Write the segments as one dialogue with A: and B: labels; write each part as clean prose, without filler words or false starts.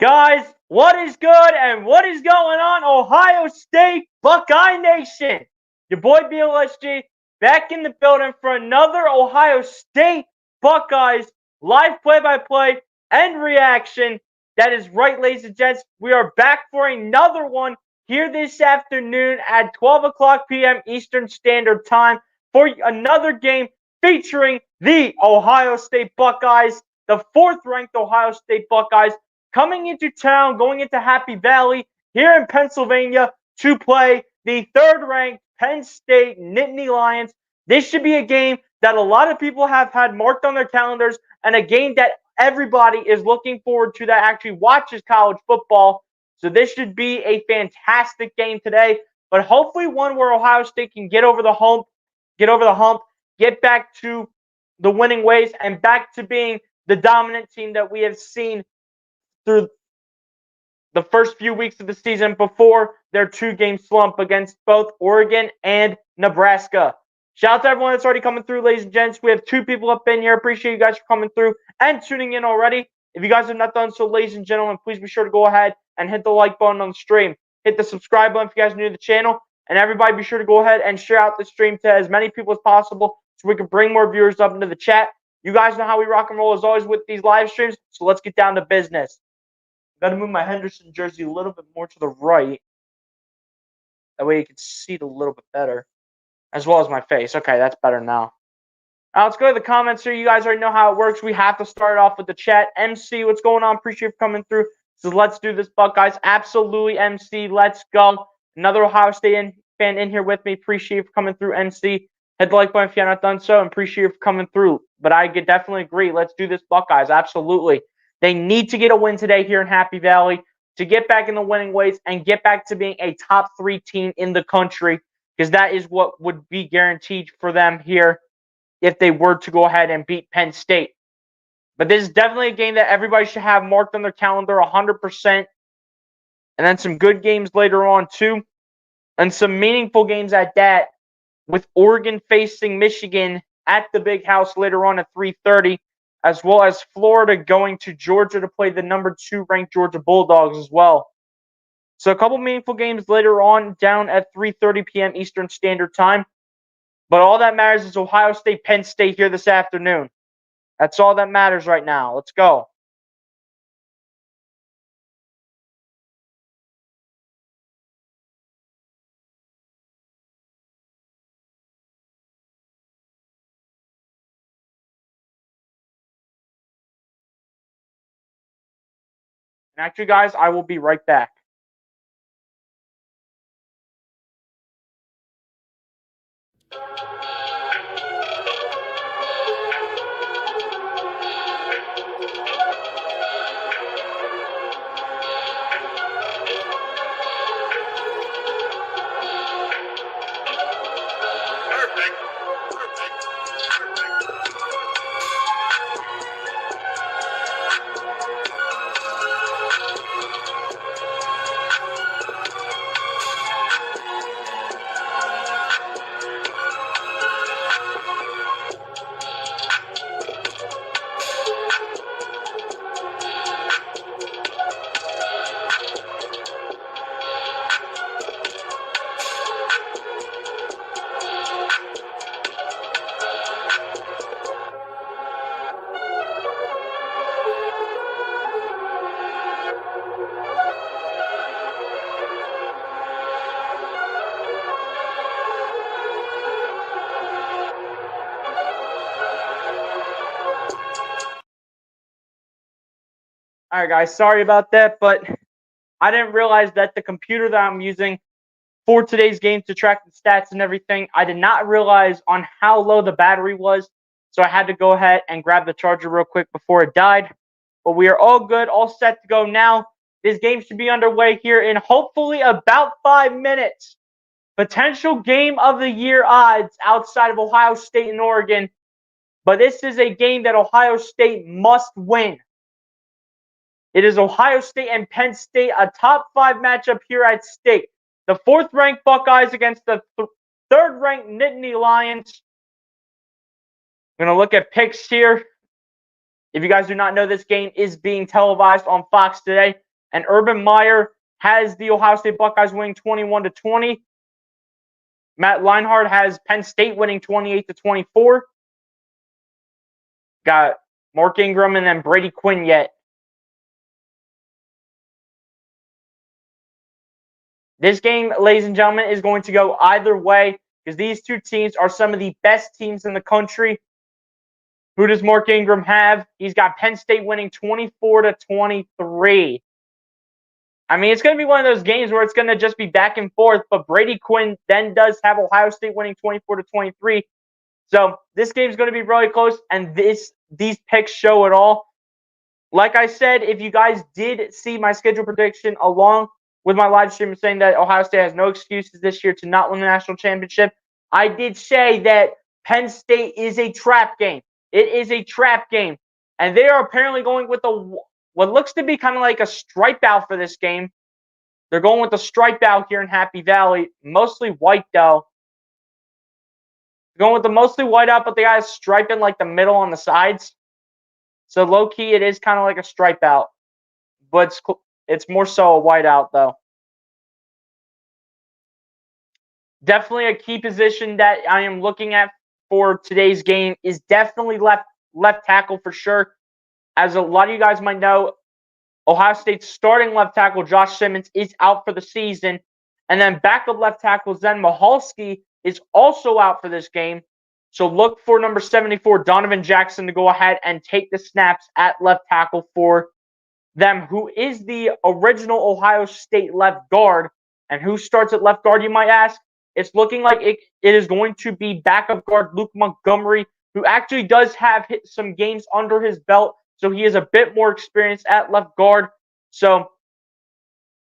A: Guys, what is good and what is going on, Ohio State Buckeye Nation? Your boy BLSG back in the building for another Ohio State Buckeyes live play-by-play and reaction. That is right, ladies and gents. We are back for another one here this afternoon at 12 o'clock p.m. Eastern Standard Time for another game featuring the Ohio State Buckeyes, the fourth-ranked Ohio State Buckeyes, coming into town, going into Happy Valley here in Pennsylvania to play the third-ranked Penn State Nittany Lions. This should be a game that a lot of people have had marked on their calendars and a game that everybody is looking forward to that actually watches college football. So this should be a fantastic game today, but hopefully one where Ohio State can get over the hump, get back to the winning ways and back to being the dominant team that we have seen through the first few weeks of the season before their two-game slump against both Oregon and Nebraska. Shout out to everyone that's already coming through, ladies and gents. We have two people up in here. Appreciate you guys for coming through and tuning in already. If you guys have not done so, ladies and gentlemen, please be sure to go ahead and hit the like button on the stream. Hit the subscribe button if you guys are new to the channel. And everybody be sure to go ahead and share out the stream to as many people as possible so we can bring more viewers up into the chat. You guys know how we rock and roll as always with these live streams, so let's get down to business. Got to move my Henderson jersey a little bit more to the right. That way you can see it a little bit better. As well as my face. Okay, that's better now. Now let's go to the comments here. You guys already know how it works. We have to start off with the chat. MC, what's going on? Appreciate you coming through. So let's do this, Buckeyes. Absolutely, MC. Let's go. Another Ohio State fan in here with me. Appreciate you for coming through, MC. Hit the like button if you have not done so. And appreciate you for coming through. But I definitely agree. Let's do this, Buckeyes. Absolutely. They need to get a win today here in Happy Valley to get back in the winning ways and get back to being a top 3 team in the country, because that is what would be guaranteed for them here if they were to go ahead and beat Penn State. But this is definitely a game that everybody should have marked on their calendar 100%. And then some good games later on too. And some meaningful games at that, with Oregon facing Michigan at the Big House later on at 3:30. As well as Florida going to Georgia to play the number 2 ranked Georgia Bulldogs as well. So a couple meaningful games later on down at 3:30 p.m. Eastern Standard Time. But all that matters is Ohio State, Penn State here this afternoon. That's all that matters right now. Let's go. And actually, guys, I will be right back. All right, guys, sorry about that, but I didn't realize that the computer that I'm using for today's game to track the stats and everything, I did not realize on how low the battery was, so I had to go ahead and grab the charger real quick before it died. But we are all good, all set to go now. This game should be underway here in hopefully about 5 minutes. Potential game of the year odds outside of Ohio State and Oregon. But this is a game that Ohio State must win. It is Ohio State and Penn State, a top 5 matchup here at stake. The 4th-ranked Buckeyes against the 3rd-ranked Nittany Lions. I'm going to look at picks here. If you guys do not know, this game is being televised on Fox today. And Urban Meyer has the Ohio State Buckeyes winning 21-20. Matt Leinart has Penn State winning 28-24. Got Mark Ingram and then Brady Quinn yet. This game, ladies and gentlemen, is going to go either way because these two teams are some of the best teams in the country. Who does Mark Ingram have? He's got Penn State winning 24-23. I mean, it's going to be one of those games where it's going to just be back and forth, but Brady Quinn then does have Ohio State winning 24-23. So this game is going to be really close, and these picks show it all. Like I said, if you guys did see my schedule prediction along with my live stream saying that Ohio State has no excuses this year to not win the national championship, I did say that Penn State is a trap game. It is a trap game. And they are apparently going with what looks to be kind of like a stripe out for this game. They're going with the stripe out here in Happy Valley. Mostly white, though. They're going with the mostly white out, but they got a stripe in like the middle on the sides. So low-key, it is kind of like a stripe out. But it's more so a white out, though. Definitely a key position that I am looking at for today's game is definitely left tackle for sure. As a lot of you guys might know, Ohio State's starting left tackle, Josh Simmons, is out for the season. And then backup left tackle, Zen Michalski, is also out for this game. So look for number 74, Donovan Jackson, to go ahead and take the snaps at left tackle for them, who is the original Ohio State left guard. And who starts at left guard, you might ask? It's looking like it is going to be backup guard Luke Montgomery, who actually does have some games under his belt, so he is a bit more experienced at left guard. So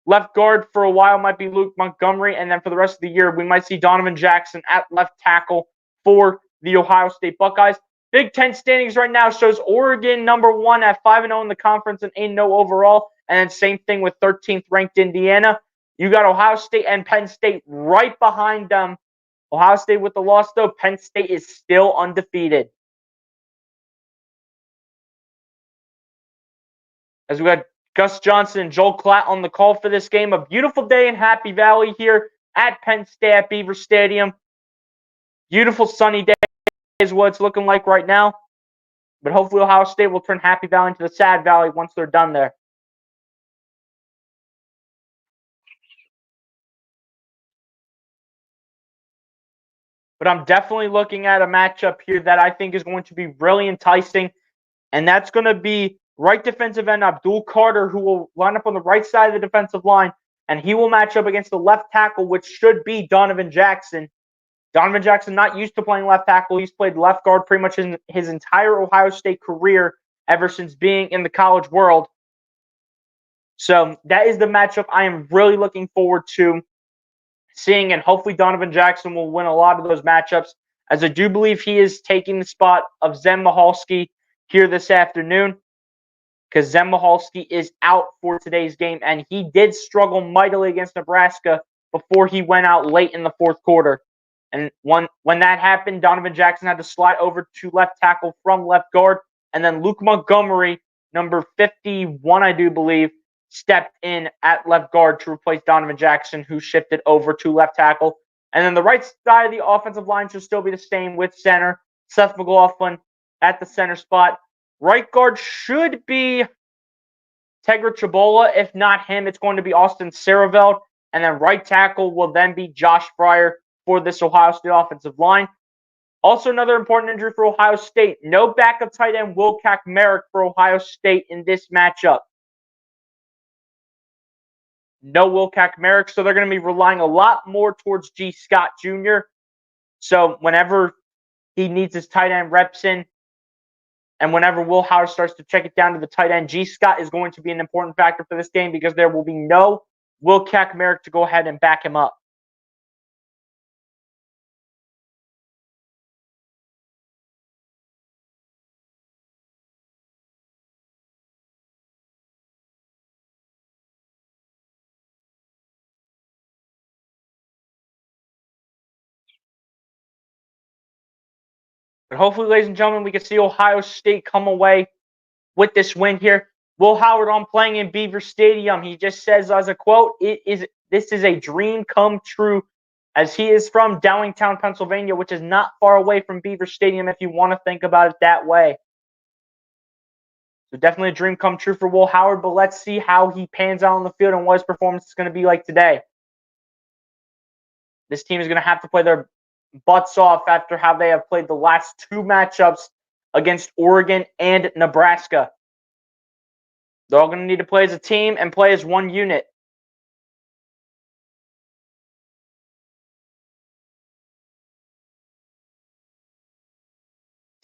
A: left guard for a while might be Luke Montgomery, and then for the rest of the year, we might see Donovan Jackson at left tackle for the Ohio State Buckeyes. Big Ten standings right now shows Oregon number 1 at 5-0 in the conference and 8-0 overall, and then same thing with 13th ranked Indiana. You got Ohio State and Penn State right behind them. Ohio State with the loss, though. Penn State is still undefeated. As we got Gus Johnson and Joel Klatt on the call for this game. A beautiful day in Happy Valley here at Penn State at Beaver Stadium. Beautiful sunny day is what it's looking like right now. But hopefully Ohio State will turn Happy Valley into the Sad Valley once they're done there. But I'm definitely looking at a matchup here that I think is going to be really enticing. And that's going to be right defensive end Abdul Carter, who will line up on the right side of the defensive line. And he will match up against the left tackle, which should be Donovan Jackson. Donovan Jackson not used to playing left tackle. He's played left guard pretty much in his entire Ohio State career ever since being in the college world. So that is the matchup I am really looking forward to seeing, and hopefully Donovan Jackson will win a lot of those matchups, as I do believe he is taking the spot of Zen Michalski here this afternoon, because Zen Michalski is out for today's game, and he did struggle mightily against Nebraska before he went out late in the fourth quarter. And when that happened, Donovan Jackson had to slide over to left tackle from left guard, and then Luke Montgomery, number 51, I do believe, stepped in at left guard to replace Donovan Jackson, who shifted over to left tackle. And then the right side of the offensive line should still be the same with center, Seth McLaughlin at the center spot. Right guard should be Tegra Chabola. If not him, it's going to be Austin Saraveld. And then right tackle will then be Josh Fryer for this Ohio State offensive line. Also, another important injury for Ohio State. No backup tight end Wilcack Merrick for Ohio State in this matchup. No Wilcack Merrick, so they're going to be relying a lot more towards G. Scott Jr. So whenever he needs his tight end reps in, And whenever Will Howard starts to check it down to the tight end, G. Scott is going to be an important factor for this game because there will be no Will Kaczmarek to go ahead and back him up. But hopefully, ladies and gentlemen, we can see Ohio State come away with this win here. Will Howard on playing in Beaver Stadium. He just says as a quote, this is a dream come true, as he is from Downingtown, Pennsylvania, which is not far away from Beaver Stadium if you want to think about it that way. So definitely a dream come true for Will Howard, but let's see how he pans out on the field and what his performance is going to be like today. This team is going to have to play their butts off after how they have played the last two matchups against Oregon and Nebraska. They're all going to need to play as a team and play as one unit.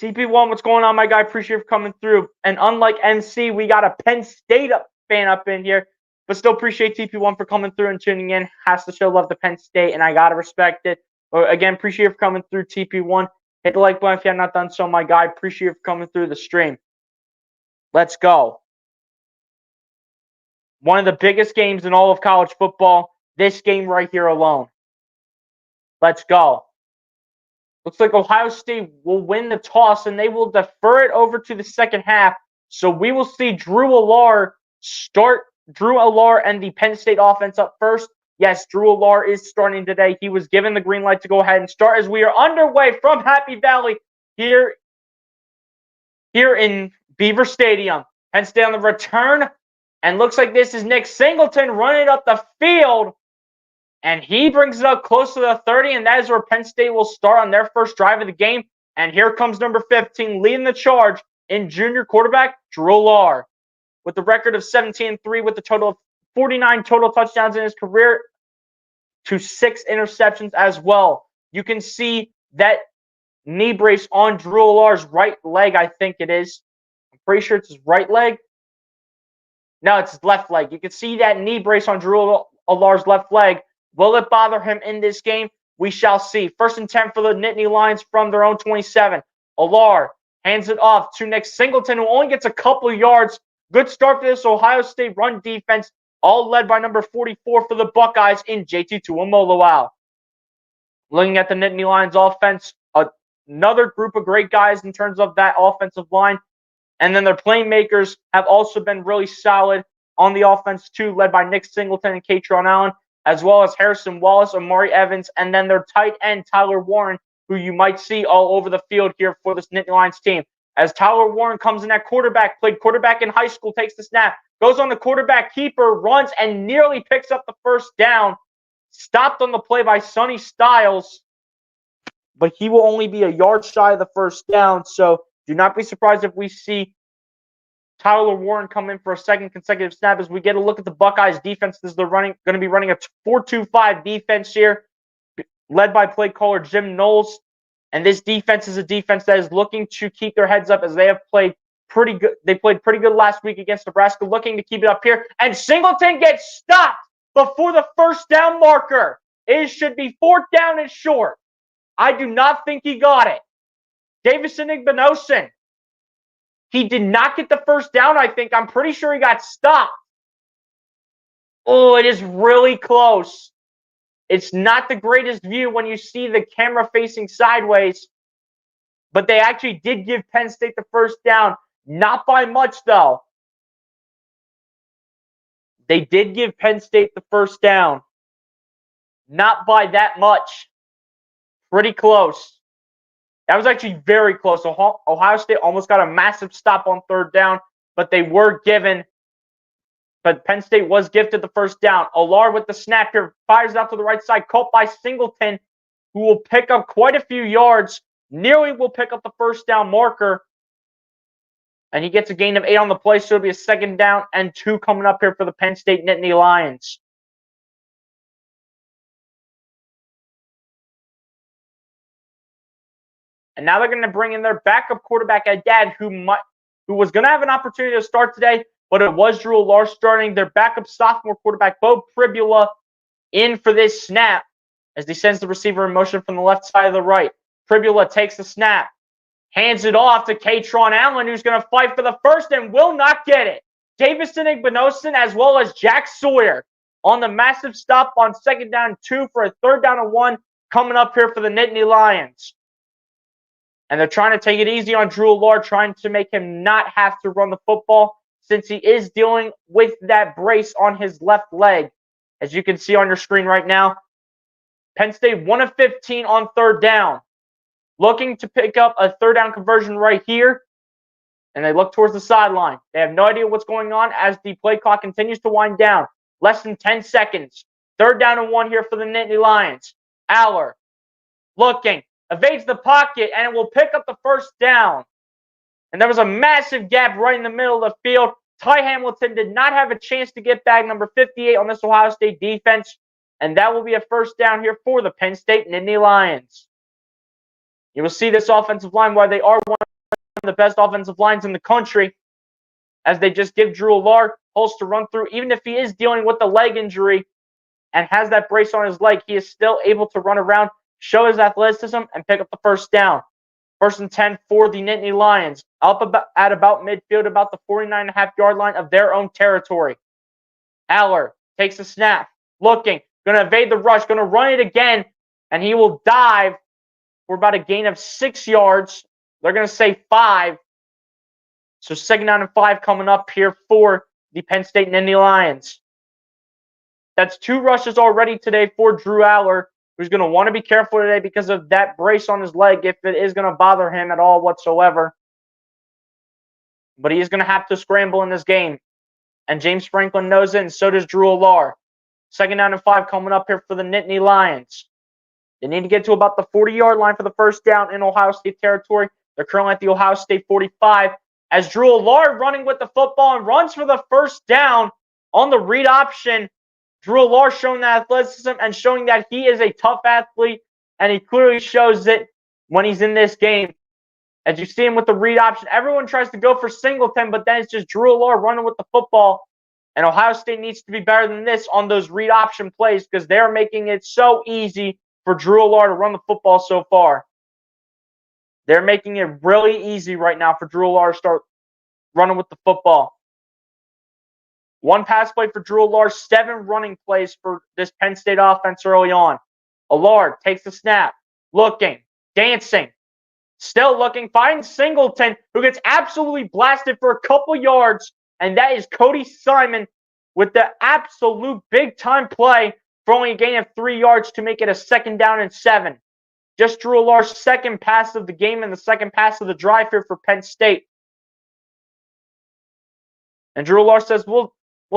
A: TP1, what's going on, my guy? Appreciate you for coming through. And unlike MC, we got a Penn State fan up in here, but still appreciate TP1 for coming through and tuning in. Has to show love to Penn State, and I got to respect it. But again, appreciate you for coming through, TP1. Hit the like button if you have not done so, my guy. Appreciate you for coming through the stream. Let's go. One of the biggest games in all of college football. This game right here alone. Let's go. Looks like Ohio State will win the toss, and they will defer it over to the second half. So we will see Drew Allar and the Penn State offense up first. Yes, Drew Allar is starting today. He was given the green light to go ahead and start as we are underway from Happy Valley here in Beaver Stadium. Penn State on the return, and looks like this is Nick Singleton running up the field. And he brings it up close to the 30, and that is where Penn State will start on their first drive of the game. And here comes number 15, leading the charge in junior quarterback Drew Allar, with the record of 17-3 with a total of 49 total touchdowns in his career to 6 interceptions as well. You can see that knee brace on Drew Allar's right leg, I think it is. I'm pretty sure it's his right leg. No, it's his left leg. You can see that knee brace on Drew Allar's left leg. Will it bother him in this game? We shall see. 1st and 10 for the Nittany Lions from their own 27. Allar hands it off to Nick Singleton, who only gets a couple yards. Good start for this Ohio State run defense, all led by number 44 for the Buckeyes in JT Tuimoloau. Looking at the Nittany Lions offense, another group of great guys in terms of that offensive line. And then their playmakers have also been really solid on the offense too, led by Nick Singleton and Katron Allen, as well as Harrison Wallace, Amari Evans, and then their tight end, Tyler Warren, who you might see all over the field here for this Nittany Lions team. As Tyler Warren comes in at quarterback, played quarterback in high school, takes the snap, goes on the quarterback keeper, runs, and nearly picks up the first down. Stopped on the play by Sonny Styles, but he will only be a yard shy of the first down, so do not be surprised if we see Tyler Warren come in for a second consecutive snap as we get a look at the Buckeyes defense. This is going to be running a 4-2-5 defense here, led by play caller Jim Knowles. And this defense is a defense that is looking to keep their heads up as they have played pretty good. They played pretty good last week against Nebraska, looking to keep it up here. And Singleton gets stopped before the first down marker. It should be 4th down and short. I do not think he got it. Davison Igbinosun. He did not get the first down, I think. I'm pretty sure he got stopped. Oh, it is really close. It's not the greatest view when you see the camera facing sideways. But they actually did give Penn State the first down. Not by much, though. They did give Penn State the first down. Not by that much. Pretty close. That was actually very close. Ohio State almost got a massive stop on 3rd down, but Penn State was gifted the first down. Allar with the snap here, fires out to the right side, caught by Singleton, who will pick up quite a few yards, nearly will pick up the first down marker, and he gets a gain of 8 on the play, so it'll be a 2nd down and 2 coming up here for the Penn State Nittany Lions. And now they're going to bring in their backup quarterback, Adad, who who was going to have an opportunity to start today, but it was Drew Allar starting. Their backup sophomore quarterback, Bo Pribula, in for this snap as he sends the receiver in motion from the left side of the right. Pribula takes the snap, hands it off to Katron Allen, who's going to fight for the first and will not get it. Davison Igbinosin as well as Jack Sawyer on the massive stop on 2nd down 2 for a 3rd down and 1 coming up here for the Nittany Lions. And they're trying to take it easy on Drew Allar, trying to make him not have to run the football since he is dealing with that brace on his left leg. As you can see on your screen right now, Penn State 1 of 15 on 3rd down. Looking to pick up a 3rd down conversion right here. And they look towards the sideline. They have no idea what's going on as the play clock continues to wind down. Less than 10 seconds. 3rd down and 1 here for the Nittany Lions. Aller looking, evades the pocket, and it will pick up the 1st down. And there was a massive gap right in the middle of the field. Ty Hamilton did not have a chance to get back, number 58 on this Ohio State defense. And that will be a 1st down here for the Penn State Nittany Lions. You will see this offensive line, why they are one of the best offensive lines in the country, as they just give Drew Allar holes to run through. Even if he is dealing with the leg injury and has that brace on his leg, he is still able to run around, show his athleticism, and pick up the 1st down. 1st and 10 for the Nittany Lions, up at about midfield, about the 49.5-yard line of their own territory. Aller takes a snap, looking, going to evade the rush, going to run it again, and he will dive for about a gain of 6 yards. They're going to say 5. So 2nd down and 5 coming up here for the Penn State Nittany Lions. That's 2 rushes already today for Drew Aller, who's going to want to be careful today because of that brace on his leg if it is going to bother him at all whatsoever. But he is going to have to scramble in this game. And James Franklin knows it, and so does Drew Allar. 2nd down and 5 coming up here for the Nittany Lions. They need to get to about the 40-yard line for the 1st down in Ohio State territory. They're currently at the Ohio State 45. As Drew Allar running with the football and runs for the 1st down on the read option. Drew Allar showing that athleticism and showing that he is a tough athlete, and he clearly shows it when he's in this game. As you see him with the read option, everyone tries to go for Singleton, but then it's just Drew Allar running with the football. And Ohio State needs to be better than this on those read option plays because they're making it so easy for Drew Allar to run the football so far. They're making it really easy right now for Drew Allar to start running with the football. 1 pass play for Drew Allar, 7 running plays for this Penn State offense early on. Allar takes the snap, looking, dancing, still looking, finds Singleton, who gets absolutely blasted for a couple yards, and that is Cody Simon with the absolute big-time play for only a gain of 3 yards to make it a 2nd down and 7. Just Drew Allar's 2nd pass of the game and the 2nd pass of the drive here for Penn State. And Drew Allar says, we'll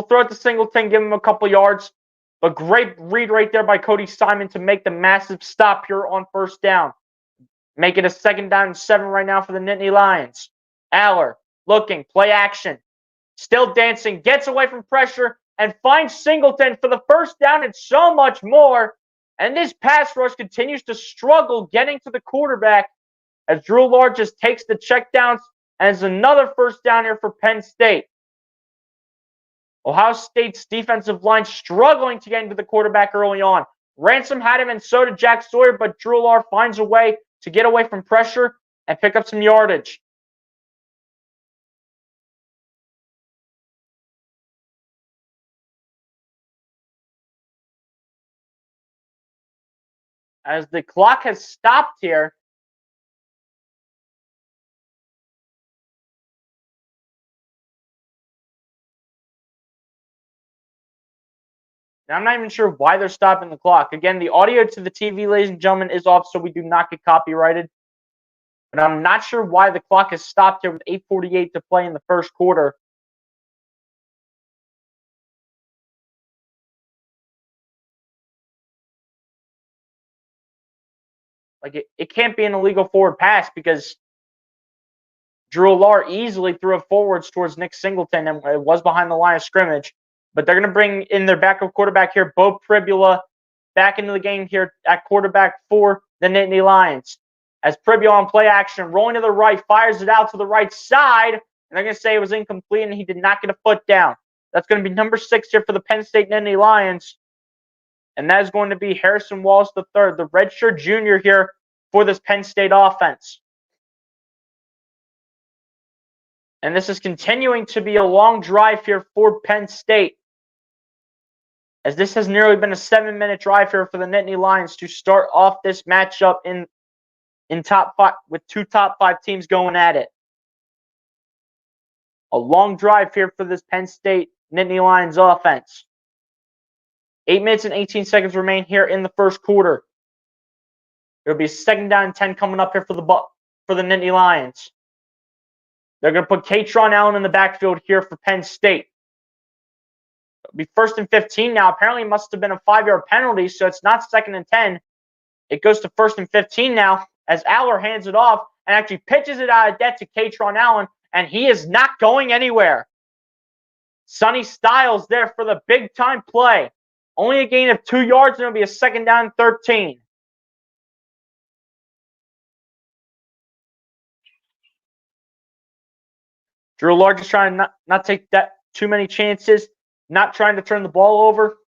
A: throw it to Singleton, give him a couple yards. But great read right there by Cody Simon to make the massive stop here on 1st down. Make it a 2nd down and 7 right now for the Nittany Lions. Aller looking, play action. Still dancing, gets away from pressure, and finds Singleton for the 1st down and so much more. And this pass rush continues to struggle getting to the quarterback as Drew Allar just takes the checkdowns and it's another 1st down here for Penn State. Ohio State's defensive line struggling to get into the quarterback early on. Ransom had him and so did Jack Sawyer, but Drew Allar finds a way to get away from pressure and pick up some yardage. As the clock has stopped here, now, I'm not even sure why they're stopping the clock. Again, the audio to the TV, ladies and gentlemen, is off so we do not get copyrighted. But I'm not sure why the clock has stopped here with 8:48 to play in the 1st quarter. Like, it can't be an illegal forward pass because Drew Allar easily threw it forwards towards Nick Singleton and it was behind the line of scrimmage. But they're going to bring in their backup quarterback here, Bo Pribula, back into the game here at quarterback for the Nittany Lions. As Pribula on play action, rolling to the right, fires it out to the right side, and they're going to say it was incomplete and he did not get a foot down. That's going to be number 6 here for the Penn State Nittany Lions. And that is going to be Harrison Wallace III, the redshirt junior here for this Penn State offense. And this is continuing to be a long drive here for Penn State, as this has nearly been a 7-minute drive here for the Nittany Lions to start off this matchup in top 5, with 2 top 5 teams going at it. A long drive here for this Penn State Nittany Lions offense. 8 minutes and 18 seconds remain here in the first quarter. There'll be a 2nd down and 10 coming up here for the Nittany Lions. They're going to put Katron Allen in the backfield here for Penn State. It'll be 1st and 15 now. Apparently, it must have been a 5-yard penalty, so it's not 2nd and 10. It goes to 1st and 15 now, as Aller hands it off and actually pitches it out of debt to Katron Allen, and he is not going anywhere. Sonny Styles there for the big-time play. Only a gain of 2 yards, and it'll be a 2nd down and 13. Drew Large is trying to not take that too many chances, not trying to turn the ball over.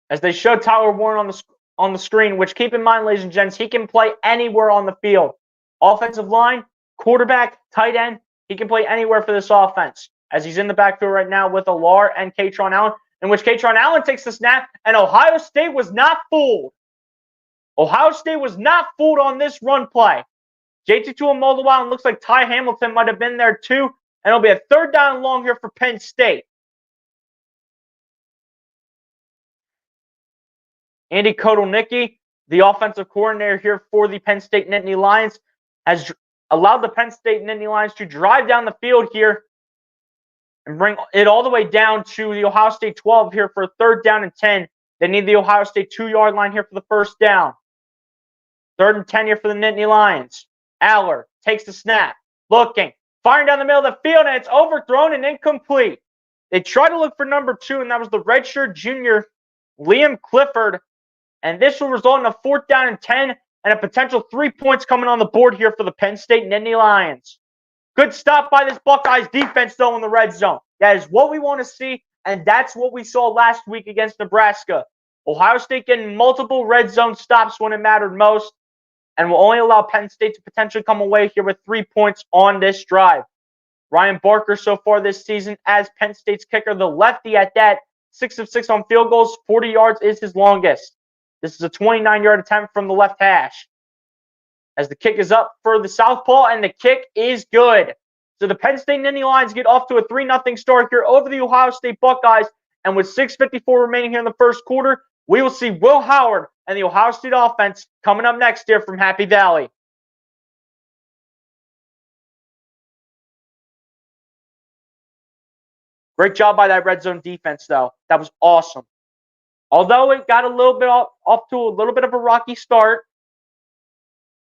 A: As they show Tyler Warren on the screen, which, keep in mind, ladies and gents, he can play anywhere on the field. Offensive line, quarterback, tight end, he can play anywhere for this offense. As he's in the backfield right now with Alar and Katron Allen, in which Katron Allen takes the snap, and Ohio State was not fooled. Ohio State was not fooled on this run play. JT Tuimoloau, and looks like Ty Hamilton might have been there too, and it'll be a 3rd down and long here for Penn State. Andy Kotelnicki, the offensive coordinator here for the Penn State Nittany Lions, has allowed the Penn State Nittany Lions to drive down the field here and bring it all the way down to the Ohio State 12 here for a 3rd down and 10. They need the Ohio State 2-yard line here for the 1st down. 3rd and 10 here for the Nittany Lions. Aller takes the snap, looking, firing down the middle of the field, and it's overthrown and incomplete. They tried to look for number 2, and that was the redshirt junior, Liam Clifford. And this will result in a 4th down and 10 and a potential 3 points coming on the board here for the Penn State Nittany Lions. Good stop by this Buckeyes defense, though, in the red zone. That is what we want to see, and that's what we saw last week against Nebraska. Ohio State getting multiple red zone stops when it mattered most, and will only allow Penn State to potentially come away here with 3 points on this drive. Ryan Barker so far this season as Penn State's kicker, the lefty at that, 6 of 6 on field goals, 40 yards is his longest. This is a 29-yard attempt from the left hash. As the kick is up for the southpaw, and the kick is good. So the Penn State Nittany Lions get off to a 3-0 start here over the Ohio State Buckeyes, and with 6:54 remaining here in the first quarter, we will see Will Howard and the Ohio State offense coming up next here from Happy Valley. Great job by that red zone defense, though. That was awesome. Although it got a little bit off to a little bit of a rocky start,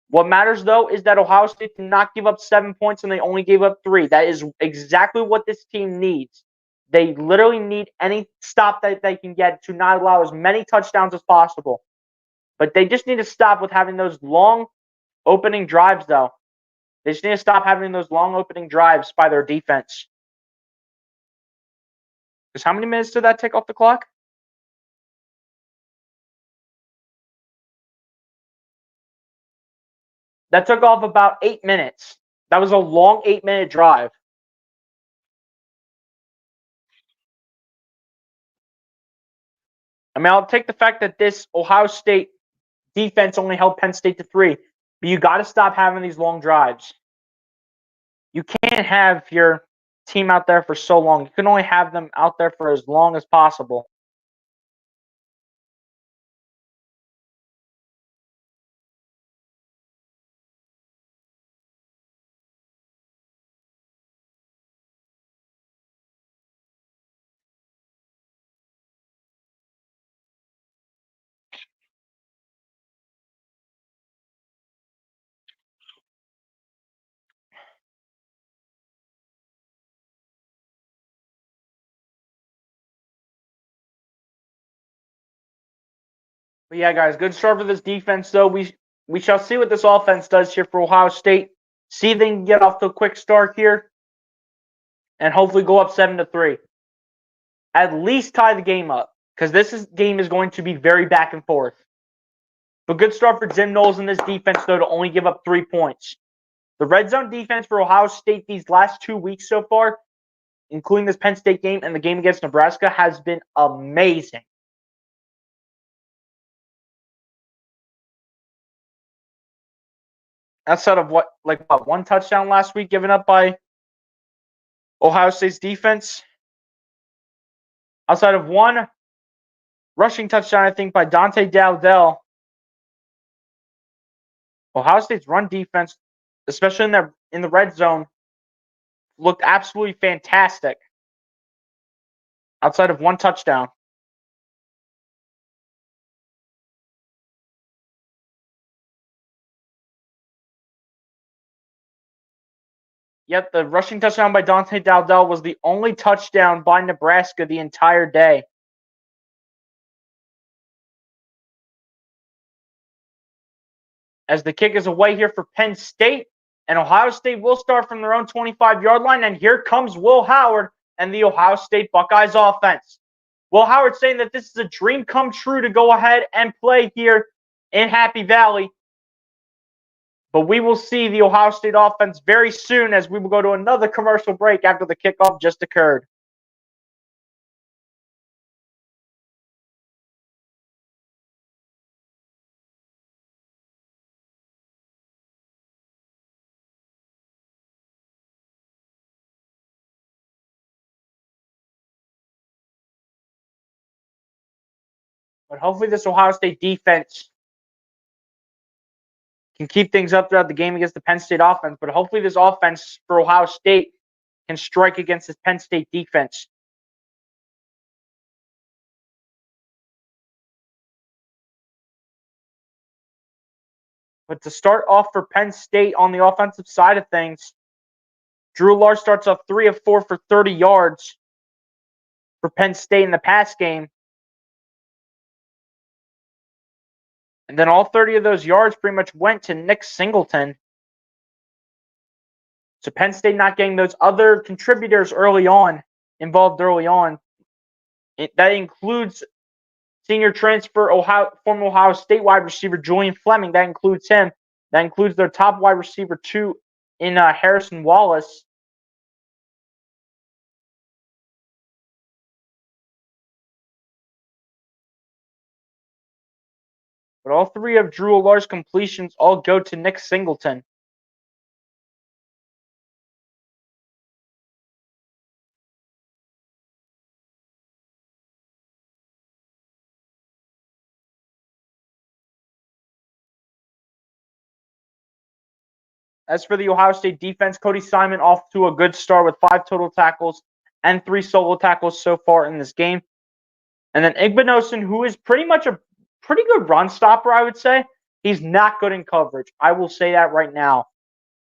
A: what matters, though, is that Ohio State did not give up 7 points, and they only gave up 3. That is exactly what this team needs. They literally need any stop that they can get to not allow as many touchdowns as possible. But they just need to stop with having those long opening drives, though. They just need to stop having those long opening drives by their defense. Because how many minutes did that take off the clock? That took off about 8 minutes. That was a long 8-minute drive. I mean, I'll take the fact that this Ohio State defense only held Penn State to 3, but you got to stop having these long drives. You can't have your team out there for so long. You can only have them out there for as long as possible. But yeah, guys, good start for this defense, though. We shall see what this offense does here for Ohio State. See if they can get off to a quick start here. and hopefully go up 7-3. At least tie the game up, because game is going to be very back and forth. But good start for Jim Knowles in this defense, though, to only give up 3 points. The red zone defense for Ohio State these last 2 weeks so far, including this Penn State game and the game against Nebraska, has been amazing. Outside of one touchdown last week given up by Ohio State's defense. Outside of one rushing touchdown, I think, by Dante Dowdell, Ohio State's run defense, especially in the red zone, looked absolutely fantastic. Outside of one touchdown. Yet the rushing touchdown by Dante Dowdell was the only touchdown by Nebraska the entire day. As the kick is away here for Penn State, and Ohio State will start from their own 25-yard line, and here comes Will Howard and the Ohio State Buckeyes offense. Will Howard saying that this is a dream come true to go ahead and play here in Happy Valley. But we will see the Ohio State offense very soon, as we will go to another commercial break after the kickoff just occurred. But hopefully this Ohio State defense can keep things up throughout the game against the Penn State offense. But hopefully this offense for Ohio State can strike against this Penn State defense. But to start off for Penn State on the offensive side of things, Drew Lars starts off 3 of 4 for 30 yards for Penn State in the pass game. And then all 30 of those yards pretty much went to Nick Singleton. So Penn State not getting those other contributors involved early on. That includes senior transfer former Ohio State wide receiver Julian Fleming. That includes him. That includes their top wide receiver too in Harrison Wallace. But all 3 of Drew Lars' completions all go to Nick Singleton. As for the Ohio State defense, Cody Simon off to a good start with 5 total tackles and 3 solo tackles so far in this game. And then Igbinosun, who is pretty much a pretty good run stopper, I would say. He's not good in coverage. I will say that right now.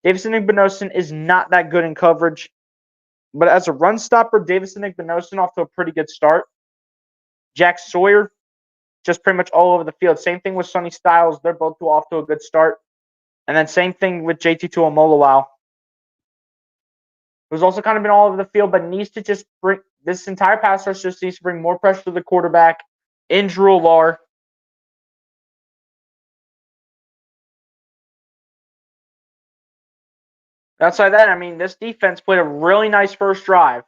A: Davison Igbinosun is not that good in coverage. But as a run stopper, Davison Igbinosun off to a pretty good start. Jack Sawyer, just pretty much all over the field. Same thing with Sonny Styles. They're both off to a good start. And then same thing with JT Tuamoloau, who's also kind of been all over the field, but needs to just bring this entire pass rush just needs to bring more pressure to the quarterback in Drew Lars. Outside that, I mean, this defense played a really nice first drive.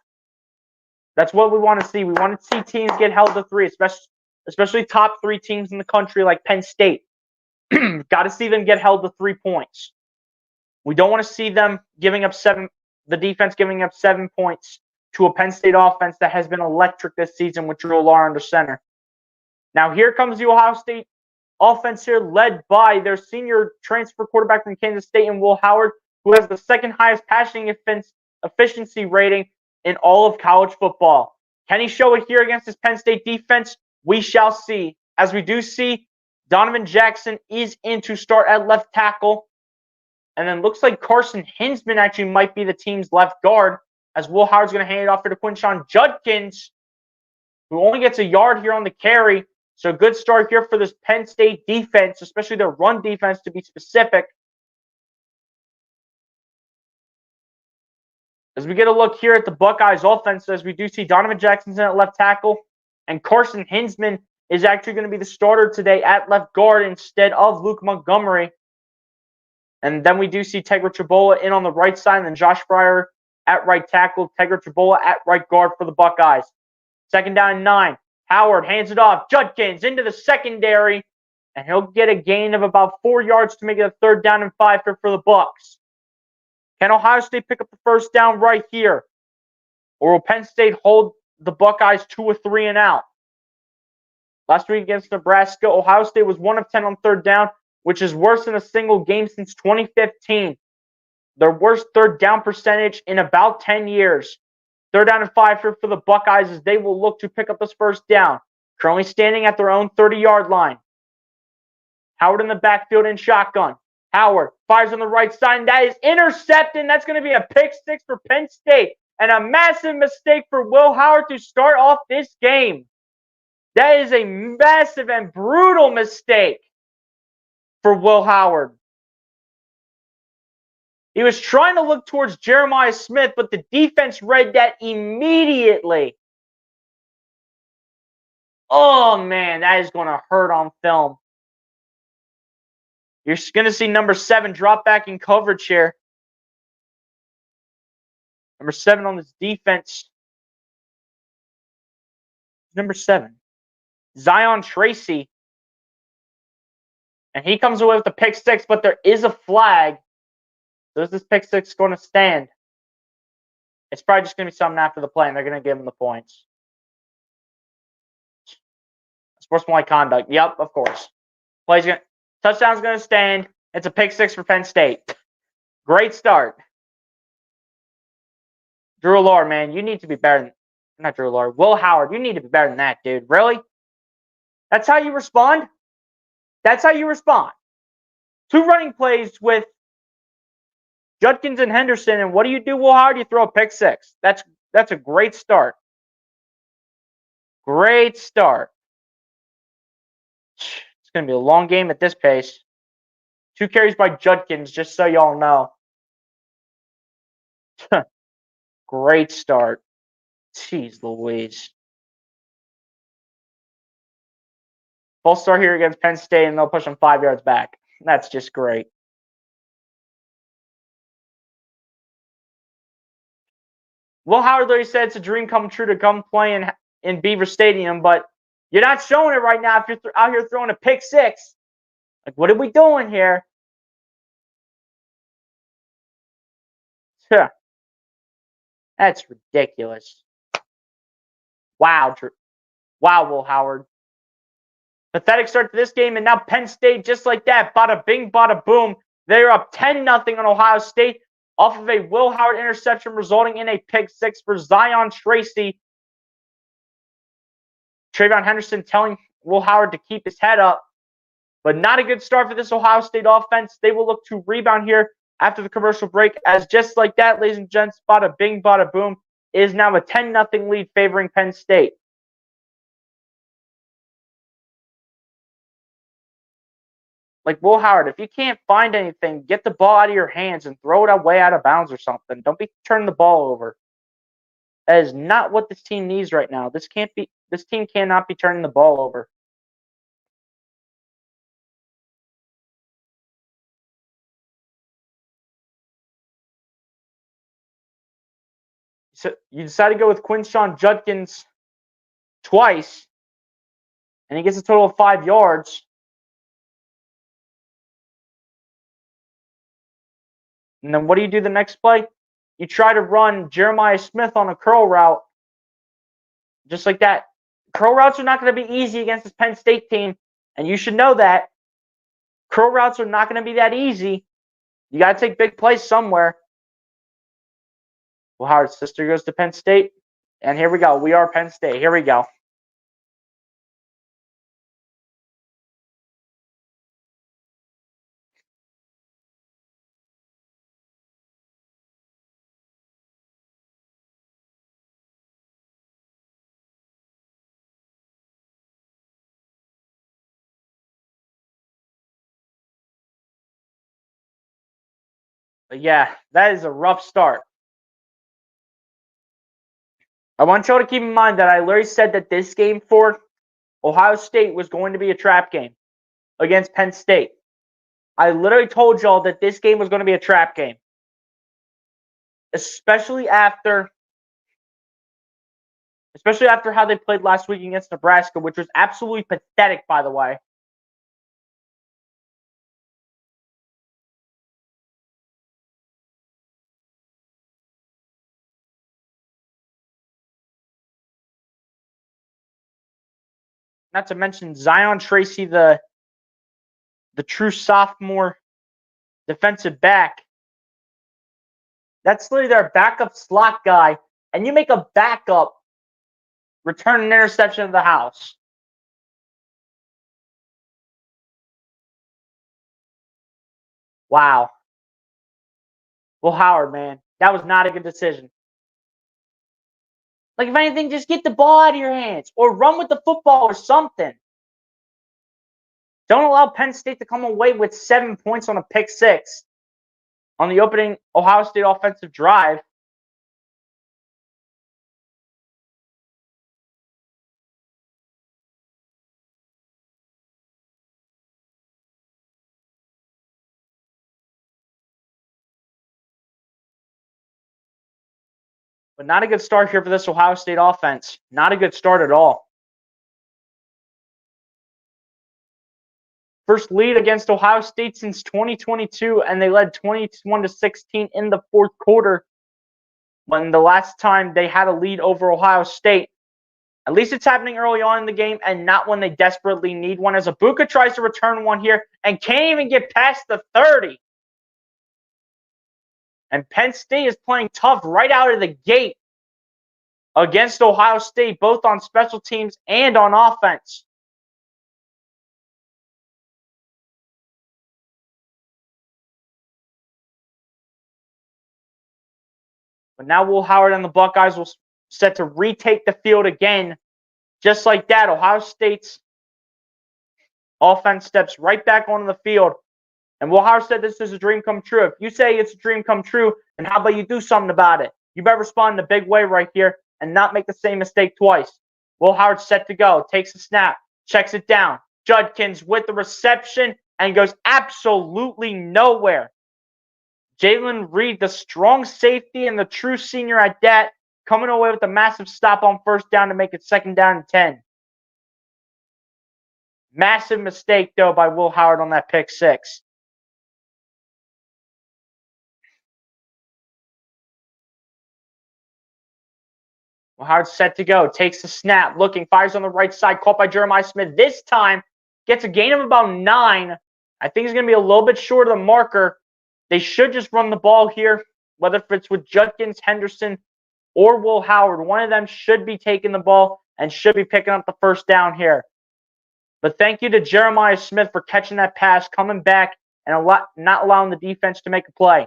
A: That's what we want to see. We want to see teams get held to 3, especially top 3 teams in the country like Penn State. Got to see them get held to 3 points. We don't want to see them the defense giving up 7 points to a Penn State offense that has been electric this season with Drew Lars under center. Now here comes the Ohio State offense here, led by their senior transfer quarterback from Kansas State and Will Howard, who has the second highest passing efficiency rating in all of college football. Can he show it here against this Penn State defense? We shall see. As we do see, Donovan Jackson is in to start at left tackle. And then looks like Carson Hinsman actually might be the team's left guard, as Will Howard's going to hand it off here to Quinshon Judkins, who only gets a yard here on the carry. So good start here for this Penn State defense, especially their run defense to be specific. As we get a look here at the Buckeyes offense, as we do see Donovan Jackson's in at left tackle, and Carson Hinsman is actually going to be the starter today at left guard instead of Luke Montgomery. And then we do see Tegra Chabola in on the right side, and then Josh Fryer at right tackle, Tegra Chabola at right guard for the Buckeyes. 2nd down and 9. Howard hands it off. Judkins into the secondary, and he'll get a gain of about 4 yards to make it a 3rd down and 5 for the Bucks. Can Ohio State pick up the 1st down right here? Or will Penn State hold the Buckeyes to a 3 and out? Last week against Nebraska, Ohio State was 1 of 10 on 3rd down, which is worse than a single game since 2015. Their worst 3rd down percentage in about 10 years. 3rd down and 5 for the Buckeyes as they will look to pick up this 1st down. Currently standing at their own 30-yard line. Howard in the backfield in shotgun. Howard fires on the right side, and that is intercepted. And that's going to be a pick 6 for Penn State. And a massive mistake for Will Howard to start off this game. That is a massive and brutal mistake for Will Howard. He was trying to look towards Jeremiah Smith, but the defense read that immediately. Oh, man, that is going to hurt on film. You're going to see number 7 drop back in coverage here. Number 7 on this defense. Number 7. Zion Tracy. And he comes away with the pick 6, but there is a flag. So is this pick 6 going to stand? It's probably just going to be something after the play, and they're going to give him the points. Sportsmanlike conduct. Yep, of course. Touchdown's going to stand. It's a pick 6 for Penn State. Great start. Drew Allure, man, you need to be better than... Not Drew Allure. Will Howard, you need to be better than that, dude. Really? That's how you respond? That's how you respond. 2 running plays with Judkins and Henderson, and what do? Will Howard? You throw a pick 6. That's a great start. Great start. It's going to be a long game at this pace. 2 carries by Judkins, just so y'all know. Great start. Jeez Louise. False start here against Penn State, and they'll push them 5 yards back. That's just great. Will Howard literally said it's a dream come true to come play in Beaver Stadium, but you're not showing it right now if you're out here throwing a pick 6. Like, what are we doing here? That's ridiculous. Wow, Will Howard. Pathetic start to this game, and now Penn State, just like that, bada bing, bada boom. They're up 10-0 on Ohio State off of a Will Howard interception, resulting in a pick 6 for Zion Tracy. Trayvon Henderson telling Will Howard to keep his head up, but not a good start for this Ohio State offense. They will look to rebound here after the commercial break, as just like that, ladies and gents, bada bing, bada boom, is now a 10-0 lead favoring Penn State. Like, Will Howard, if you can't find anything, get the ball out of your hands and throw it way out of bounds or something. Don't be turning the ball over. That is not what this team needs right now. This team cannot be turning the ball over. So you decide to go with Quinshawn Judkins twice, and he gets a total of 5 yards. And then what do you do the next play? You try to run Jeremiah Smith on a curl route. Just like that. Curl routes are not going to be easy against this Penn State team, and you should know that. Curl routes are not going to be that easy. You got to take big plays somewhere. Well, Howard's sister goes to Penn State, and here we go. We are Penn State. Here we go. But yeah, that is a rough start. I want y'all to keep in mind that I literally said that this game for Ohio State was going to be a trap game against Penn State. I literally told y'all that this game was going to be a trap game. Especially after how they played last week against Nebraska, which was absolutely pathetic, by the way. Not to mention Zion Tracy, the true sophomore defensive back. That's literally their backup slot guy, and you make a backup return an interception to the house. Wow. Will Howard, man, that was not a good decision. Like, if anything, just get the ball out of your hands or run with the football or something. Don't allow Penn State to come away with 7 points on a pick six on the opening Ohio State offensive drive. But not a good start here for this Ohio State offense. Not a good start at all. First lead against Ohio State since 2022, and they led 21-16 in the fourth quarter. When the last time they had a lead over Ohio State. At least it's happening early on in the game and not when they desperately need one, as Ibuka tries to return one here and can't even get past the 30. And Penn State is playing tough right out of the gate against Ohio State, both on special teams and on offense. But now Will Howard and the Buckeyes will set to retake the field again. Just like that, Ohio State's offense steps right back onto the field. And Will Howard said this is a dream come true. If you say it's a dream come true, then how about you do something about it? You better respond in a big way right here and not make the same mistake twice. Will Howard set to go, takes a snap, checks it down. Judkins with the reception and goes absolutely nowhere. Jalen Reed, the strong safety and the true senior at that, coming away with a massive stop on first down to make it 2nd down and 10. Massive mistake, though, by Will Howard on that pick six. Will Howard set to go, takes the snap, looking, fires on the right side, caught by Jeremiah Smith. This time, gets a gain of about 9. I think he's going to be a little bit short of the marker. They should just run the ball here, whether it's with Judkins, Henderson, or Will Howard. One of them should be taking the ball and should be picking up the first down here. But thank you to Jeremiah Smith for catching that pass, coming back, and not allowing the defense to make a play.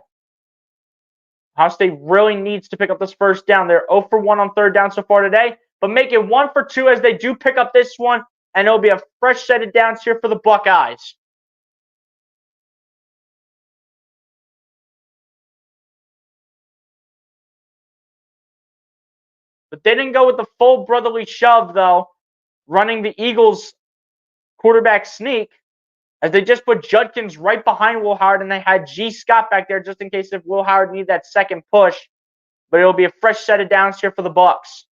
A: Ohio State really needs to pick up this first down. They're 0 for 1 on 3rd down so far today, but make it 1 for 2 as they do pick up this one, and it'll be a fresh set of downs here for the Buckeyes. But they didn't go with the full brotherly shove, though, running the Eagles' quarterback sneak, as they just put Judkins right behind Will Howard, and they had G. Scott back there just in case if Will Howard needed that second push. But it'll be a fresh set of downs here for the Bucks.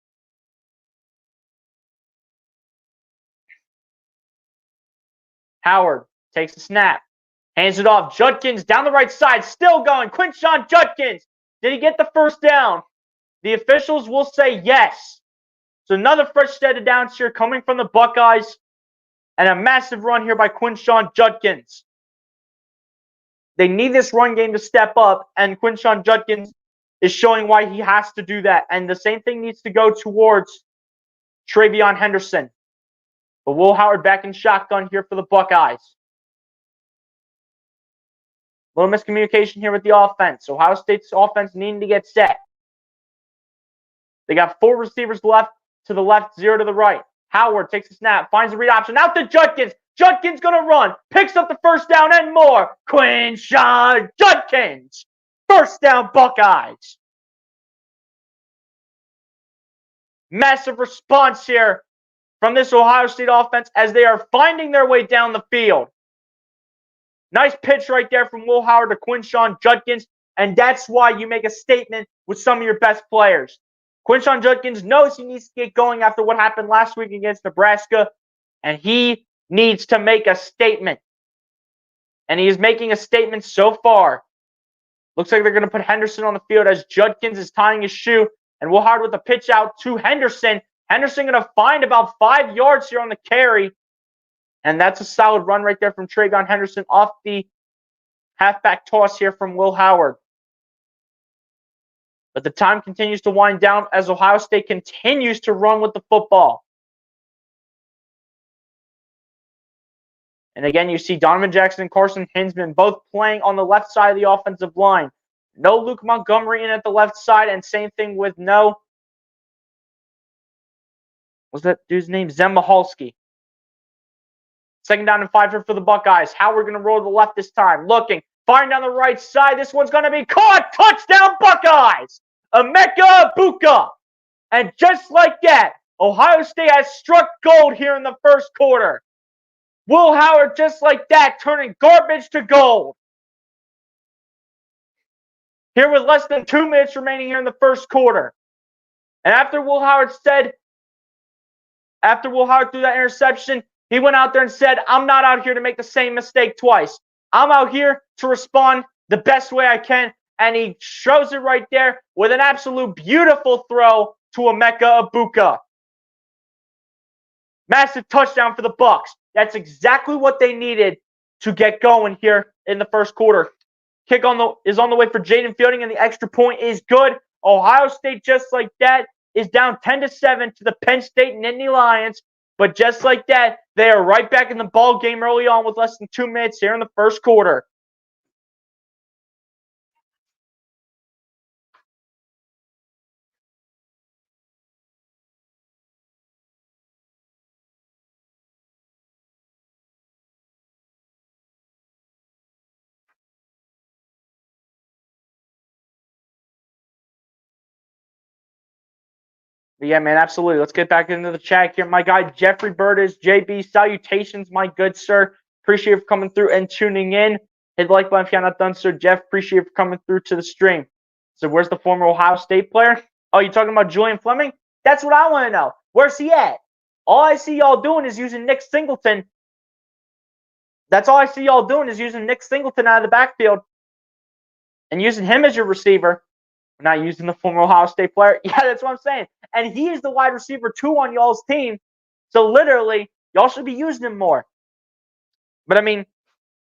A: Howard takes a snap, hands it off. Judkins down the right side, still going. Quinshon Judkins. Did he get the first down? The officials will say yes. So another fresh set of downs here coming from the Buckeyes. And a massive run here by Quinshon Judkins. They need this run game to step up, and Quinshon Judkins is showing why he has to do that. And the same thing needs to go towards Travion Henderson. But Will Howard back in shotgun here for the Buckeyes. Little miscommunication here with the offense. Ohio State's offense needing to get set. They got 4 receivers left to the left, 0 to the right. Howard takes a snap, finds the read option, out to Judkins. Judkins going to run, picks up the first down and more. Quinshon Judkins. First down, Buckeyes. Massive response here from this Ohio State offense as they are finding their way down the field. Nice pitch right there from Will Howard to Quinshon Judkins, and that's why you make a statement with some of your best players. Quinshon Judkins knows he needs to get going after what happened last week against Nebraska, and he needs to make a statement. And he is making a statement so far. Looks like they're going to put Henderson on the field as Judkins is tying his shoe, and Will Howard with a pitch out to Henderson. Henderson going to find about 5 yards here on the carry. And that's a solid run right there from Tragon Henderson off the halfback toss here from Will Howard. But the time continues to wind down as Ohio State continues to run with the football. And again, you see Donovan Jackson and Carson Hinsman both playing on the left side of the offensive line. No Luke Montgomery in at the left side, and same thing with what's that dude's name? Zem Mahalski. Second down and 5 here for the Buckeyes. Howard going to roll to the left this time. Looking. Firing down the right side. This one's going to be caught. Touchdown Buckeyes. Emeka Egbuka. And just like that, Ohio State has struck gold here in the first quarter. Will Howard, just like that, turning garbage to gold. Here with less than 2 minutes remaining here in the first quarter. And after Will Howard threw that interception, he went out there and said, I'm not out here to make the same mistake twice. I'm out here to respond the best way I can. And he shows it right there with an absolute beautiful throw to Emeka Egbuka. Massive touchdown for the Bucks. That's exactly what they needed to get going here in the first quarter. Kick is on the way for Jaden Fielding, and the extra point is good. Ohio State, just like that, is down 10-7 to the Penn State Nittany Lions. But just like that, they are right back in the ball game early on with less than 2 minutes here in the first quarter. But yeah, man, absolutely. Let's get back into the chat here. My guy, Jeffrey Burtis, JB, salutations, my good sir. Appreciate you for coming through and tuning in. Hit the like button if you're not done, sir. Jeff, appreciate you for coming through to the stream. So where's the former Ohio State player? Oh, you talking about Julian Fleming? That's what I want to know. Where's he at? All I see y'all doing is using Nick Singleton. That's all I see y'all doing is using Nick Singleton out of the backfield and using him as your receiver. We're not using the former Ohio State player. Yeah, that's what I'm saying. And he is the wide receiver 2 on y'all's team. So literally, y'all should be using him more. But I mean,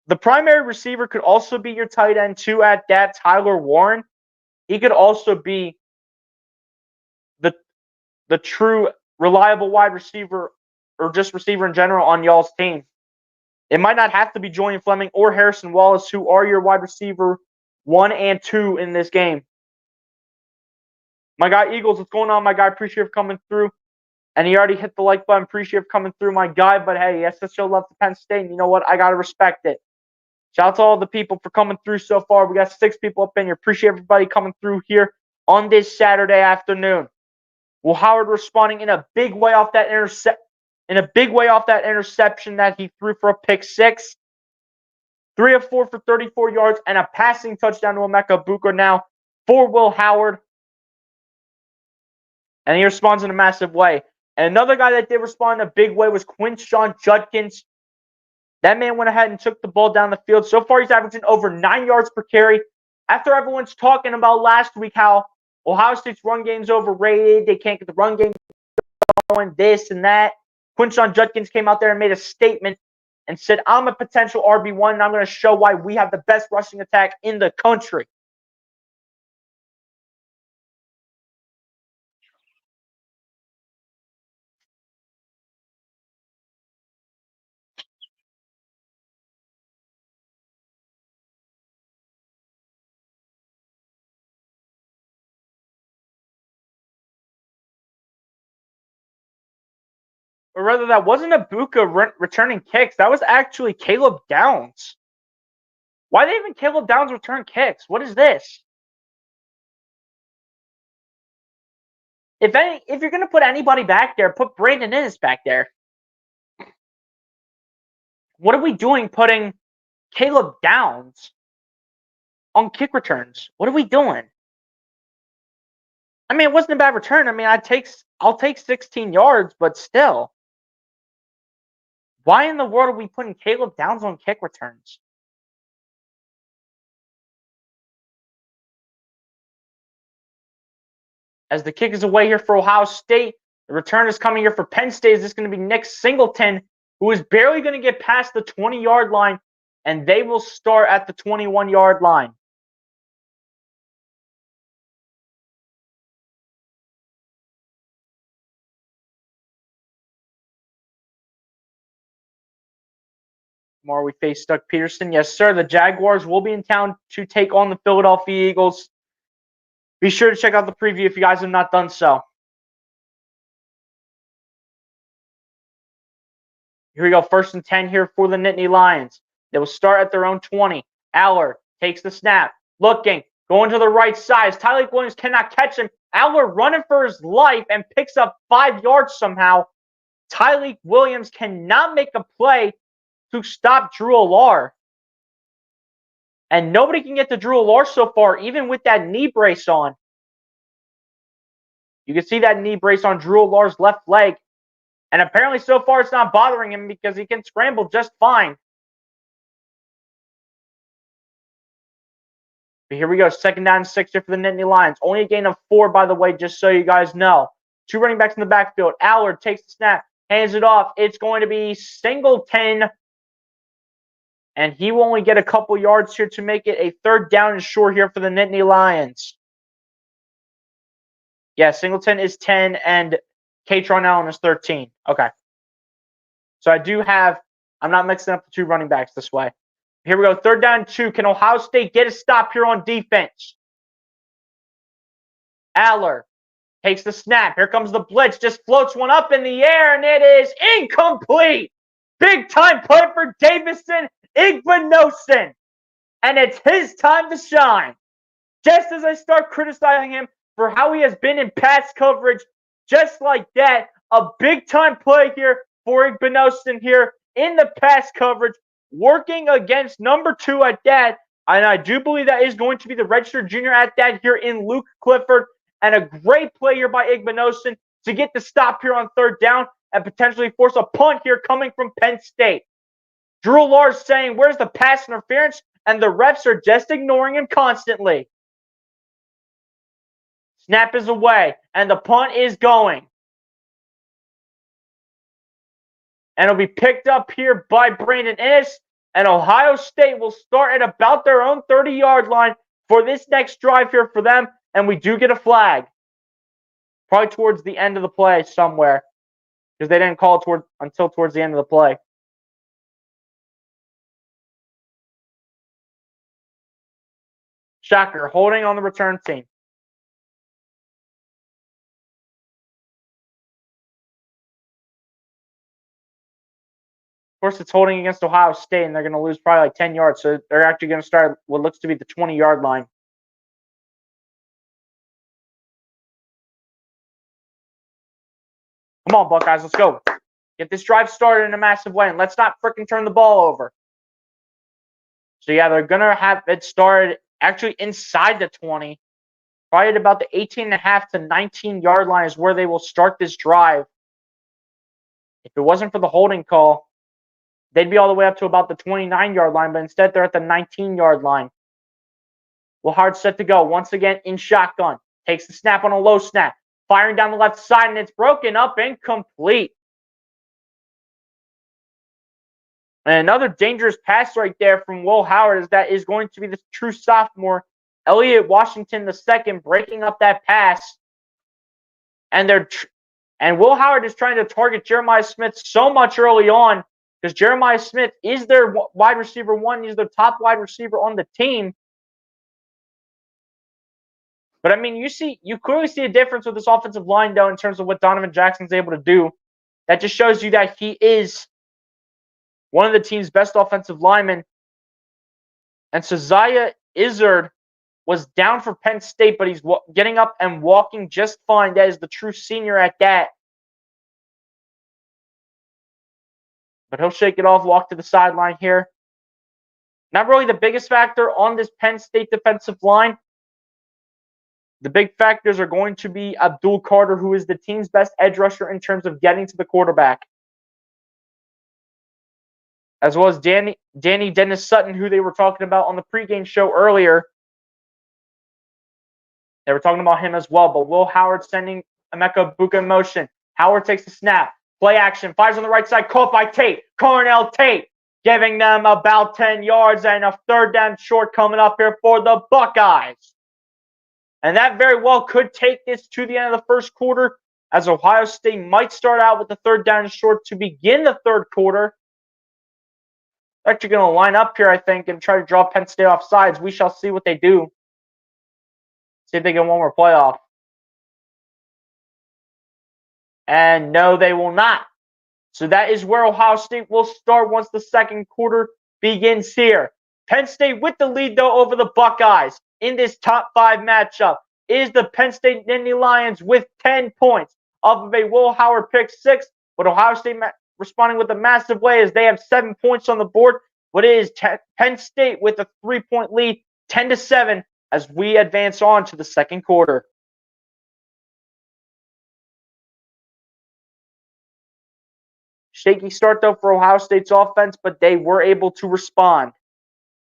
A: the primary receiver could also be your tight end 2 at that, Tyler Warren. He could also be the true reliable wide receiver or just receiver in general on y'all's team. It might not have to be Julian Fleming or Harrison Wallace, who are your wide receiver 1 and 2 in this game. My guy Eagles, what's going on, my guy? Appreciate you for coming through. And he already hit the like button. Appreciate you for coming through, my guy. But hey, yes, let's show love to Penn State. And you know what? I got to respect it. Shout out to all the people for coming through so far. We got 6 people up in here. Appreciate everybody coming through here on this Saturday afternoon. Will Howard responding in a big way off that interception that he threw for a pick 6. 3 of 4 for 34 yards and a passing touchdown to Emeka Egbuka now for Will Howard. And he responds in a massive way. And another guy that did respond in a big way was Quinshon Judkins. That man went ahead and took the ball down the field. So far, he's averaging over 9 yards per carry. After everyone's talking about last week how Ohio State's run game's overrated, they can't get the run game going, this and that, Quinshon Judkins came out there and made a statement and said, I'm a potential RB1, and I'm going to show why we have the best rushing attack in the country. Or rather, that wasn't Egbuka returning kicks. That was actually Caleb Downs. Why did even Caleb Downs return kicks? What is this? If you're gonna put anybody back there, put Brandon Innes back there. What are we doing putting Caleb Downs on kick returns? What are we doing? I mean, it wasn't a bad return. I mean, I'll take 16 yards, but still. Why in the world are we putting Caleb Downs on kick returns? As the kick is away here for Ohio State, the return is coming here for Penn State. Is this going to be Nick Singleton, who is barely going to get past the 20-yard line, and they will start at the 21-yard line. Tomorrow we face Doug Peterson. Yes, sir. The Jaguars will be in town to take on the Philadelphia Eagles. Be sure to check out the preview if you guys have not done so. Here we go. 1st and 10 here for the Nittany Lions. They will start at their own 20. Aller takes the snap. Looking. Going to the right side. Tyleik Williams cannot catch him. Aller running for his life and picks up 5 yards somehow. Tyleik Williams cannot make a play to stop Drew Allar. And nobody can get to Drew Allar so far, even with that knee brace on. You can see that knee brace on Drew Allar's left leg. And apparently so far it's not bothering him because he can scramble just fine. But here we go. 2nd down and 6 here for the Nittany Lions. Only a gain of 4, by the way, just so you guys know. 2 running backs in the backfield. Allard takes the snap, hands it off. It's going to be Singleton. And he will only get a couple yards here to make it a 3rd down and short here for the Nittany Lions. Yeah, Singleton is 10 and Katron Allen is 13. Okay. So I'm not mixing up the 2 running backs this way. Here we go. 3rd down and 2. Can Ohio State get a stop here on defense? Aller takes the snap. Here comes the blitz. Just floats one up in the air, and it is incomplete. Big time play for Davison Igbinosun. And it's his time to shine. Just as I start criticizing him for how he has been in pass coverage, just like that, a big time play here for Igbinosun here in the pass coverage, working against number 2 at that. And I do believe that is going to be the registered junior at that here in Luke Clifford. And a great play here by Igbinosun to get the stop here on 3rd down and potentially force a punt here coming from Penn State. Drew Allar saying, where's the pass interference? And the refs are just ignoring him constantly. Snap is away, and the punt is going. And it'll be picked up here by Brandon Innes. And Ohio State will start at about their own 30-yard line for this next drive here for them. And we do get a flag. Probably towards the end of the play somewhere. Because they didn't call it until towards the end of the play. Shocker, holding on the return team. Of course, it's holding against Ohio State, and they're going to lose probably like 10 yards. So they're actually going to start what looks to be the 20-yard line. Come on, Buckeyes, let's go. Get this drive started in a massive way, and let's not freaking turn the ball over. So, yeah, they're going to have it started actually inside the 20. Probably at about the 18.5 to 19-yard line is where they will start this drive. If it wasn't for the holding call, they'd be all the way up to about the 29-yard line, but instead they're at the 19-yard line. Will Hard set to go. Once again in shotgun. Takes the snap on a low snap. Firing down the left side, and it's broken up and complete. And another dangerous pass right there from Will Howard is going to be the true sophomore, Elliott Washington II, breaking up that pass. And Will Howard is trying to target Jeremiah Smith so much early on because Jeremiah Smith is their wide receiver 1. He's their top wide receiver on the team. But, I mean, you clearly see a difference with this offensive line, though, in terms of what Donovan Jackson's able to do. That just shows you that he is one of the team's best offensive linemen. And Ceziah Izzard was down for Penn State, but he's getting up and walking just fine. That is the true senior at that. But he'll shake it off, walk to the sideline here. Not really the biggest factor on this Penn State defensive line. The big factors are going to be Abdul Carter, who is the team's best edge rusher in terms of getting to the quarterback, as well as Danny Dennis Sutton, who they were talking about on the pregame show earlier. They were talking about him as well, but Will Howard sending Emeka Buka in motion. Howard takes the snap. Play action. Fires on the right side. Caught by Tate. Cornell Tate giving them about 10 yards and a third down short coming up here for the Buckeyes. And that very well could take this to the end of the first quarter, as Ohio State might start out with the third down short to begin the third quarter. They're actually going to line up here, I think, and try to draw Penn State off sides. We shall see what they do. See if they get one more playoff. And no, they will not. So that is where Ohio State will start once the second quarter begins here. Penn State with the lead, though, over the Buckeyes in this top 5 matchup is the Penn State Nittany Lions with 10 points off of a Will Howard pick 6. But Ohio State responding with a massive way as they have 7 points on the board. What is Penn State with a 3-point lead, 10-7, as we advance on to the second quarter. Shaky start, though, for Ohio State's offense, but they were able to respond.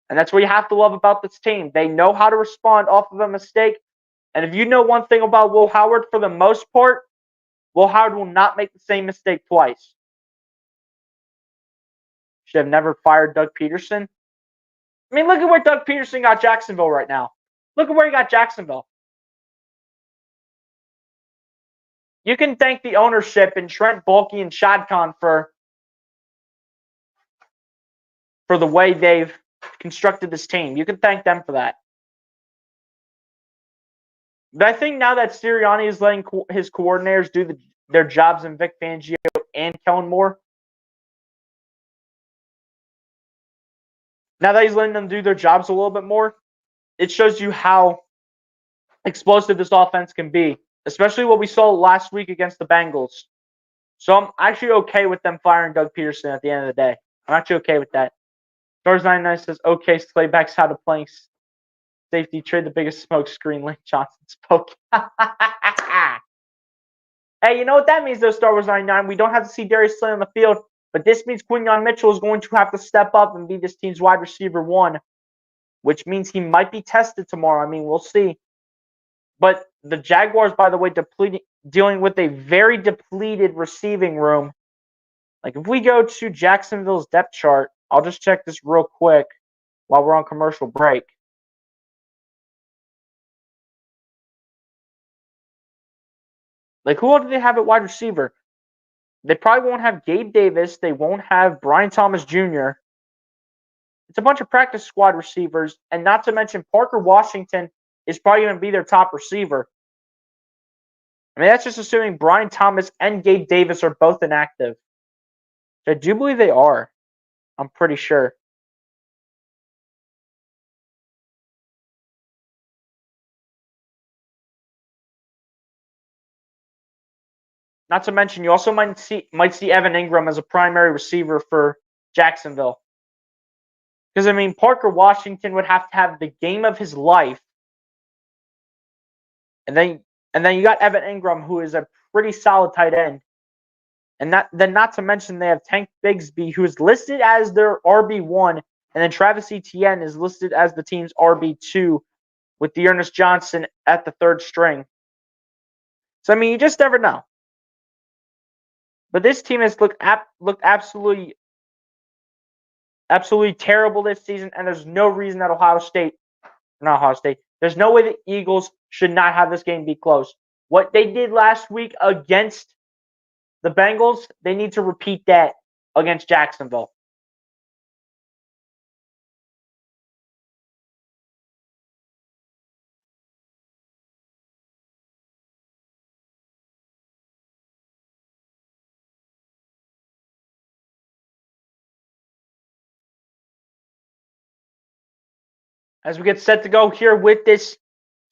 A: And that's what you have to love about this team. They know how to respond off of a mistake. And if you know one thing about Will Howard, for the most part, Will Howard will not make the same mistake twice. Should have never fired Doug Peterson. I mean, look at where Doug Peterson got Jacksonville right now. Look at where he got Jacksonville. You can thank the ownership and Trent Baalke and Shad Khan for the way they've constructed this team. You can thank them for that. But I think now that Sirianni is letting his coordinators do their jobs in Vic Fangio and Kellen Moore, now that he's letting them do their jobs a little bit more, it shows you how explosive this offense can be, especially what we saw last week against the Bengals. So I'm actually okay with them firing Doug Peterson at the end of the day. I'm actually okay with that. Stars99 says, okay, Slayback's how to playing safety. Trade the biggest smoke screen. Lane Johnson spoke. Hey, you know what that means, though, Star Wars 99? We don't have to see Darius Slay on the field, but this means Quinyon Mitchell is going to have to step up and be this team's wide receiver 1, which means he might be tested tomorrow. I mean, we'll see. But the Jaguars, by the way, dealing with a very depleted receiving room. Like, if we go to Jacksonville's depth chart, I'll just check this real quick while we're on commercial break. Like, who do they have at wide receiver? They probably won't have Gabe Davis. They won't have Brian Thomas Jr. It's a bunch of practice squad receivers, and not to mention Parker Washington is probably going to be their top receiver. I mean, that's just assuming Brian Thomas and Gabe Davis are both inactive. I do believe they are. I'm pretty sure. Not to mention, you also might see Evan Ingram as a primary receiver for Jacksonville. Because, I mean, Parker Washington would have to have the game of his life. And then you got Evan Ingram, who is a pretty solid tight end. And not to mention they have Tank Bigsby, who is listed as their RB1, and then Travis Etienne is listed as the team's RB2, with Dearness Johnson at the third string. So, I mean, you just never know. But this team has looked absolutely terrible this season, and there's no reason that there's no way the Eagles should not have this game be close. What they did last week against the Bengals, they need to repeat that against Jacksonville. as we get set to go here with this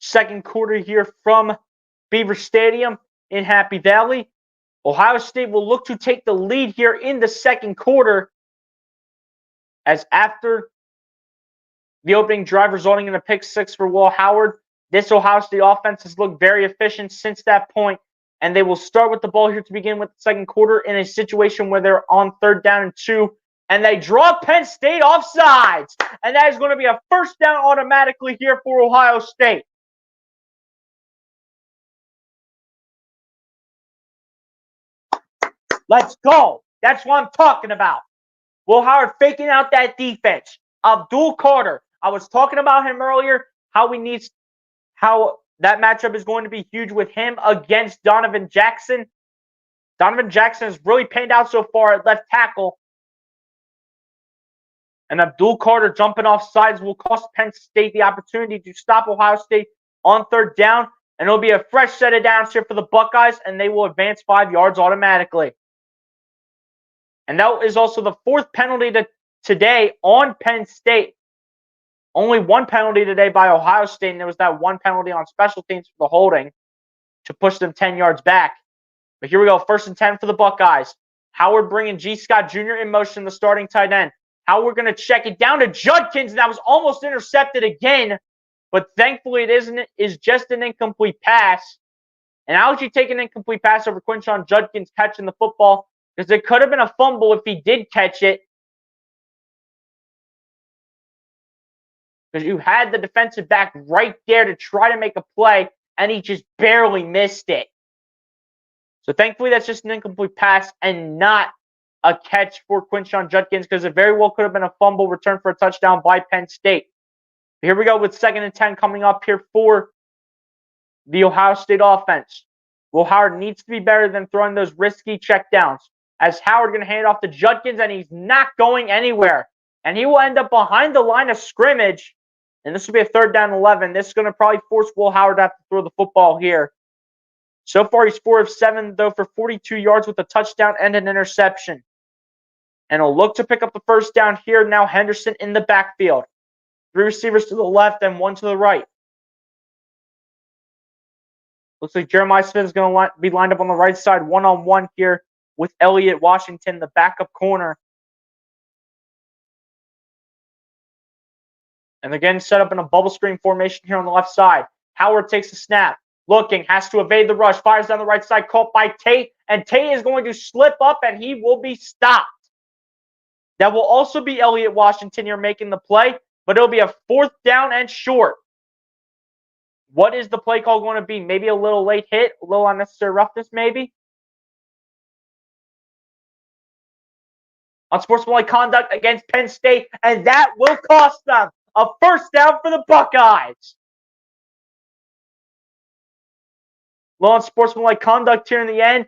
A: second quarter here from Beaver Stadium in Happy Valley. Ohio State will look to take the lead here in the second quarter, as after the opening drive resulting in a pick six for Will Howard, this Ohio State offense has looked very efficient since that point, and they will start with the ball here to begin with the second quarter in a situation where they're on 3rd down and 2, and they draw Penn State offsides, and that is going to be a first down automatically here for Ohio State. Let's go. That's what I'm talking about. Will Howard faking out that defense. Abdul Carter. I was talking about him earlier, how that matchup is going to be huge with him against Donovan Jackson. Donovan Jackson has really panned out so far at left tackle. And Abdul Carter jumping off sides will cost Penn State the opportunity to stop Ohio State on 3rd down. And it'll be a fresh set of downs here for the Buckeyes, and they will advance 5 yards automatically. And that is also the 4th penalty today on Penn State. Only 1 penalty today by Ohio State, and there was that 1 penalty on special teams for the holding to push them 10 yards back. But here we go, 1st and 10 for the Buckeyes. Howard bringing G. Scott Jr. in motion, the starting tight end. Howard going to check it down to Judkins, and that was almost intercepted again. But thankfully, it is just an incomplete pass. And how would you take an incomplete pass over Quinshon Judkins catching the football? Because it could have been a fumble if he did catch it. Because you had the defensive back right there to try to make a play, and he just barely missed it. So thankfully, that's just an incomplete pass and not a catch for Quinshon Judkins, because it very well could have been a fumble return for a touchdown by Penn State. Here we go with 2nd and 10 coming up here for the Ohio State offense. Will Howard needs to be better than throwing those risky checkdowns, as Howard going to hand it off to Judkins, and he's not going anywhere. And he will end up behind the line of scrimmage. And this will be a 3rd down 11. This is going to probably force Will Howard to have to throw the football here. So far, he's 4 of 7, though, for 42 yards with a touchdown and an interception. And he'll look to pick up the 1st down here. Now Henderson in the backfield. 3 receivers to the left and 1 to the right. Looks like Jeremiah Smith is going to be lined up on the right side, one-on-one here with Elliott Washington, the backup corner. And again, set up in a bubble screen formation here on the left side. Howard takes the snap. Looking, has to evade the rush. Fires down the right side, caught by Tate. And Tate is going to slip up, and he will be stopped. That will also be Elliott Washington here making the play, but it'll be a 4th down and short. What is the play call going to be? Maybe a little late hit, a little unnecessary roughness, maybe? Unsportsmanlike conduct against Penn State, and that will cost them a 1st down for the Buckeyes. Low unsportsmanlike conduct here in the end.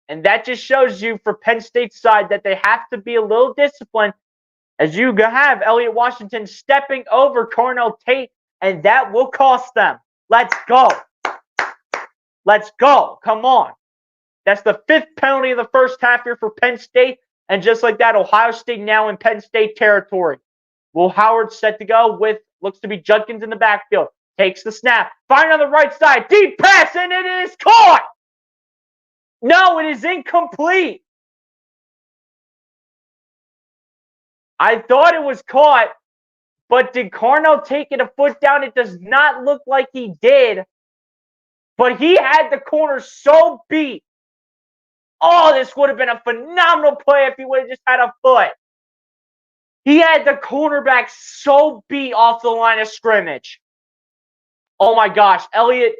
A: And that just shows you for Penn State's side that they have to be a little disciplined, as you have Elliott Washington stepping over Cornell Tate, and that will cost them. Let's go. Let's go. Come on. That's the 5th penalty of the 1st half here for Penn State. And just like that, Ohio State now in Penn State territory. Will Howard set to go with, looks to be Judkins in the backfield. Takes the snap. Firing on the right side. Deep pass, and it is caught. No, it is incomplete. I thought it was caught, but did Cornell take it a foot down? It does not look like he did. But he had the corner so beat. Oh, this would have been a phenomenal play if he would have just had a foot. He had the cornerback so beat off the line of scrimmage. Oh my gosh, Elliott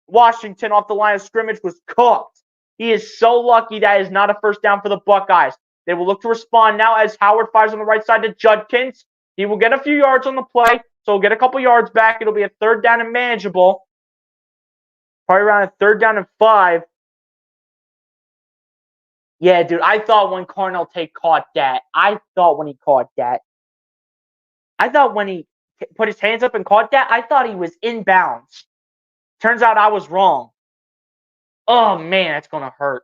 A: Washington off the line of scrimmage was cooked. He is so lucky that is not a 1st down for the Buckeyes. They will look to respond now as Howard fires on the right side to Judkins. He will get a few yards on the play, so he'll get a couple yards back. It'll be a 3rd down and manageable. Probably around a 3rd down and 5. Yeah, dude, I thought when Cornell Tate caught that, I thought when he put his hands up and caught that, I thought he was inbounds. Turns out I was wrong. Oh, man, that's going to hurt.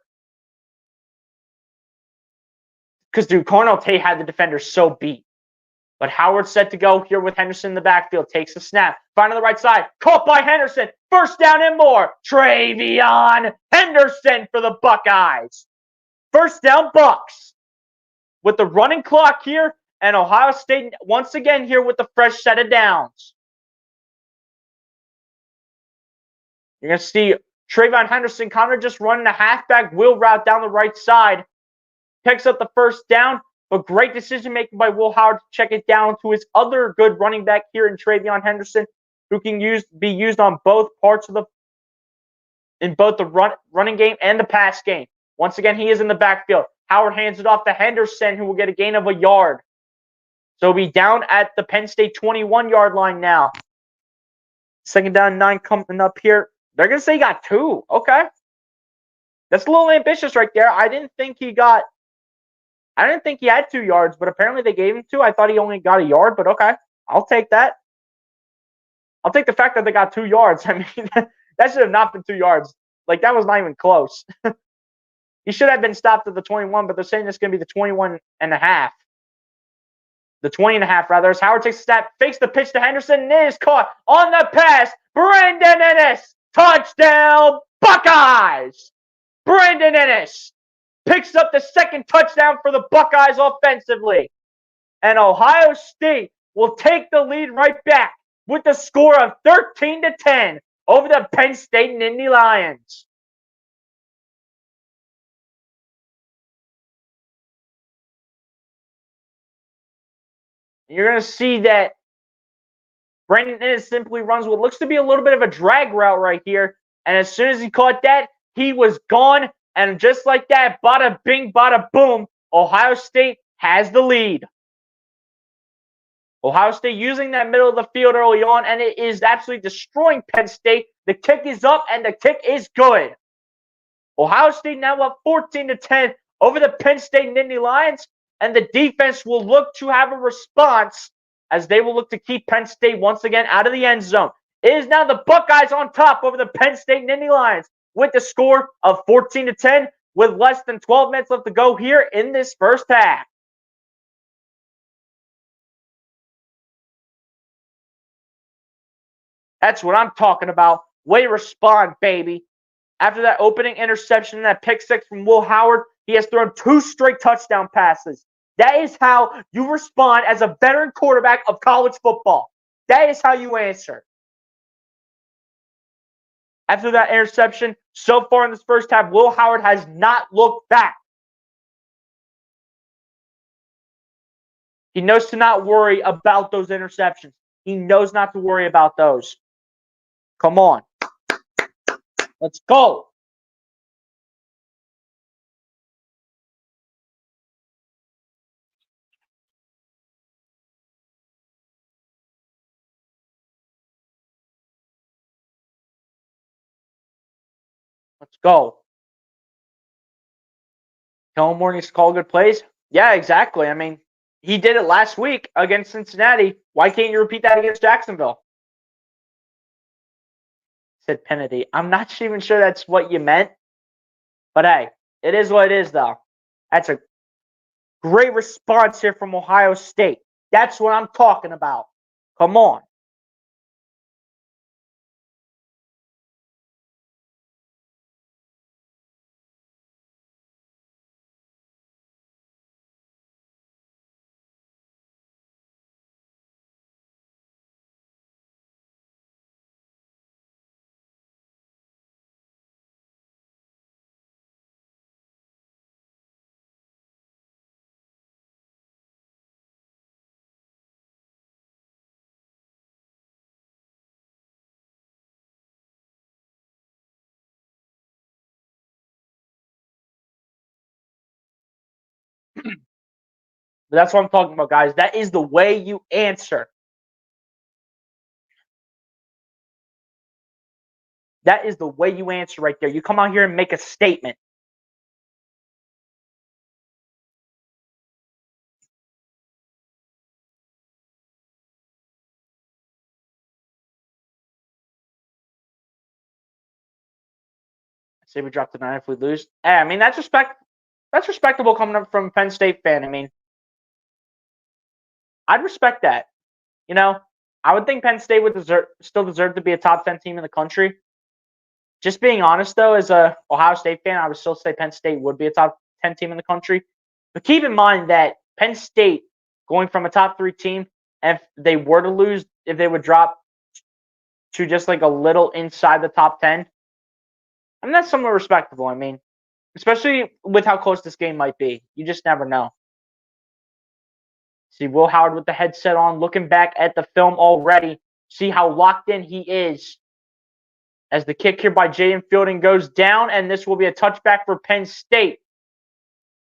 A: Because, dude, Cornell Tate had the defender so beat. But Howard's set to go here with Henderson in the backfield. Takes a snap. Find on the right side. Caught by Henderson. First down and more. Travion Henderson for the Buckeyes. First down, Bucks. With the running clock here, and Ohio State once again here with the fresh set of downs. You're going to see Travion Henderson kind of just running a halfback wheel route down the right side. Picks up the first down, but great decision making by Will Howard to check it down to his other good running back here in Travion Henderson, who can be used on both parts of the running game and the pass game. Once again, he is in the backfield. Howard hands it off to Henderson, who will get a gain of a yard. So he'll be down at the Penn State 21-yard line now. Second down, 9 coming up here. They're going to say he got 2. Okay. That's a little ambitious right there. I didn't think he had 2 yards, but apparently they gave him 2. I thought he only got a yard, but okay. I'll take that. I'll take the fact that they got 2 yards. I mean, that should have not been 2 yards. Like, that was not even close. He should have been stopped at the 21, but they're saying it's going to be the 21 and a half. The 20 and a half, rather. As Howard takes a step, fakes the pitch to Henderson, and it is caught on the pass. Brandon Ennis, touchdown, Buckeyes! Brandon Ennis picks up the second touchdown for the Buckeyes offensively. And Ohio State will take the lead right back with the score of 13-10 over the Penn State Nittany Lions. You're going to see that Brandon Ennis simply runs what looks to be a little bit of a drag route right here. And as soon as he caught that, he was gone. And just like that, bada bing, bada boom, Ohio State has the lead. Ohio State using that middle of the field early on, and it is absolutely destroying Penn State. The kick is up, and the kick is good. Ohio State now up 14-10 over the Penn State Nittany Lions, and the defense will look to have a response as they will look to keep Penn State once again out of the end zone. It is now the Buckeyes on top over the Penn State Nittany Lions with the score of 14-10 with less than 12 minutes left to go here in this first half. That's what I'm talking about. Way to respond, baby. After that opening interception and that pick six from Will Howard, he has thrown 2 straight touchdown passes. That is how you respond as a veteran quarterback of college football. That is how you answer. After that interception, so far in this first half, Will Howard has not looked back. He knows to not worry about those interceptions. He knows not to worry about those. Come on. Let's go. Let's go. Kellen Moore needs to call good plays. Yeah, exactly. I mean, he did it last week against Cincinnati. Why can't you repeat that against Jacksonville? Said Penalty. I'm not even sure that's what you meant. But hey, it is what it is, though. That's a great response here from Ohio State. That's what I'm talking about. Come on. But that's what I'm talking about, guys. That is the way you answer. That is the way you answer right there. You come out here and make a statement. Say we drop the 9 if we lose. Hey, I mean, that's respect. That's respectable coming up from a Penn State fan. I mean, I'd respect that. You know, I would think Penn State would still deserve to be a top 10 team in the country. Just being honest, though, as a Ohio State fan, I would still say Penn State would be a top 10 team in the country. But keep in mind that Penn State going from a top 3 team, and if they were to lose, if they would drop to just like a little inside the top 10, I mean, that's somewhat respectable. I mean, especially with how close this game might be. You just never know. See Will Howard with the headset on, looking back at the film already. See how locked in he is. As the kick here by Jaden Fielding goes down, and this will be a touchback for Penn State.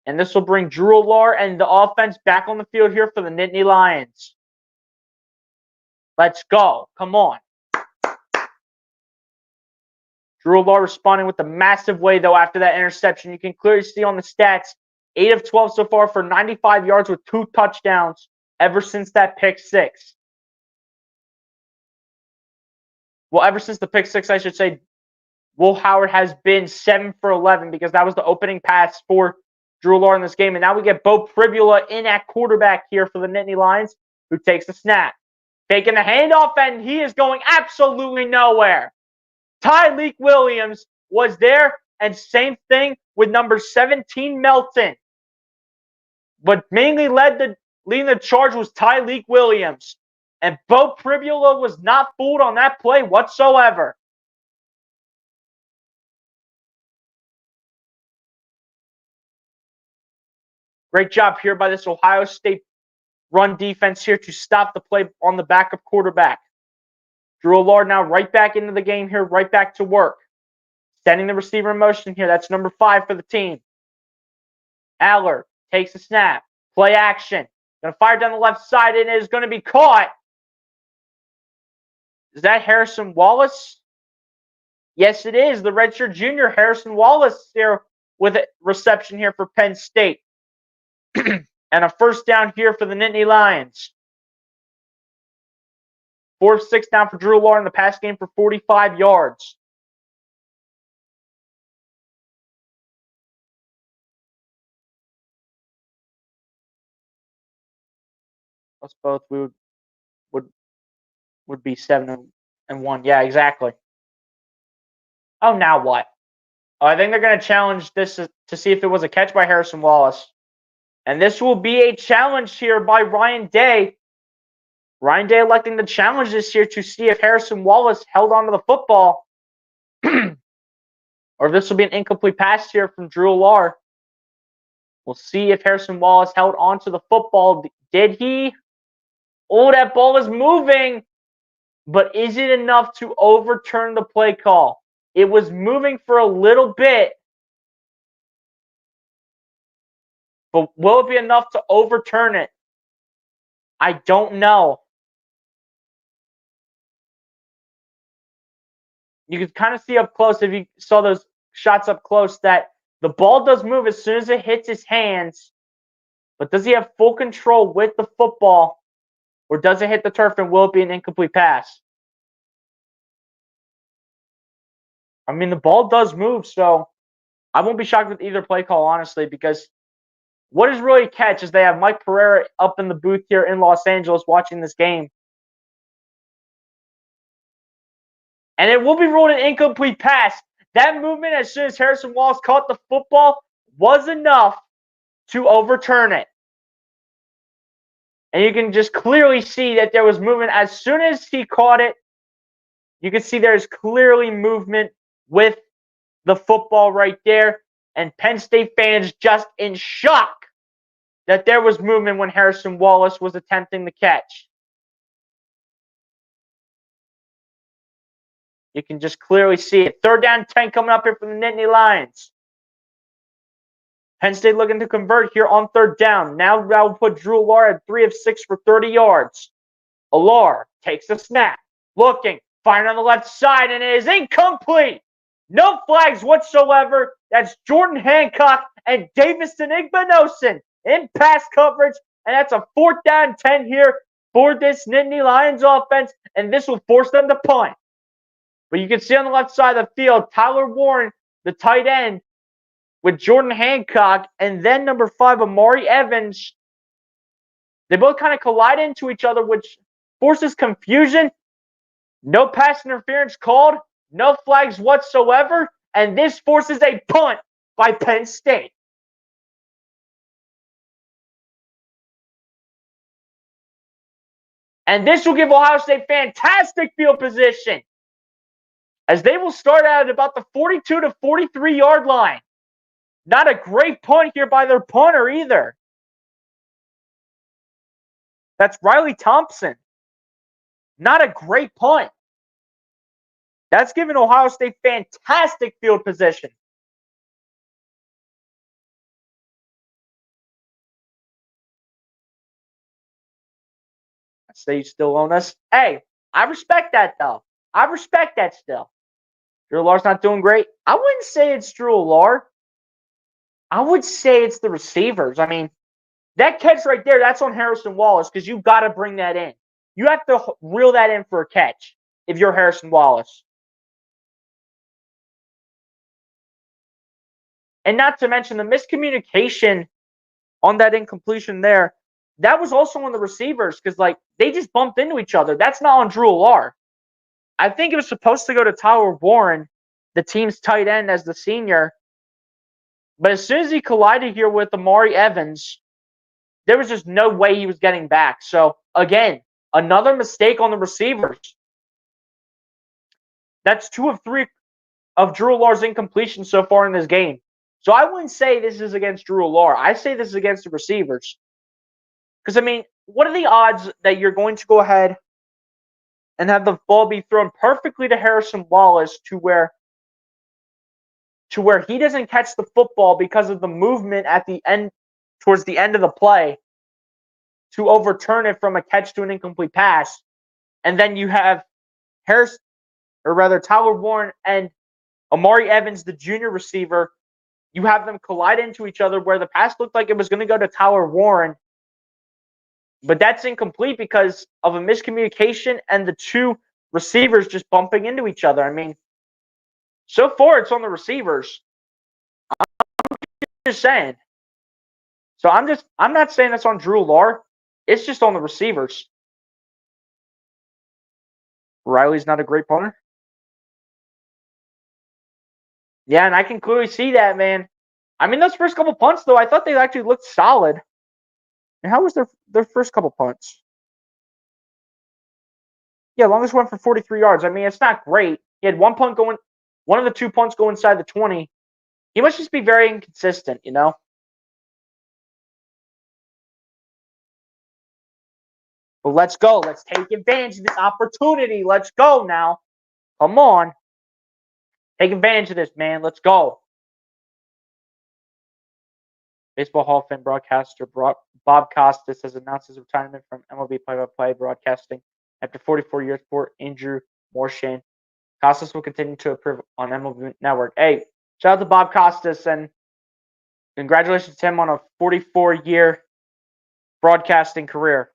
A: And this will bring Drew Allar and the offense back on the field here for the Nittany Lions. Let's go. Come on. Drew Allar responding with a massive way, though, after that interception. You can clearly see on the stats, 8 of 12 so far for 95 yards with 2 touchdowns ever since that pick six. Well, ever since the pick six, I should say, Will Howard has been 7 for 11 because that was the opening pass for Drew Allar in this game. And now we get Bo Pribula in at quarterback here for the Nittany Lions, who takes the snap. Taking the handoff, and he is going absolutely nowhere. Tyleik Williams was there, and same thing with number 17, Melton. But mainly leading the charge was Tyleik Williams. And Bo Pribula was not fooled on that play whatsoever. Great job here by this Ohio State run defense here to stop the play on the backup quarterback. Drew Allar now right back into the game here, right back to work. Sending the receiver in motion here. That's number 5 for the team. Aller takes a snap. Play action. Going to fire down the left side, and it is going to be caught. Is that Harrison Wallace? Yes, it is. The redshirt junior, Harrison Wallace, there with a reception here for Penn State. And a first down here for the Nittany Lions. 4th, 6th down for Drew Allar in the pass game for 45 yards. Plus both we would be 7 and 1. Yeah, exactly. Oh, now what? Oh, I think they're going to challenge this to see if it was a catch by Harrison Wallace. And this will be a challenge here by Ryan Day. Ryan Day electing to challenge this here to see if Harrison Wallace held onto the football. Or if this will be an incomplete pass here from Drew Allar. We'll see if Harrison Wallace held onto the football. Did he? Oh, that ball is moving. But is it enough to overturn the play call? It was moving for a little bit. But will it be enough to overturn it? I don't know. You can kind of see up close, if you saw those shots up close, that the ball does move as soon as it hits his hands. But does he have full control with the football? Or does it hit the turf and will it be an incomplete pass? I mean, the ball does move, so I won't be shocked with either play call, honestly, because what is really a catch is they have Mike Pereira up in the booth here in Los Angeles watching this game. And it will be ruled an incomplete pass. That movement, as soon as Harrison Wallace caught the football, was enough to overturn it. And you can just clearly see that there was movement. As soon as he caught it, you can see there's clearly movement with the football right there. And Penn State fans just in shock that there was movement when Harrison Wallace was attempting the catch. You can just clearly see it. 3rd down 10 coming up here from the Nittany Lions. Penn State looking to convert here on 3rd down. Now that will put Drew Allar at 3 of 6 for 30 yards. Allar takes the snap. Looking. Firing on the left side, and it is incomplete. No flags whatsoever. That's Jordan Hancock and Davison Igbinosun in pass coverage. And that's a 4th down 10 here for this Nittany Lions offense. And this will force them to punt. But you can see on the left side of the field, Tyler Warren, the tight end, with Jordan Hancock and then number 5, Amari Evans. They both kind of collide into each other, which forces confusion. No pass interference called, no flags whatsoever, and this forces a punt by Penn State. And this will give Ohio State fantastic field position, as they will start out at about the 42 to 43-yard line. Not a great punt here by their punter either. That's Riley Thompson. Not a great punt. That's given Ohio State fantastic field position. I say you still own us. Hey, I respect that though. I respect that still. Drew Lar's not doing great. I wouldn't say it's Drew Lar. I would say it's the receivers. I mean, that catch right there, that's on Harrison Wallace because you've got to bring that in. You have to reel that in for a catch if you're Harrison Wallace. And not to mention the miscommunication on that incompletion there. That was also on the receivers because, like, they just bumped into each other. That's not on Drew Lar. I think it was supposed to go to Tyler Warren, the team's tight end, as the senior. But as soon as he collided here with Amari Evans, there was just no way he was getting back. So, again, another mistake on the receivers. That's 2 of 3 of Drew Lar's incompletions so far in this game. So I wouldn't say this is against Drew Lar. I say this is against the receivers. Because, I mean, what are the odds that you're going to go ahead and have the ball be thrown perfectly to Harrison Wallace to where he doesn't catch the football because of the movement at the end, towards the end of the play, to overturn it from a catch to an incomplete pass, and then you have Tyler Warren and Amari Evans, the junior receiver, you have them collide into each other where the pass looked like it was going to go to Tyler Warren, but that's incomplete because of a miscommunication and the two receivers just bumping into each other. I mean, so far it's on the receivers. I'm just saying. So I'm not saying that's on Drew Lar. It's just on the receivers. Riley's not a great punter. Yeah, and I can clearly see that, man. I mean, those first couple punts, though, I thought they actually looked solid. And how was their first couple punts? Yeah, longest one for 43 yards. I mean, it's not great. He had one of the 2 punts go inside the 20. He must just be very inconsistent, you know? But let's go. Let's take advantage of this opportunity. Let's go now. Come on. Take advantage of this, man. Let's go. Baseball Hall of Fame broadcaster Bob Costas has announced his retirement from MLB play-by-play broadcasting after 44 years for Andrew Morshane. Costas will continue to approve on MLB Network. Hey, shout out to Bob Costas and congratulations to him on a 44-year broadcasting career.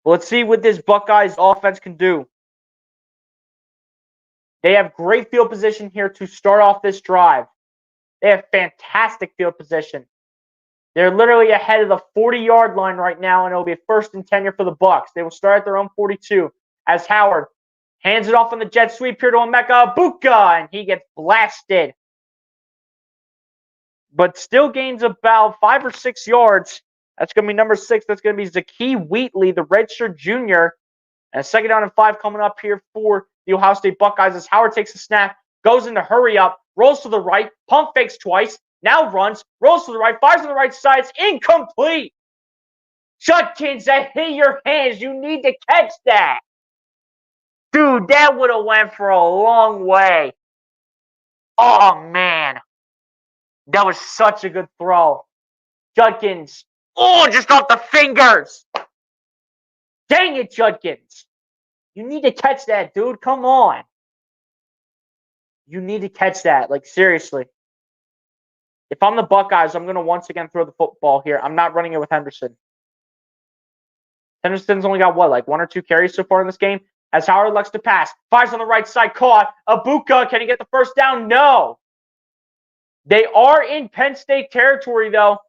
A: Well, let's see what this Buckeyes offense can do. They have great field position here to start off this drive. They have fantastic field position. They're literally ahead of the 40-yard line right now, and it'll be a 1st and 10 for the Bucks. They will start at their own 42 as Howard hands it off on the jet sweep here to Emeka Egbuka, and he gets blasted. But still gains about 5 or 6 yards. That's going to be number 6. That's going to be Zakee Wheatley, the redshirt junior. And a 2nd down and 5 coming up here for the Ohio State Buckeyes as Howard takes a snap, goes into hurry up, rolls to the right, pump fakes twice, now runs, rolls to the right, fires to the right side. It's incomplete. Judkins, I hit your hands. You need to catch that. Dude, that would have went for a long way. Oh, man. That was such a good throw. Judkins. Oh, just off the fingers. Dang it, Judkins. You need to catch that, dude. Come on. You need to catch that. Like, seriously. If I'm the Buckeyes, I'm going to once again throw the football here. I'm not running it with Henderson. Henderson's only got, 1 or 2 carries so far in this game? As Howard elects to pass. Fires on the right side. Caught. Egbuka. Can he get the 1st down? No. They are in Penn State territory, though.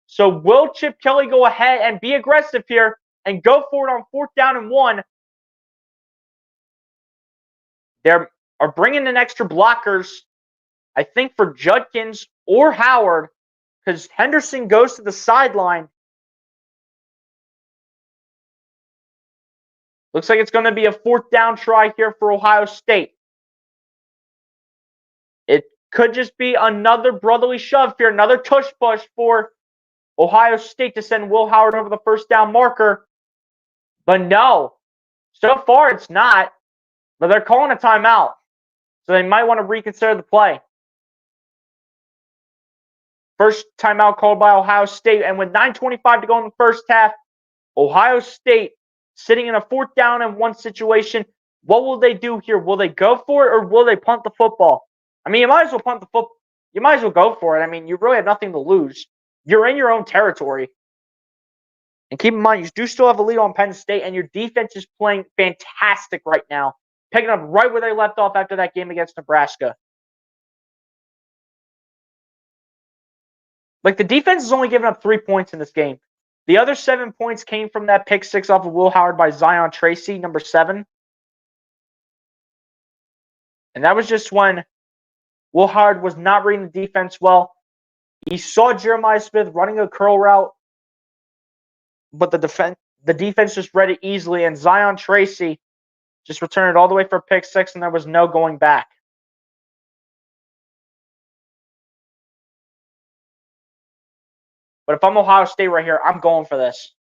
A: So will Chip Kelly go ahead and be aggressive here and go for it on 4th down and 1? They are bringing in extra blockers, I think, for Judkins or Howard, because Henderson goes to the sideline. Looks like it's going to be a 4th down try here for Ohio State. It could just be another brotherly shove here, another tush push for Ohio State to send Will Howard over the 1st down marker. But no, so far it's not. But they're calling a timeout, so they might want to reconsider the play. First timeout called by Ohio State, and with 9:25 to go in the first half, Ohio State sitting in a 4th down and 1 situation. What will they do here? Will they go for it, or will they punt the football? I mean, you might as well punt the football. You might as well go for it. I mean, you really have nothing to lose. You're in your own territory. And keep in mind, you do still have a lead on Penn State, and your defense is playing fantastic right now, picking up right where they left off after that game against Nebraska. Like, the defense has only given up 3 points in this game. The other 7 points came from that pick 6 off of Will Howard by Zion Tracy, number 7. And that was just when Will Howard was not reading the defense well. He saw Jeremiah Smith running a curl route, but the defense just read it easily, and Zion Tracy just returned it all the way for pick 6, and there was no going back. But if I'm Ohio State right here, I'm going for this.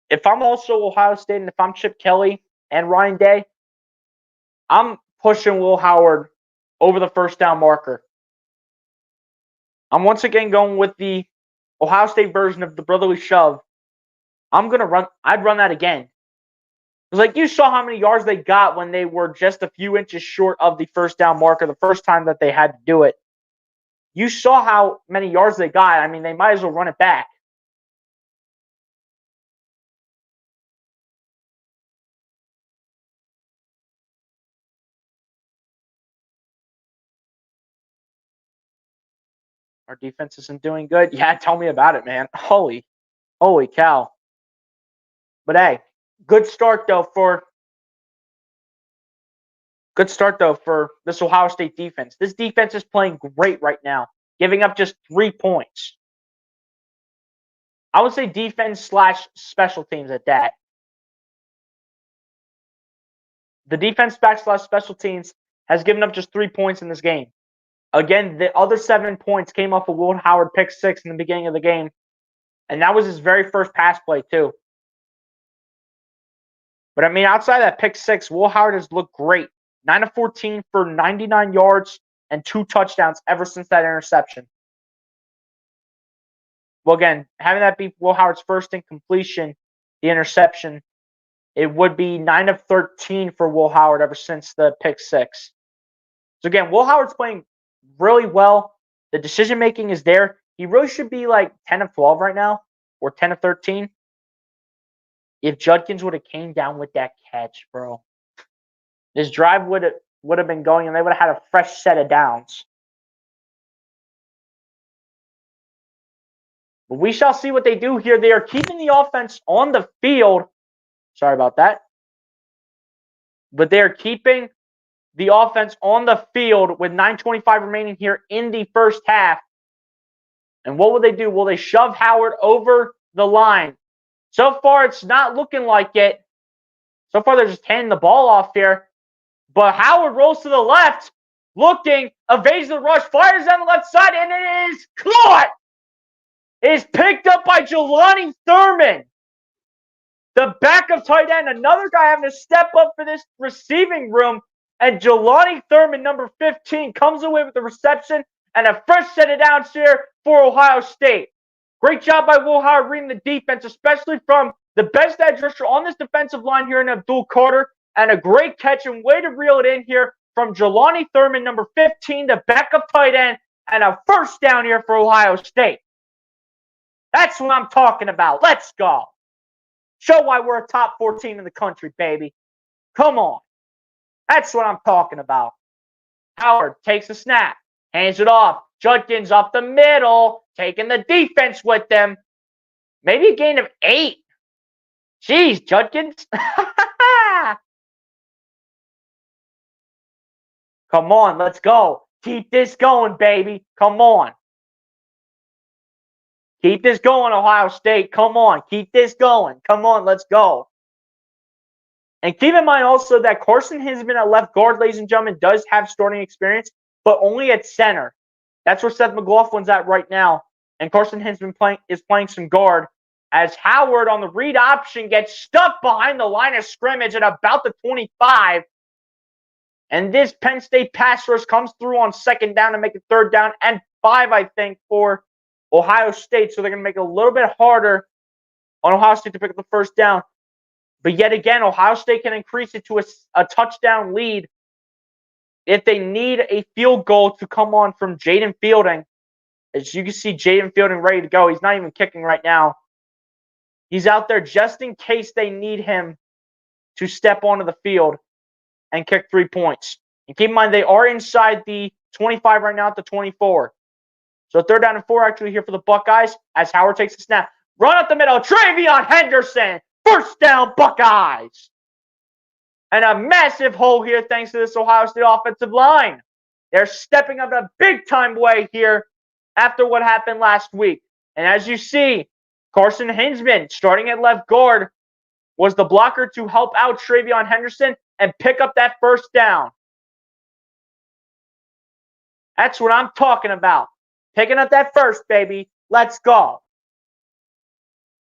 A: If I'm also Ohio State, and if I'm Chip Kelly and Ryan Day, I'm pushing Will Howard over the 1st down marker. I'm once again going with the Ohio State version of the brotherly shove. I'd run that again. It's like, you saw how many yards they got when they were just a few inches short of the 1st down marker the first time that they had to do it. You saw how many yards they got. I mean, they might as well run it back. Our defense isn't doing good. Yeah, tell me about it, man. Holy cow. But hey, good start though for this Ohio State defense. This defense is playing great right now, giving up just 3 points. I would say defense / special teams at that. The defense / special teams has given up just 3 points in this game. Again, the other 7 points came off of Will Howard pick 6 in the beginning of the game. And that was his very first pass play, too. But, I mean, outside that pick 6, Will Howard has looked great. 9 of 14 for 99 yards and 2 touchdowns ever since that interception. Well, again, having that be Will Howard's first incompletion, the interception, it would be 9 of 13 for Will Howard ever since the pick 6. So, again, Will Howard's playing really well. The decision-making is there. He really should be like 10 of 12 right now, or 10 of 13. If Judkins would have came down with that catch, bro, this drive would have been going, and they would have had a fresh set of downs. But we shall see what they do here. They are keeping the offense on the field. Sorry about that. But they are keeping the offense on the field with 9:25 remaining here in the first half. And what will they do? Will they shove Howard over the line? So far, it's not looking like it. So far, they're just handing the ball off here. But Howard rolls to the left, looking, evades the rush, fires down the left side, and it is caught. It is picked up by Jelani Thurman, the backup tight end. Another guy having to step up for this receiving room. And Jelani Thurman, number 15, comes away with the reception and a fresh set of downs here for Ohio State. Great job by Will Howard reading the defense, especially from the best edge rusher on this defensive line here in Abdul Carter. And a great catch and way to reel it in here from Jelani Thurman, number 15, the backup tight end, and a first down here for Ohio State. That's what I'm talking about. Let's go. Show why we're a top 4 team in the country, baby. Come on. That's what I'm talking about. Howard takes the snap, hands it off. Judkins up the middle, taking the defense with them. Maybe a gain of 8. Jeez, Judkins. Come on, let's go. Keep this going, baby. Come on. Keep this going, Ohio State. Come on. Keep this going. Come on, let's go. And keep in mind also that Carson Hinsman at left guard, ladies and gentlemen, does have starting experience, but only at center. That's where Seth McLaughlin's at right now. And Carson Hinsman is playing some guard as Howard on the read option gets stuck behind the line of scrimmage at about the 25. And this Penn State pass rush comes through on second down to make it 3rd down and 5, I think, for Ohio State. So they're going to make it a little bit harder on Ohio State to pick up the 1st down. But yet again, Ohio State can increase it to a touchdown lead if they need a field goal to come on from Jaden Fielding. As you can see, Jaden Fielding ready to go. He's not even kicking right now. He's out there just in case they need him to step onto the field and kick 3 points. And keep in mind, they are inside the 25 right now at the 24. So 3rd down and 4 actually here for the Buckeyes as Howard takes the snap. Run up the middle, Travion Henderson. 1st down, Buckeyes. And a massive hole here thanks to this Ohio State offensive line. They're stepping up a big-time way here after what happened last week. And as you see, Carson Hinsman, starting at left guard, was the blocker to help out Travion Henderson and pick up that 1st down. That's what I'm talking about. Picking up that 1st, baby. Let's go.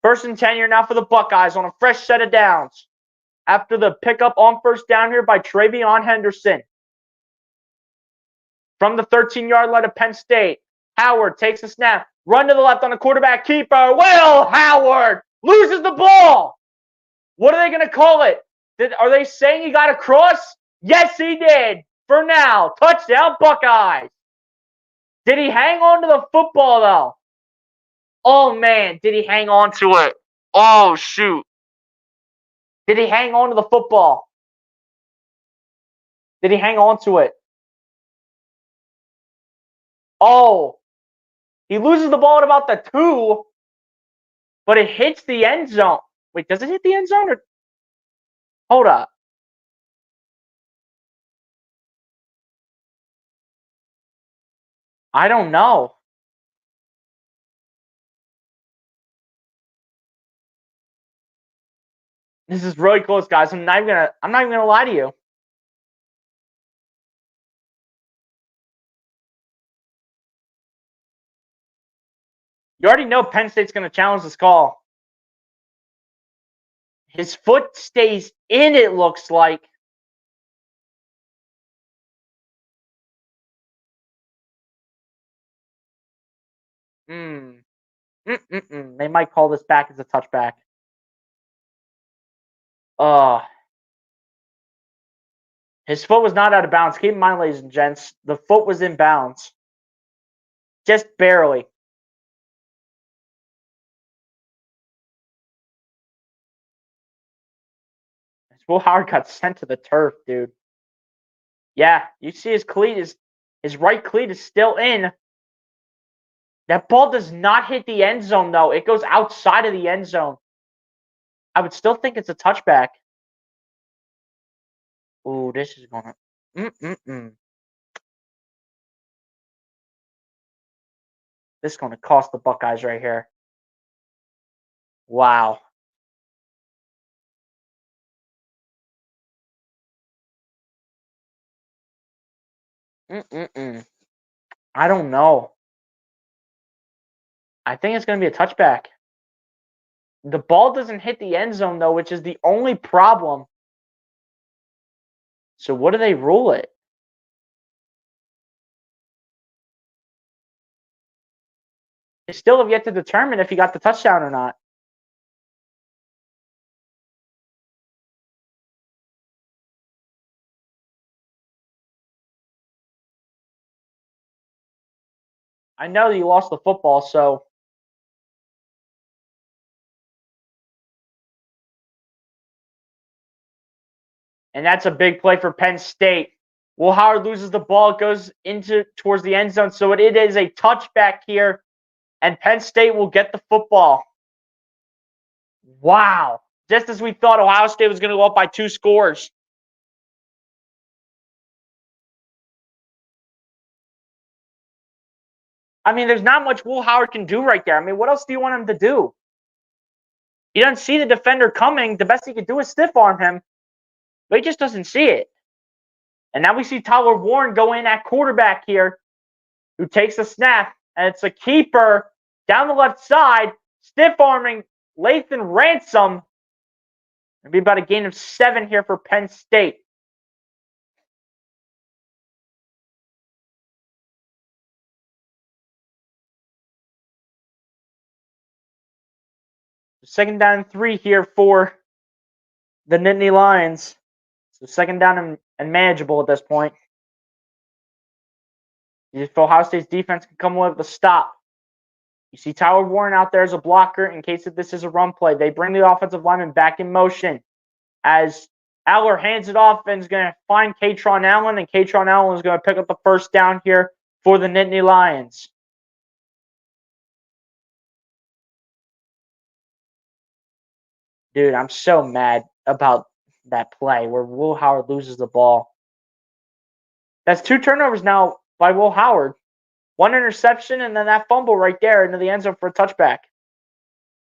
A: 1st and 10 here now for the Buckeyes on a fresh set of downs. After the pickup on 1st down here by Travion Henderson. From the 13-yard line of Penn State, Howard takes a snap. Run to the left on the quarterback keeper. Will Howard loses the ball. What are they going to call it? Are they saying he got across? Yes, he did. For now, touchdown Buckeyes. Did he hang on to the football, though? Oh, man, did he hang on to it? Oh, shoot. Did he hang on to the football? Did he hang on to it? Oh, he loses the ball at about the 2, but it hits the end zone. Wait, does it hit the end zone? Or... Hold up. I don't know. This is really close, guys. I'm not even gonna lie to you. You already know Penn State's gonna challenge this call. His foot stays in, it looks like. They might call this back as a touchback. His foot was not out of bounds. Keep in mind, ladies and gents, the foot was in bounds. Just barely. Will Howard got sent to the turf, dude. Yeah, you see his right cleat is still in. That ball does not hit the end zone, though. It goes outside of the end zone. I would still think it's a touchback. Ooh, this is gonna... This is gonna cost the Buckeyes right here. Wow. I don't know. I think it's gonna be a touchback. The ball doesn't hit the end zone, though, which is the only problem. So what do they rule it? They still have yet to determine if he got the touchdown or not. I know that you lost the football, so... And that's a big play for Penn State. Will Howard loses the ball, goes towards the end zone, so it is a touchback here, and Penn State will get the football. Wow. Just as we thought Ohio State was going to go up by 2 scores. I mean, there's not much Will Howard can do right there. I mean, what else do you want him to do? He doesn't see the defender coming. The best he can do is stiff arm him, but he just doesn't see it. And now we see Tyler Warren go in at quarterback here, who takes the snap, and it's a keeper down the left side, stiff arming Lathan Ransom. It'll be about a gain of 7 here for Penn State. Second down and 3 here for the Nittany Lions. So second down and manageable at this point. If Ohio State's defense can come with a stop. You see Tyler Warren out there as a blocker in case this is a run play. They bring the offensive lineman back in motion as Aller hands it off and is going to find Katron Allen, and Katron Allen is going to pick up the first down here for the Nittany Lions. Dude, I'm so mad about that play where Will Howard loses the ball. That's 2 turnovers now by Will Howard. 1 interception and then that fumble right there into the end zone for a touchback.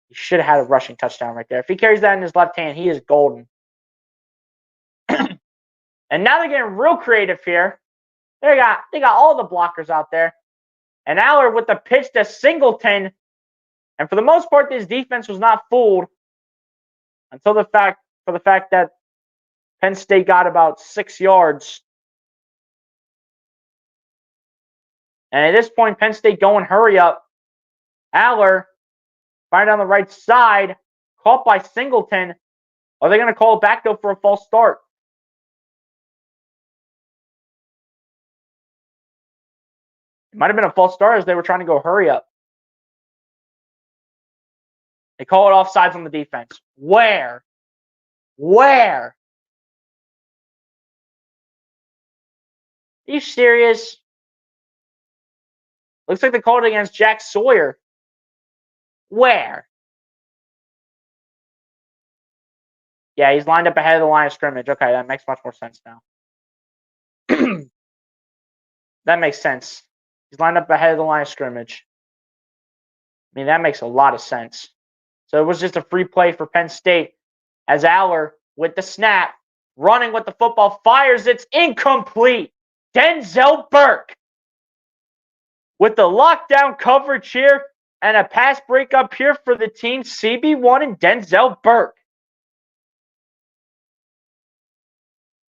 A: He should have had a rushing touchdown right there. If he carries that in his left hand, he is golden. And now they're getting real creative here. They got all the blockers out there. And Aller with the pitch to Singleton. And for the most part, this defense was not fooled until the fact that Penn State got about 6 yards. And at this point, Penn State going hurry up. Aller firing down the right side, caught by Singleton. Are they going to call it back, though, for a false start? It might have been a false start as they were trying to go hurry up. They call it offsides on the defense. Where? Are you serious? Looks like they called it against Jack Sawyer. Where? Yeah, he's lined up ahead of the line of scrimmage. Okay, that makes much more sense now. That makes sense. He's lined up ahead of the line of scrimmage. I mean, that makes a lot of sense. So it was just a free play for Penn State as Aller with the snap, running with the football, fires. It's incomplete. Denzel Burke with the lockdown coverage here and a pass breakup here for the team. CB1 and Denzel Burke.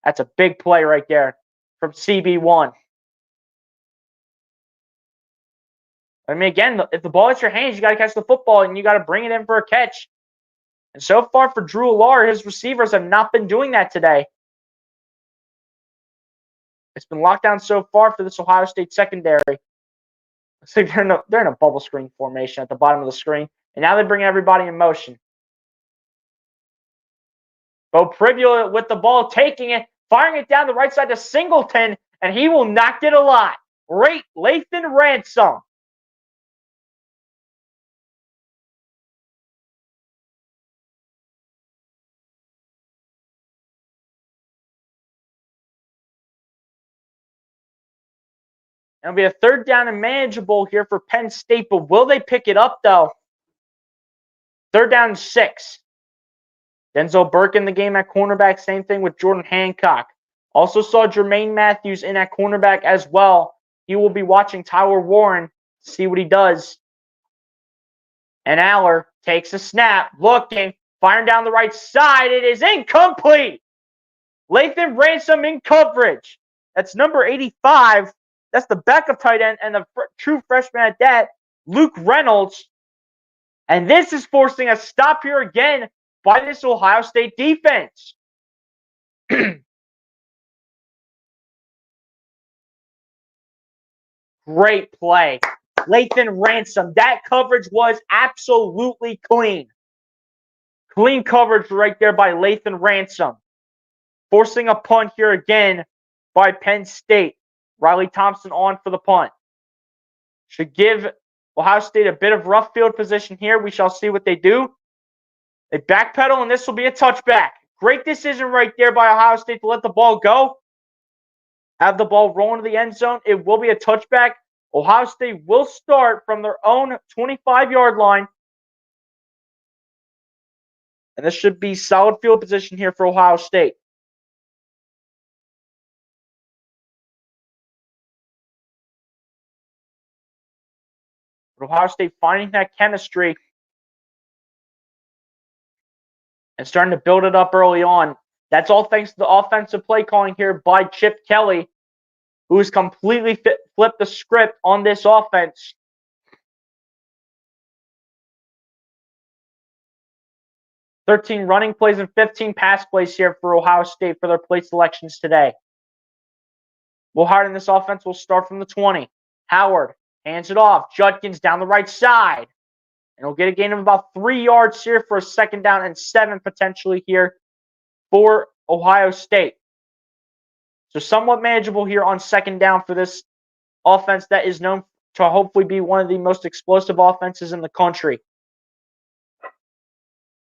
A: That's a big play right there from CB1. I mean, again, if the ball hits your hands, you got to catch the football and you got to bring it in for a catch. And so far for Drew Allar, his receivers have not been doing that today. It's been locked down so far for this Ohio State secondary. Looks like they're in a bubble screen formation at the bottom of the screen. And now they're bringing everybody in motion. Bo Pribula with the ball, taking it, firing it down the right side to Singleton, and he will not get a lot. Great Lathan Ransom. It'll be a third down and manageable here for Penn State, but will they pick it up, though? Third down and 6. Denzel Burke in the game at cornerback. Same thing with Jordan Hancock. Also saw Jermaine Matthews in at cornerback as well. He will be watching Tyler Warren to see what he does. And Aller takes a snap, looking, firing down the right side. It is incomplete. Lathan Ransom in coverage. That's number 85. That's the backup tight end and the true freshman at that, Luke Reynolds. And this is forcing a stop here again by this Ohio State defense. Great play. Lathan Ransom. That coverage was absolutely clean. Clean coverage right there by Lathan Ransom. Forcing a punt here again by Penn State. Riley Thompson on for the punt. Should give Ohio State a bit of rough field position here. We shall see what they do. They backpedal, and this will be a touchback. Great decision right there by Ohio State to let the ball go. Have the ball roll into the end zone. It will be a touchback. Ohio State will start from their own 25-yard line. And this should be solid field position here for Ohio State. But Ohio State finding that chemistry and starting to build it up early on. That's all thanks to the offensive play calling here by Chip Kelly, who has completely flipped the script on this offense. "13 running plays and 15 pass plays here for Ohio State for their play selections today. Will Howard in this offense will start from the 20. Howard hands it off. Judkins down the right side. And he'll get a gain of about 3 yards here for a second down and 7 potentially here for Ohio State. So somewhat manageable here on second down for this offense that is known to hopefully be one of the most explosive offenses in the country.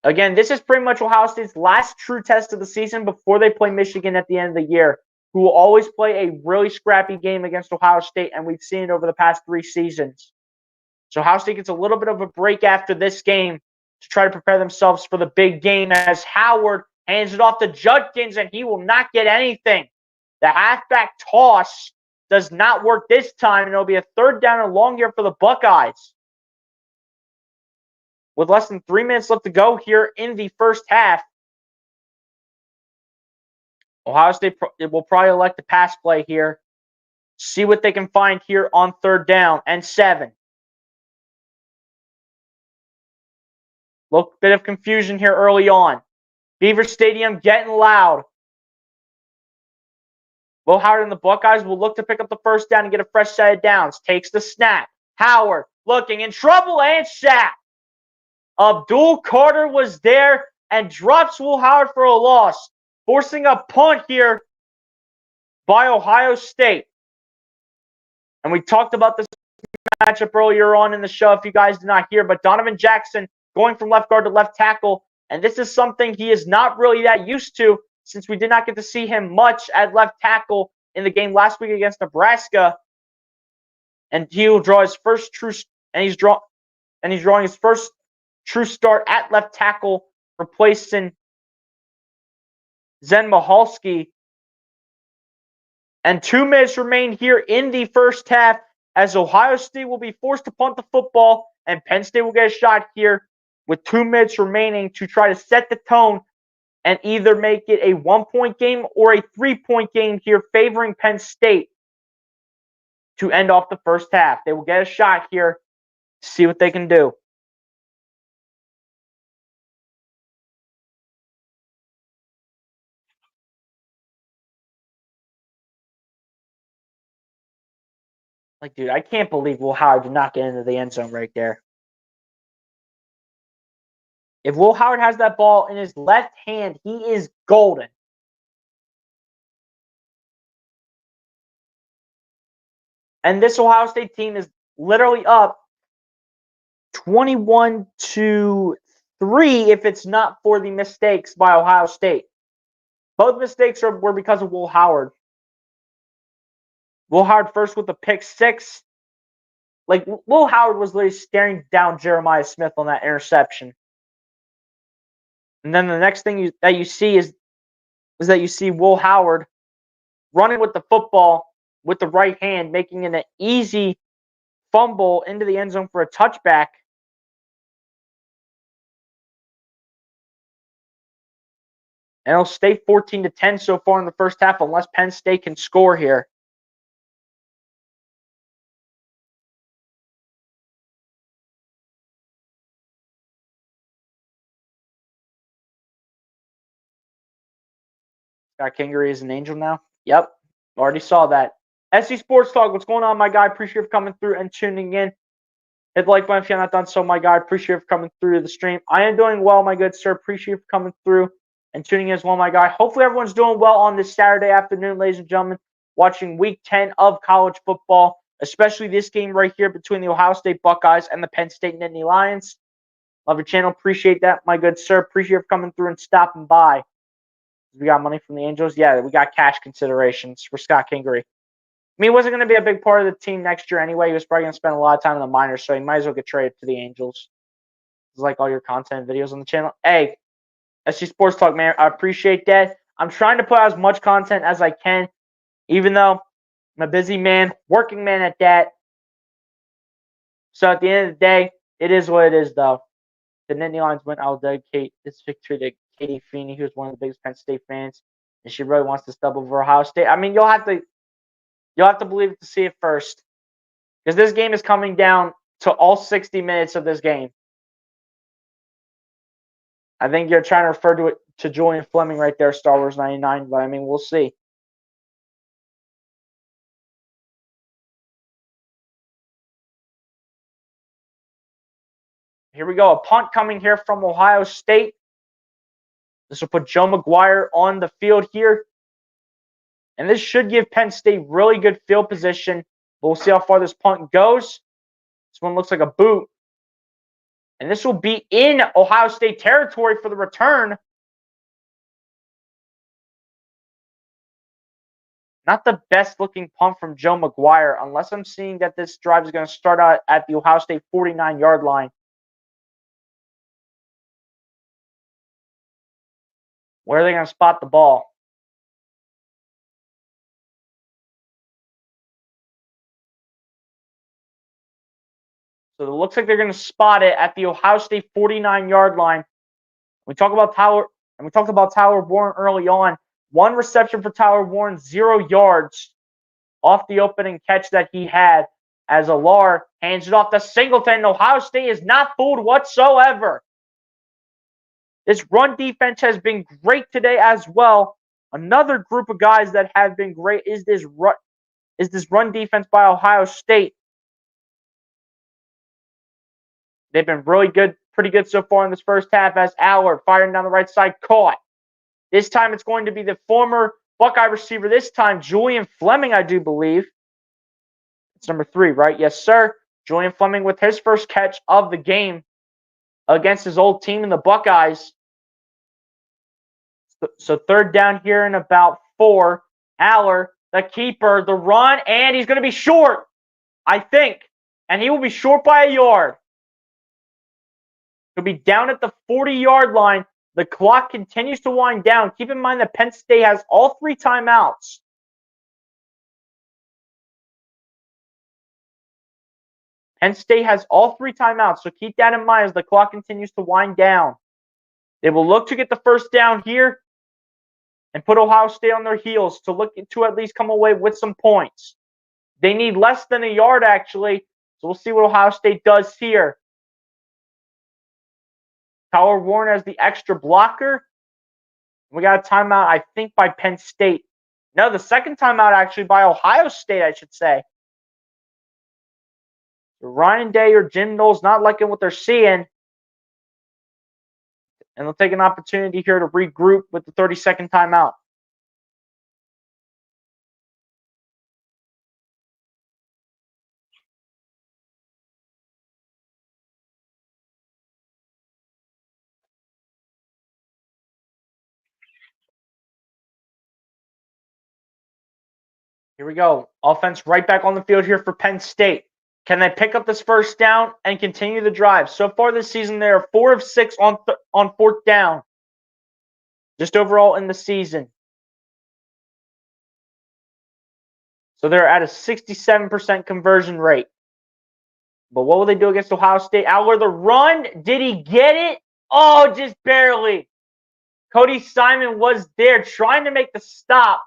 A: Again, this is pretty much Ohio State's last true test of the season before they play Michigan at the end of the year, who will always play a really scrappy game against Ohio State, and we've seen it over the past 3 seasons. So Ohio State gets a little bit of a break after this game to try to prepare themselves for the big game as Howard hands it off to Judkins, and he will not get anything. The halfback toss does not work this time, and it'll be a third down and long here for the Buckeyes. With less than 3 minutes left to go here in the first half, Ohio State will probably elect a pass play here. See what they can find here on third down and 7. Look, bit of confusion here early on. Beaver Stadium getting loud. Will Howard and the Buckeyes will look to pick up the first down and get a fresh set of downs. Takes the snap. Howard looking in trouble and sacked. Abdul Carter was there and drops Will Howard for a loss, forcing a punt here by Ohio State. And we talked about this matchup earlier on in the show if you guys did not hear, but Donovan Jackson going from left guard to left tackle, and this is something he is not really that used to since we did not get to see him much at left tackle in the game last week against Nebraska. And he will draw his first true, and he's drawing his first true start at left tackle, replacing Zen Mahalski. And 2 minutes remain here in the first half as Ohio State will be forced to punt the football, and Penn State will get a shot here with 2 minutes remaining to try to set the tone and either make it a 1-point game or a 3-point game here favoring Penn State to end off the first half. They will get a shot here to see what they can do. Like, dude, I can't believe Will Howard did not get into the end zone right there. If Will Howard has that ball in his left hand, he is golden. And this Ohio State team is literally up 21-3 if it's not for the mistakes by Ohio State. Both mistakes were because of Will Howard. Will Howard first with the pick 6. Like, Will Howard was literally staring down Jeremiah Smith on that interception. And then the next thing that you see is that you see Will Howard running with the football with the right hand, making it an easy fumble into the end zone for a touchback. And it'll stay 14-10 so far in the first half unless Penn State can score here. Scott Kingery is an angel now. Yep, already saw that. SC Sports Talk, what's going on, my guy? Appreciate you coming through and tuning in. Hit the like button if you're not done so, my guy. Appreciate you coming through the stream. I am doing well, my good sir. Appreciate you coming through and tuning in as well, my guy. Hopefully everyone's doing well on this Saturday afternoon, ladies and gentlemen, watching Week 10 of college football, especially this game right here between the Ohio State Buckeyes and the Penn State Nittany Lions. Love your channel. Appreciate that, my good sir. Appreciate you coming through and stopping by. We got money from the Angels. Yeah, we got cash considerations for Scott Kingery. I mean, he wasn't going to be a big part of the team next year anyway. He was probably going to spend a lot of time in the minors, so he might as well get traded to the Angels. It's like all your content videos on the channel. Hey, SC Sports Talk, man. I appreciate that. I'm trying to put out as much content as I can, even though I'm a busy man, working man at that. So at the end of the day, it is what it is, though. The Nittany Lions win. I'll dedicate this victory to Katie Feeney, who's one of the biggest Penn State fans, and she really wants to step over Ohio State. I mean, you'll have to believe it to see it first, because this game is coming down to all 60 minutes of this game. I think you're trying to refer to it to Julian Fleming right there, Star Wars 99, but I mean, we'll see. Here we go. A punt coming here from Ohio State. This will put Joe McGuire on the field here. And this should give Penn State really good field position. But we'll see how far this punt goes. This one looks like a boot. And this will be in Ohio State territory for the return. Not the best looking punt from Joe McGuire, unless I'm seeing that this drive is going to start out at the Ohio State 49-yard line. Where are they going to spot the ball? So it looks like they're going to spot it at the Ohio State 49-yard line. We talked about Tyler Warren early on. One reception for Tyler Warren, 0 yards off the opening catch that he had, as Alar hands it off to Singleton. Ohio State is not fooled whatsoever. This run defense has been great today as well. Another group of guys that have been great is this run defense by Ohio State. They've been really good, pretty good so far in this first half, as Allard firing down the right side, caught. This time it's going to be the former Buckeye receiver, this time Julian Fleming, I do believe. It's number 3, right? Yes, sir. Julian Fleming with his first catch of the game against his old team in the Buckeyes. So third down here in about 4. Allard, the keeper, the run, and he's going to be short, I think. And he will be short by a yard. He'll be down at the 40-yard line. The clock continues to wind down. Keep in mind that Penn State has all 3 timeouts. Penn State has all 3 timeouts, so keep that in mind as the clock continues to wind down. They will look to get the first down here and put Ohio State on their heels to look to at least come away with some points. They need less than a yard, actually, so we'll see what Ohio State does here. Tyler Warren as the extra blocker. We got a timeout, I think, by Penn State. No, the second timeout actually by Ohio State, I should say. Ryan Day or Jim Knowles not liking what they're seeing. And they'll take an opportunity here to regroup with the 30-second timeout. Here we go. Offense right back on the field here for Penn State. Can they pick up this first down and continue the drive? So far this season, they are 4 of 6 on fourth down. Just overall in the season. So they're at a 67% conversion rate. But what will they do against Ohio State? Allard, the run. Did he get it? Oh, just barely. Cody Simon was there trying to make the stop.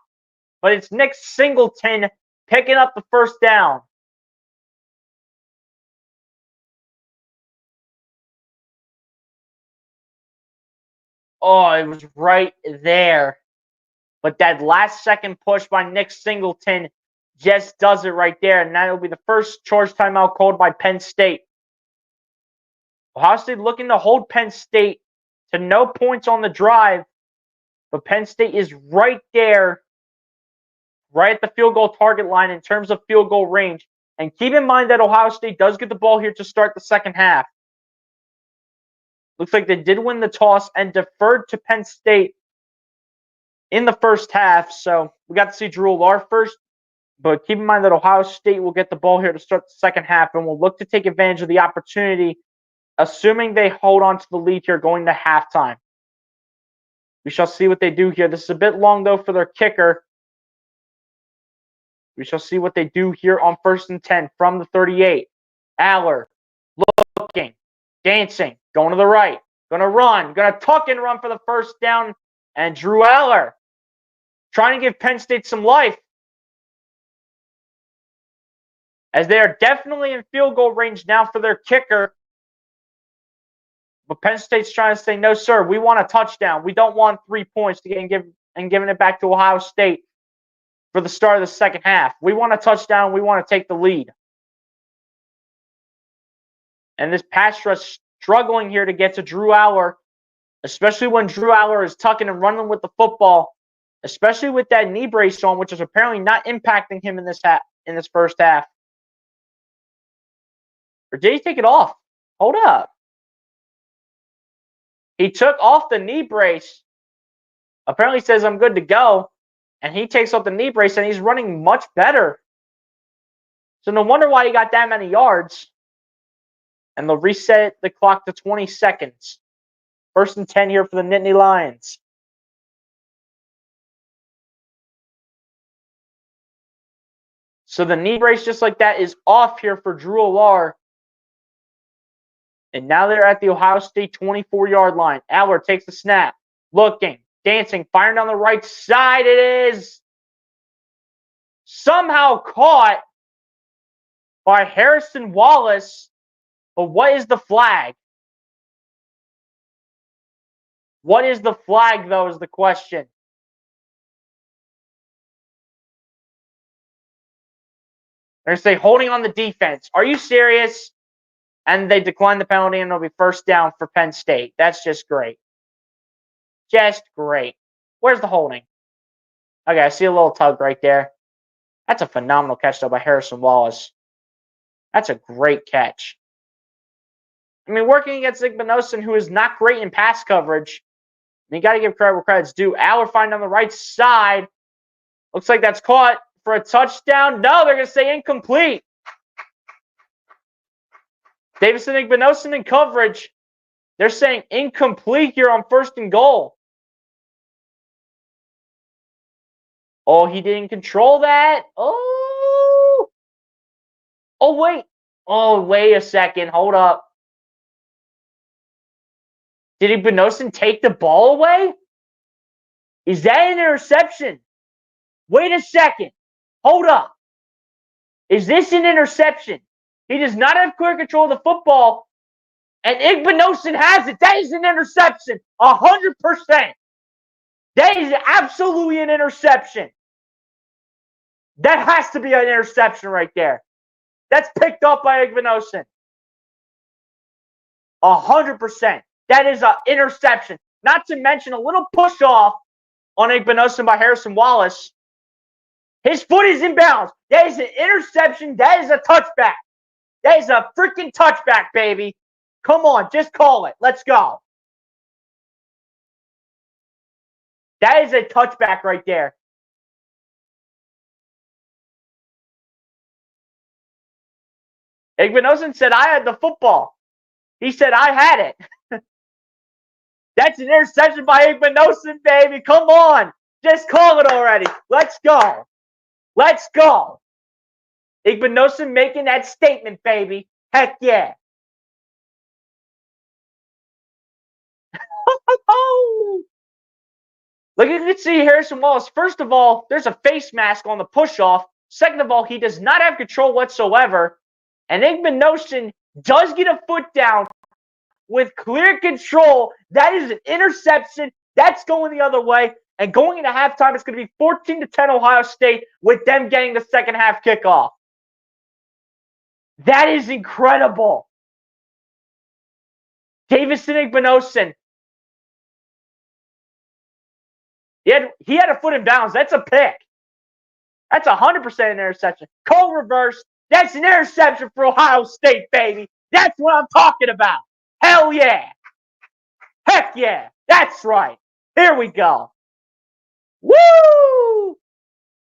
A: But it's Nick Singleton picking up the first down. Oh, it was right there. But that last second push by Nick Singleton just does it right there. And that will be the first charge timeout called by Penn State. Ohio State looking to hold Penn State to no points on the drive. But Penn State is right there, right at the field goal target line in terms of field goal range. And keep in mind that Ohio State does get the ball here to start the second half. Looks like they did win the toss and deferred to Penn State in the first half. So we got to see Drew Allar first. But keep in mind that Ohio State will get the ball here to start the second half and will look to take advantage of the opportunity, assuming they hold on to the lead here going to halftime. We shall see what they do here. This is a bit long, though, for their kicker. We shall see what they do here on 1st and 10 from the 38. Aller looking, dancing, going to the right, going to run, going to tuck and run for the first down. And Drew Aller trying to give Penn State some life, as they are definitely in field goal range now for their kicker. But Penn State's trying to say, no, sir, we want a touchdown. We don't want 3 points to get giving it back to Ohio State for the start of the second half. We want a touchdown. We want to take the lead. And this pass rush struggling here to get to Drew Aller, especially when Drew Aller is tucking and running with the football, especially with that knee brace on, which is apparently not impacting him in this first half. Or did he take it off? Hold up. He took off the knee brace. Apparently says, I'm good to go. And he takes off the knee brace, and he's running much better. So no wonder why he got that many yards. And they'll reset the clock to 20 seconds. 1st and 10 here for the Nittany Lions. So the knee brace, just like that, is off here for Drew Allar. And now they're at the Ohio State 24-yard line. Aller takes the snap. Looking, dancing, firing down the right side. It is somehow caught by Harrison Wallace. But what is the flag? What is the flag, though, is the question. They're going to say holding on the defense. Are you serious? And they decline the penalty, and it'll be first down for Penn State. That's just great. Just great. Where's the holding? Okay, I see a little tug right there. That's a phenomenal catch, though, by Harrison Wallace. That's a great catch. I mean, working against Igbinosun, who is not great in pass coverage. And you got to give credit where credit's due. Aller finding on the right side. Looks like that's caught for a touchdown. No, they're going to say incomplete. Davison Igbinosun in coverage. They're saying incomplete here on 1st and goal. Oh, he didn't control that. Oh, wait. Oh, wait a second. Hold up. Did Igbinosun take the ball away? Is that an interception? Wait a second. Hold up. Is this an interception? He does not have clear control of the football, and Igbinosun has it. That is an interception. 100%. That is absolutely an interception. That has to be an interception right there. That's picked up by Igbinosun. 100%. That is an interception. Not to mention a little push off on Igbinosun by Harrison Wallace. His foot is in bounds. That is an interception. That is a touchback. That is a freaking touchback, baby. Come on, just call it. Let's go. That is a touchback right there. Igbinosun said, I had the football. He said, I had it. That's an interception by Igbinosun, baby. Come on. Just call it already. Let's go. Let's go. Igbinosun making that statement, baby. Heck yeah. Look, you can see Harrison Wallace. First of all, there's a face mask on the push-off. Second of all, he does not have control whatsoever. And Igbinosun does get a foot down with clear control. That is an interception. That's going the other way. And going into halftime, it's going to be 14-10 Ohio State with them getting the second half kickoff. That is incredible. Davison Igbinosun he had to put him down. That's a pick. That's 100% an interception. Cole reverse. That's an interception for Ohio State, baby. That's what I'm talking about. Hell yeah. Heck yeah. That's right. Here we go. Woo!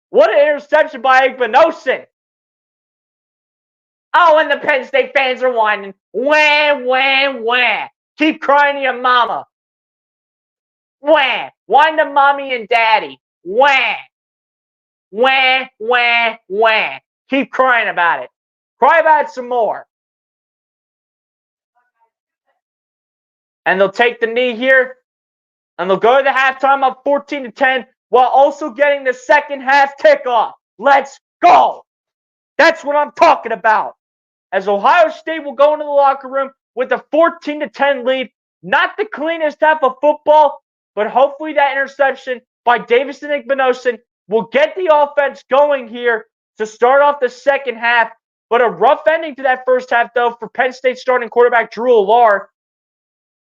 A: What an interception by Igbinosin. Oh, and the Penn State fans are whining. Wah, wah, wah. Keep crying to your mama. Wah. Whine to mommy and daddy. Wah. Wah, wah, wah. Keep crying about it. Cry about it some more. And they'll take the knee here. And they'll go to the halftime up 14-10 while also getting the second half kickoff. Let's go. That's what I'm talking about. As Ohio State will go into the locker room with a 14-10 lead. Not the cleanest half of football, but hopefully that interception by Davison Igbinosin will get the offense going here to start off the second half. But a rough ending to that first half, though, for Penn State starting quarterback Drew Allar.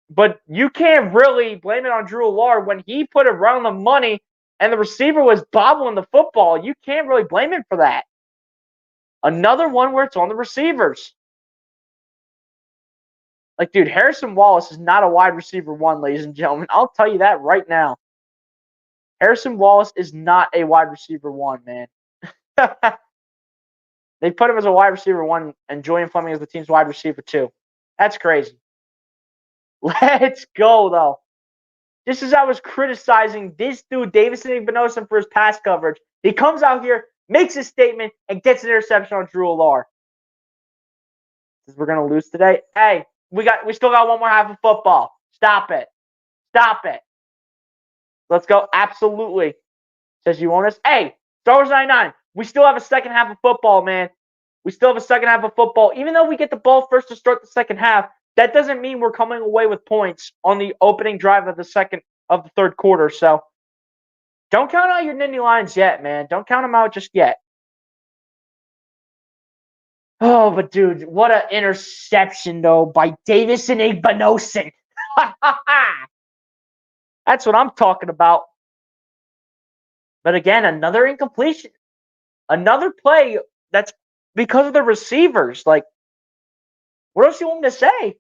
A: But you can't really blame it on Drew Allar when he put it around the money and the receiver was bobbling the football. You can't really blame him for that. Another one where it's on the receivers. Like, dude, Harrison Wallace is not a wide receiver one, ladies and gentlemen. I'll tell you that right now. Harrison Wallace is not a wide receiver one, man. They put him as a wide receiver one and Julian Fleming as the team's wide receiver two. That's crazy. Let's go, though. Just as I was criticizing this dude, Davison Igbinosin, for his pass coverage, he comes out here, makes a statement, and gets an interception on Drew Allar. Says we're gonna lose today. Hey, we still got one more half of football. Stop it. Stop it. Let's go. Absolutely. Says you want us? Hey, Star Wars 99. We still have a second half of football, man. We still have a second half of football. Even though we get the ball first to start the second half, that doesn't mean we're coming away with points on the opening drive of the third quarter. So don't count out your Nittany Lions yet, man. Don't count them out just yet. Oh, but dude, what an interception, though, by Davison Igbinosin. That's what I'm talking about. But again, another incompletion. Another play that's because of the receivers. Like, what else do you want me to say?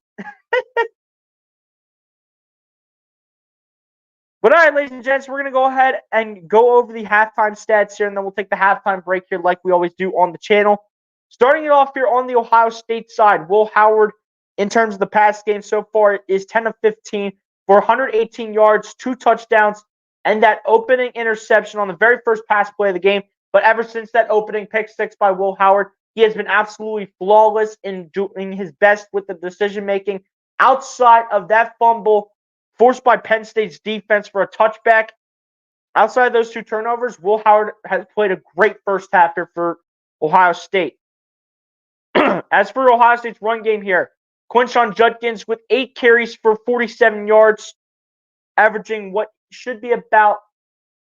A: But all right, ladies and gents, we're going to go ahead and go over the halftime stats here, and then we'll take the halftime break here like we always do on the channel. Starting it off here on the Ohio State side, Will Howard, in terms of the pass game so far, is 10 of 15 for 118 yards, 2 touchdowns, and that opening interception on the very first pass play of the game. But ever since that opening pick six by Will Howard, he has been absolutely flawless in doing his best with the decision-making. Outside of that fumble forced by Penn State's defense for a touchback, outside of those 2 turnovers, Will Howard has played a great first half here for Ohio State. As for Ohio State's run game here, Quinshon Judkins with 8 carries for 47 yards, averaging what should be about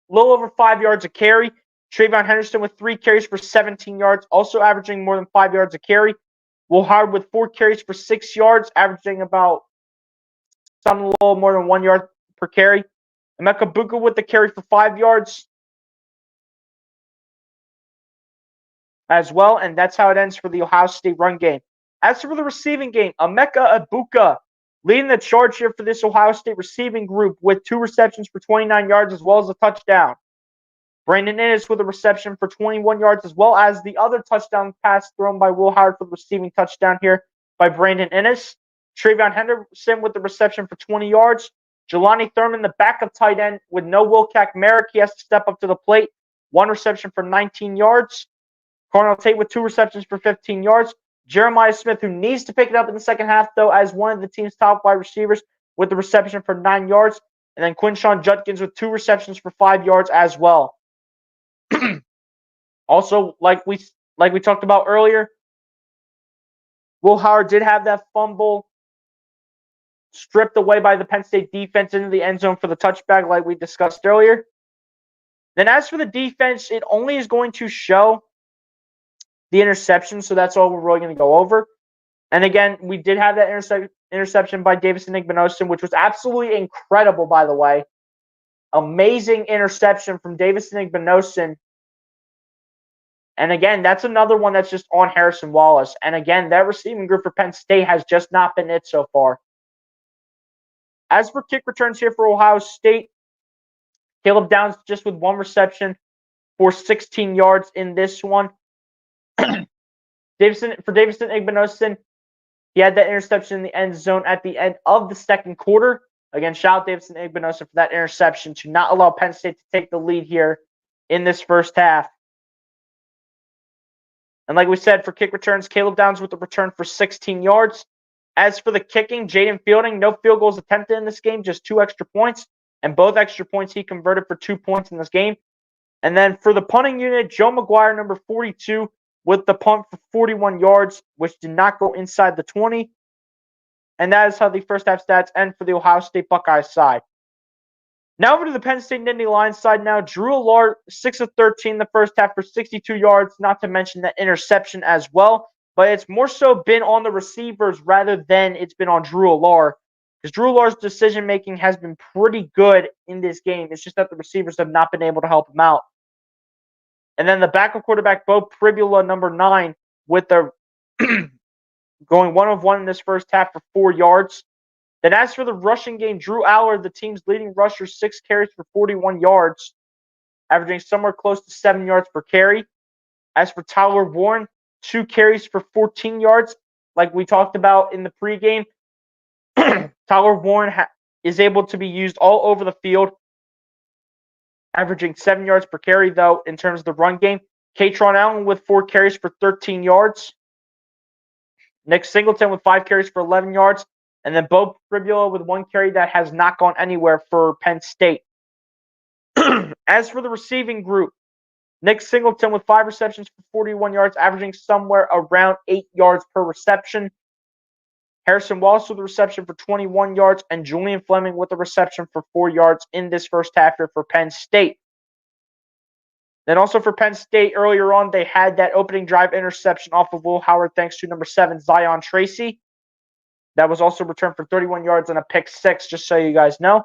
A: a little over 5 yards a carry. Trayvon Henderson with 3 carries for 17 yards, also averaging more than 5 yards a carry. Will Howard with 4 carries for 6 yards, averaging about a little more than 1 yard per carry. Emeka Buka with the carry for 5 yards as well, and that's how it ends for the Ohio State run game. As for the receiving game, Emeka Ibuka leading the charge here for this Ohio State receiving group with 2 receptions for 29 yards as well as a touchdown. Brandon Inniss with a reception for 21 yards as well as the other touchdown pass thrown by Will Howard for the receiving touchdown here by Brandon Inniss. Trayvon Henderson with the reception for 20 yards. Jelani Thurman, the backup tight end, with no Wilcack Merrick. He has to step up to the plate. 1 reception for 19 yards. Cornell Tate with 2 receptions for 15 yards. Jeremiah Smith, who needs to pick it up in the second half, though, as one of the team's top wide receivers, with the reception for 9 yards. And then Quinshon Judkins with 2 receptions for 5 yards as well. Also, like we talked about earlier, Will Howard did have that fumble stripped away by the Penn State defense into the end zone for the touchback like we discussed earlier. Then as for the defense, it only is going to show the interception, so that's all we're really going to go over. And again, we did have that interception by Davison Igbinosin, which was absolutely incredible, by the way. Amazing interception from Davison Igbinosun. And again, that's another one that's just on Harrison Wallace. And again, that receiving group for Penn State has just not been it so far. As for kick returns here for Ohio State, Caleb Downs just with one reception for 16 yards in this one. Davison Igbinosun, he had that interception in the end zone at the end of the second quarter. Again, shout out Davison Igbinosun for that interception to not allow Penn State to take the lead here in this first half. And like we said, for kick returns, Caleb Downs with the return for 16 yards. As for the kicking, Jaden Fielding, no field goals attempted in this game, just 2 extra points. And both extra points he converted for 2 points in this game. And then for the punting unit, Joe McGuire, number 42, with the punt for 41 yards, which did not go inside the 20. And that is how the first half stats end for the Ohio State Buckeyes side. Now over to the Penn State Nittany Lions side now. Drew Allard, 6 of 13 the first half for 62 yards, not to mention that interception as well. But it's more so been on the receivers rather than it's been on Drew Allard. Because Drew Allard's decision-making has been pretty good in this game. It's just that the receivers have not been able to help him out. And then the backup quarterback, Bo Pribula, number 9, with the going 1 of 1 in this first half for 4 yards. Then as for the rushing game, Drew Allard, the team's leading rusher, 6 carries for 41 yards, averaging somewhere close to 7 yards per carry. As for Tyler Warren, 2 carries for 14 yards. Like we talked about in the pregame, Tyler Warren is able to be used all over the field, averaging 7 yards per carry, though, in terms of the run game. Katron Allen with 4 carries for 13 yards. Nick Singleton with 5 carries for 11 yards. And then Bo Pribula with 1 carry that has not gone anywhere for Penn State. As for the receiving group, Nick Singleton with 5 receptions for 41 yards, averaging somewhere around 8 yards per reception. Harrison Wallace with a reception for 21 yards, and Julian Fleming with a reception for 4 yards in this first half here for Penn State. Then also for Penn State, earlier on, they had that opening drive interception off of Will Howard thanks to number 7, Zion Tracy. That was also returned for 31 yards and a pick 6, just so you guys know.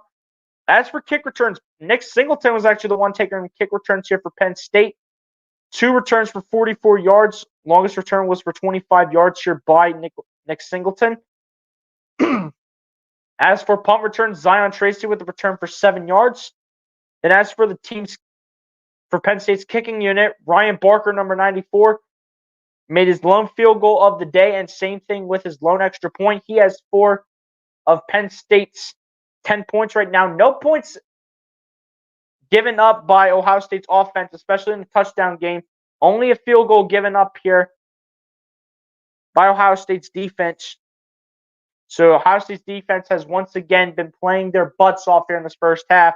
A: As for kick returns, Nick Singleton was actually the one taking kick returns here for Penn State. 2 returns for 44 yards. Longest return was for 25 yards here by Nick Singleton. As for punt returns, Zion Tracy with the return for 7 yards. Then as for the team's, for Penn State's kicking unit, Ryan Barker, number 94, made his lone field goal of the day, and same thing with his lone extra point. He has 4 of Penn State's 10 points right now. No points given up by Ohio State's offense, especially in the touchdown game. Only a field goal given up here by Ohio State's defense. So Ohio State's defense has once again been playing their butts off here in this first half.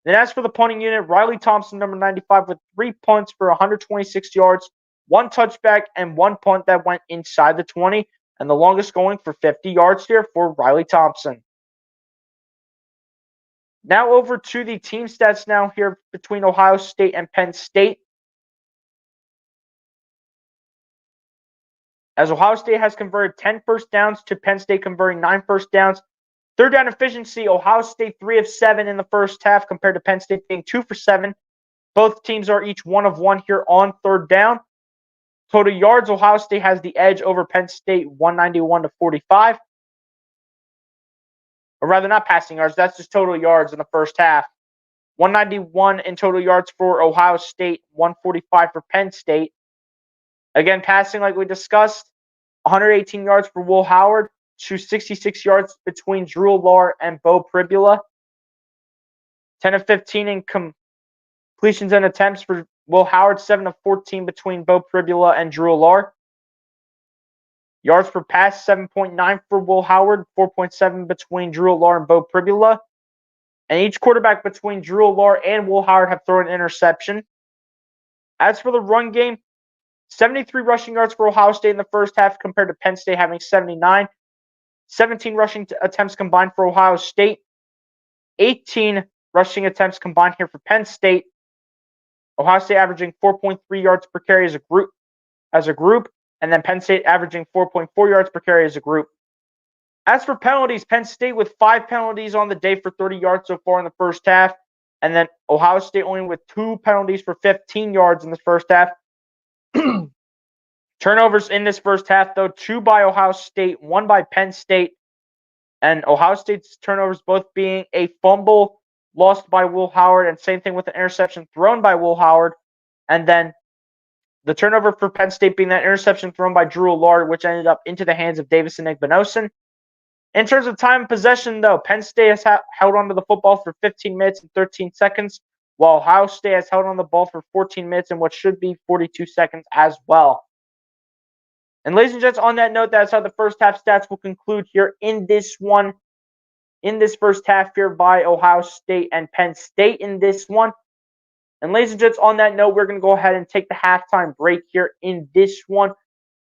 A: Then as for the punting unit, Riley Thompson, number 95, with 3 punts for 126 yards, 1 touchback, and 1 punt that went inside the 20, and the longest going for 50 yards here for Riley Thompson. Now over to the team stats now here between Ohio State and Penn State. As Ohio State has converted 10 first downs to Penn State converting 9 first downs. Third down efficiency, Ohio State 3 of 7 in the first half compared to Penn State being 2 for 7. Both teams are each 1 of 1 here on third down. Total yards, Ohio State has the edge over Penn State, 191 to 45. Or rather, not passing yards, that's just total yards in the first half. 191 in total yards for Ohio State, 145 for Penn State. Again, passing like we discussed, 118 yards for Will Howard, to 66 yards between Drew Allard and Bo Pribula. 10 of 15 in completions and attempts for Will Howard, 7 of 14 between Bo Pribula and Drew Allard. Yards per pass, 7.9 for Will Howard, 4.7 between Drew Allard and Bo Pribula. And each quarterback between Drew Allard and Will Howard have thrown an interception. As for the run game, 73 rushing yards for Ohio State in the first half compared to Penn State having 79. 17 rushing attempts combined for Ohio State. 18 rushing attempts combined here for Penn State. Ohio State averaging 4.3 yards per carry as a group, and then Penn State averaging 4.4 yards per carry as a group. As for penalties, Penn State with 5 penalties on the day for 30 yards so far in the first half. And then Ohio State only with 2 penalties for 15 yards in the first half. Turnovers in this first half, though, 2 by Ohio State, 1 by Penn State. And Ohio State's turnovers both being a fumble lost by Will Howard, and same thing with an interception thrown by Will Howard. And then the turnover for Penn State being that interception thrown by Drew Allard, which ended up into the hands of Davison Igbinosun. In terms of time of possession, though, Penn State has held onto the football for 15 minutes and 13 seconds, while Ohio State has held on the ball for 14 minutes and what should be 42 seconds as well. And ladies and gents, on that note, that's how the first half stats will conclude here in this one. In this first half here by Ohio State and Penn State in this one. And ladies and gents, on that note, we're going to go ahead and take the halftime break here in this one.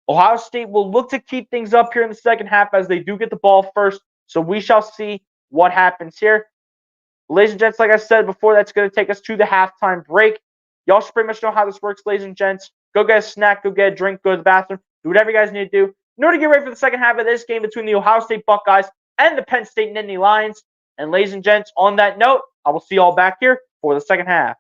A: Ohio State will look to keep things up here in the second half as they do get the ball first. So we shall see what happens here. Ladies and gents, like I said before, that's going to take us to the halftime break. Y'all should pretty much know how this works, ladies and gents. Go get a snack, go get a drink, go to the bathroom, do whatever you guys need to do in order to get ready for the second half of this game between the Ohio State Buckeyes and the Penn State Nittany Lions. And ladies and gents, on that note, I will see you all back here for the second half.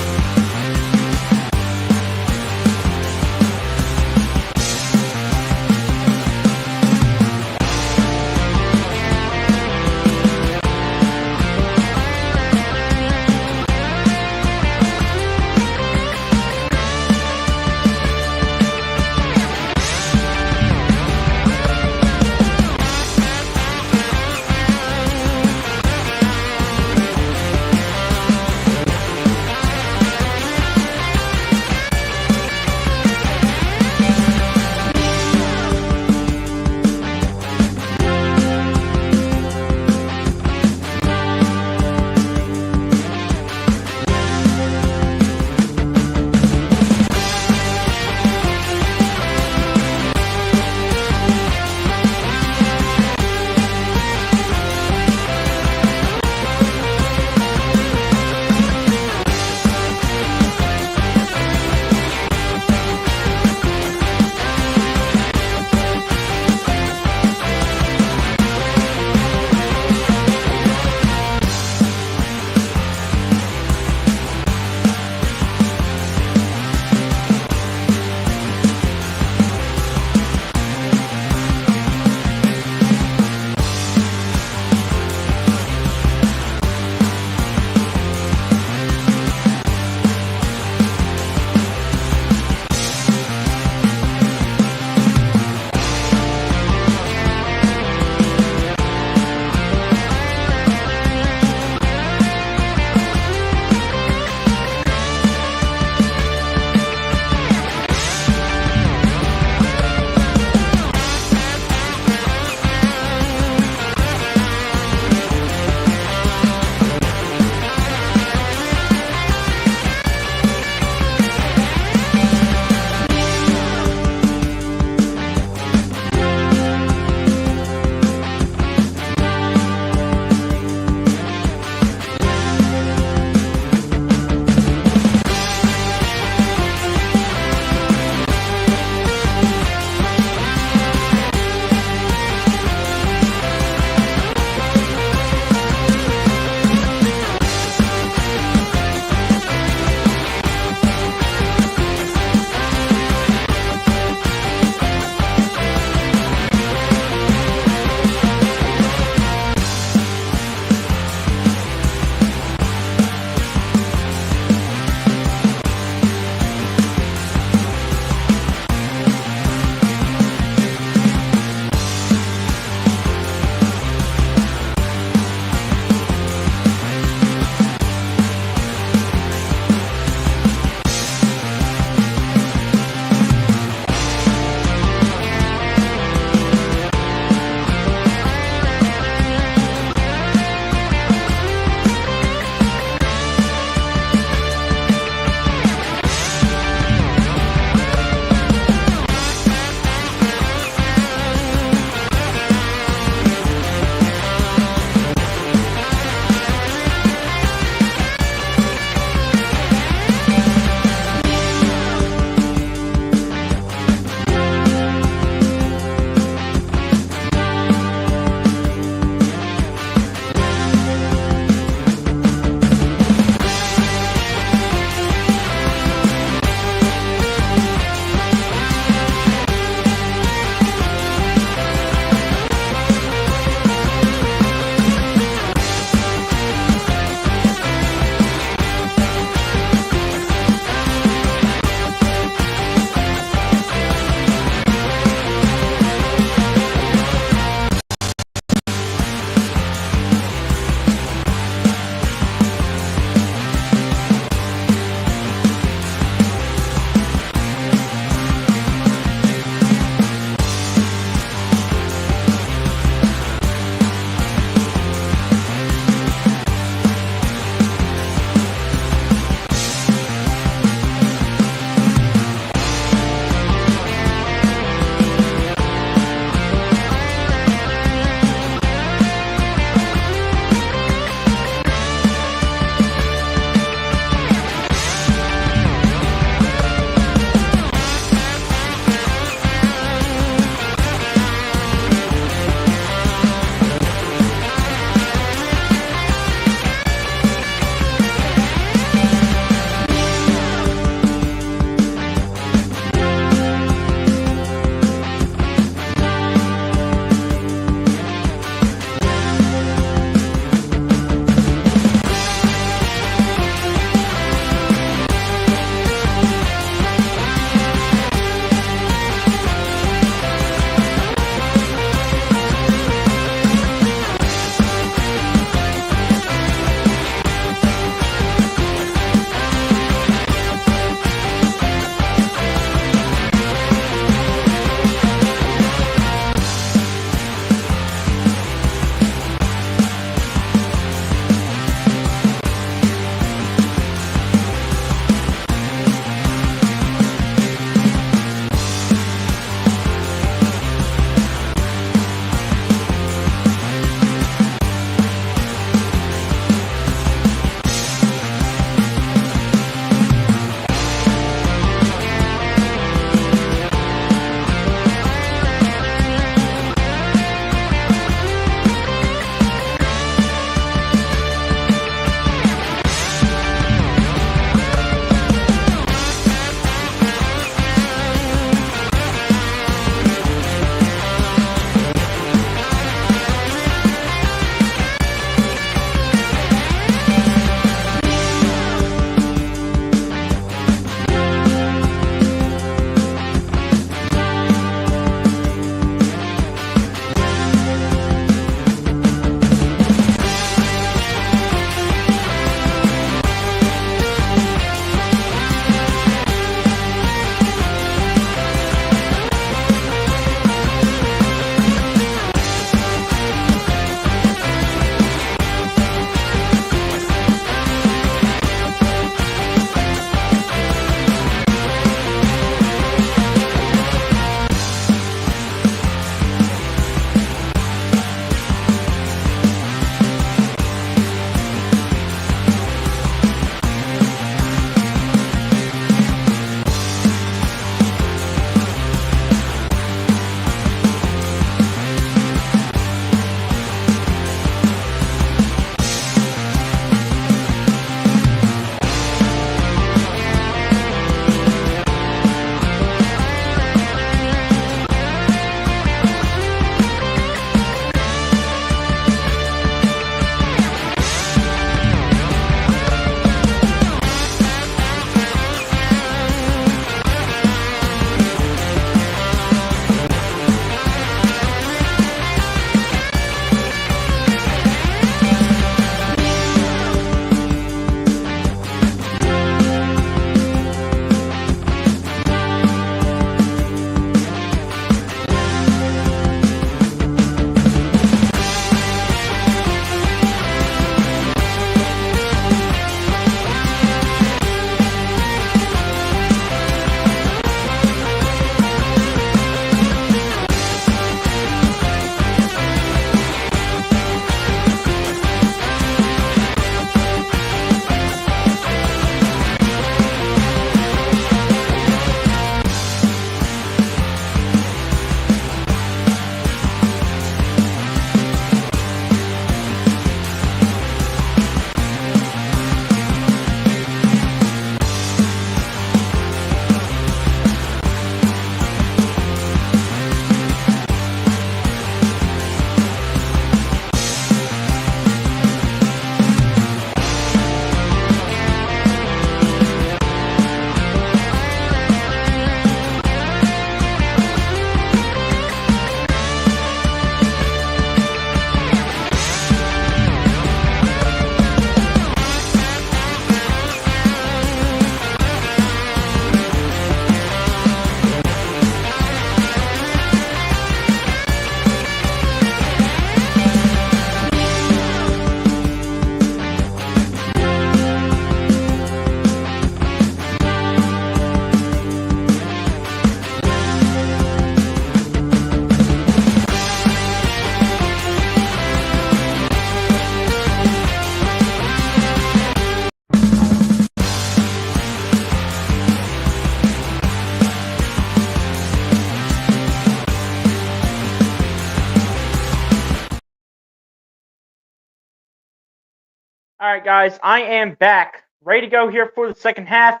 A: All right, guys, I am back. Ready to go here for the second half,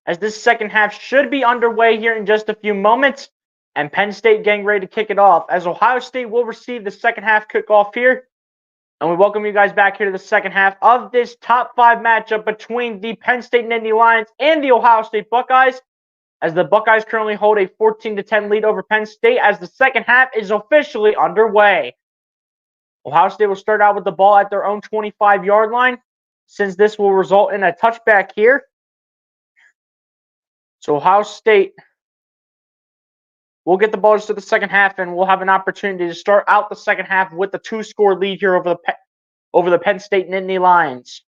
A: as this second half should be underway here in just a few moments. And Penn State getting ready to kick it off, as Ohio State will receive the second half kickoff here. And we welcome you guys back here to the second half of this top 5 matchup between the Penn State Nittany Lions and the Ohio State Buckeyes, as the Buckeyes currently hold a 14-10 lead over Penn State as the second half is officially underway. Ohio State will start out with the ball at their own 25-yard line, since this will result in a touchback here. So Ohio State will get the ball just to the second half, and we'll have an opportunity to start out the second half with the 2-score lead here over the Penn State Nittany Lions.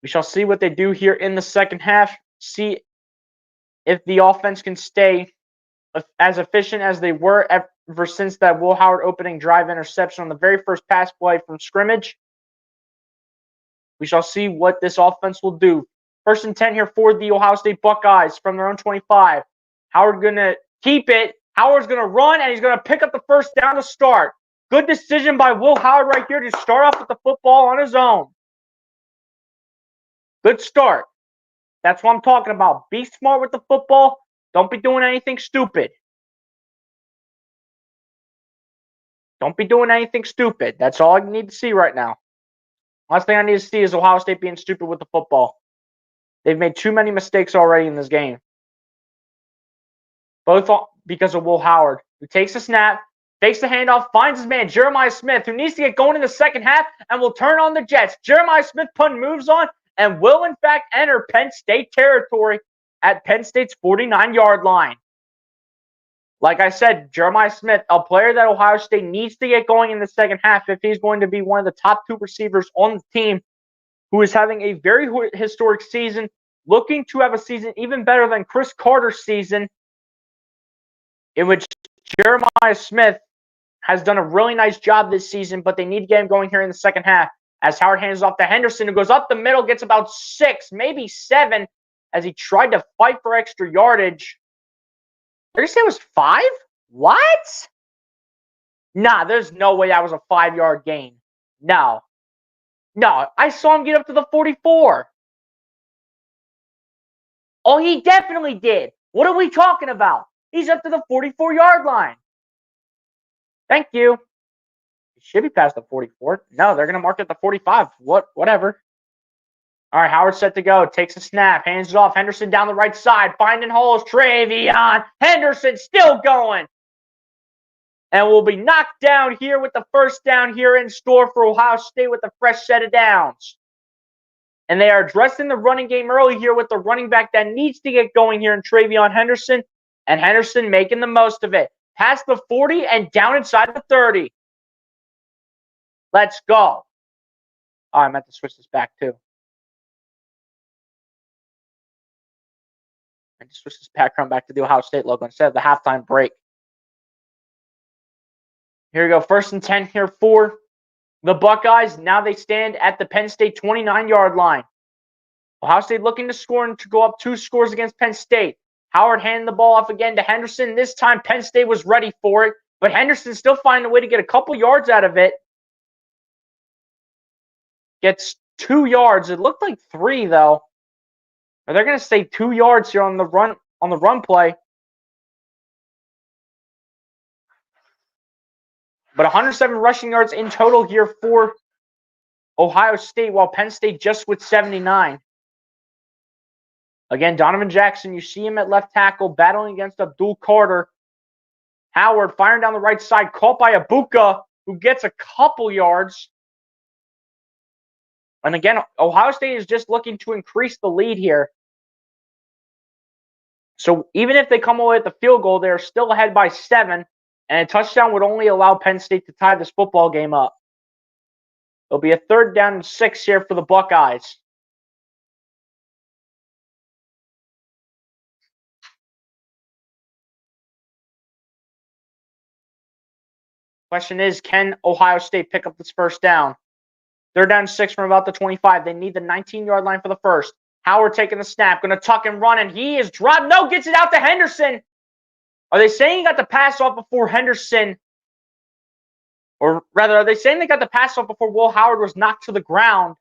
A: We shall see what they do here in the second half, see if the offense can stay as efficient as they were ever since that Will Howard opening drive interception on the very first pass play from scrimmage. We shall see what this offense will do. 1st and 10 here for the Ohio State Buckeyes from their own 25. Howard going to keep it. Howard's going to run, and he's going to pick up the first down to start. Good decision by Will Howard right here to start off with the football on his own. Good start. That's what I'm talking about. Be smart with the football. Don't be doing anything stupid. Don't be doing anything stupid. That's all I need to see right now. Last thing I need to see is Ohio State being stupid with the football. They've made too many mistakes already in this game. Both because of Will Howard, who takes a snap, fakes the handoff, finds his man, Jeremiah Smith, who needs to get going in the second half and will turn on the Jets. Jeremiah Smith punt moves on and will, in fact, enter Penn State territory at Penn State's 49-yard line. Like I said, Jeremiah Smith, a player that Ohio State needs to get going in the second half if he's going to be one of the top 2 receivers on the team, who is having a very historic season, looking to have a season even better than Chris Carter's season, in which Jeremiah Smith has done a really nice job this season, but they need to get him going here in the second half, as Howard hands off to Henderson, who goes up the middle, gets about 6, maybe 7, as he tried to fight for extra yardage. Did you say it was 5? What? Nah, there's no way that was a 5-yard gain. No. No, I saw him get up to the 44. Oh, he definitely did. What are we talking about? He's up to the 44-yard line. Thank you. He should be past the 44. No, they're going to mark it at the 45. Whatever. All right, Howard set to go. Takes a snap. Hands it off. Henderson down the right side. Finding holes. Travion Henderson still going. And will be knocked down here with the first down here in store for Ohio State with a fresh set of downs. And they are addressing the running game early here with the running back that needs to get going here in Travion Henderson. And Henderson making the most of it. Past the 40 and down inside the 30. Let's go. Oh, I meant to switch this back too. I just switch this background back to the Ohio State logo instead of the halftime break. Here we go. 1st and 10 here for the Buckeyes. Now they stand at the Penn State 29-yard line. Ohio State looking to score and to go up 2 scores against Penn State. Howard handing the ball off again to Henderson. This time Penn State was ready for it, but Henderson still finding a way to get a couple yards out of it. Gets 2 yards. It looked like 3 though. Are they going to say 2 yards here on the run play? But 107 rushing yards in total here for Ohio State, while Penn State just with 79. Again, Donovan Jackson, you see him at left tackle battling against Abdul Carter. Howard firing down the right side, caught by Ibuka, who gets a couple yards. And again, Ohio State is just looking to increase the lead here. So even if they come away with the field goal, they're still ahead by 7. And a touchdown would only allow Penn State to tie this football game up. It'll be a 3rd down and 6 here for the Buckeyes. Question is, can Ohio State pick up this first down? 3rd down and 6 from about the 25. They need the 19-yard line for the first. Howard taking the snap, going to tuck and run, and he is dropped. No, gets it out to Henderson. Are they saying he got the pass off before Henderson Or rather, are they saying they got the pass off before Will Howard was knocked to the ground?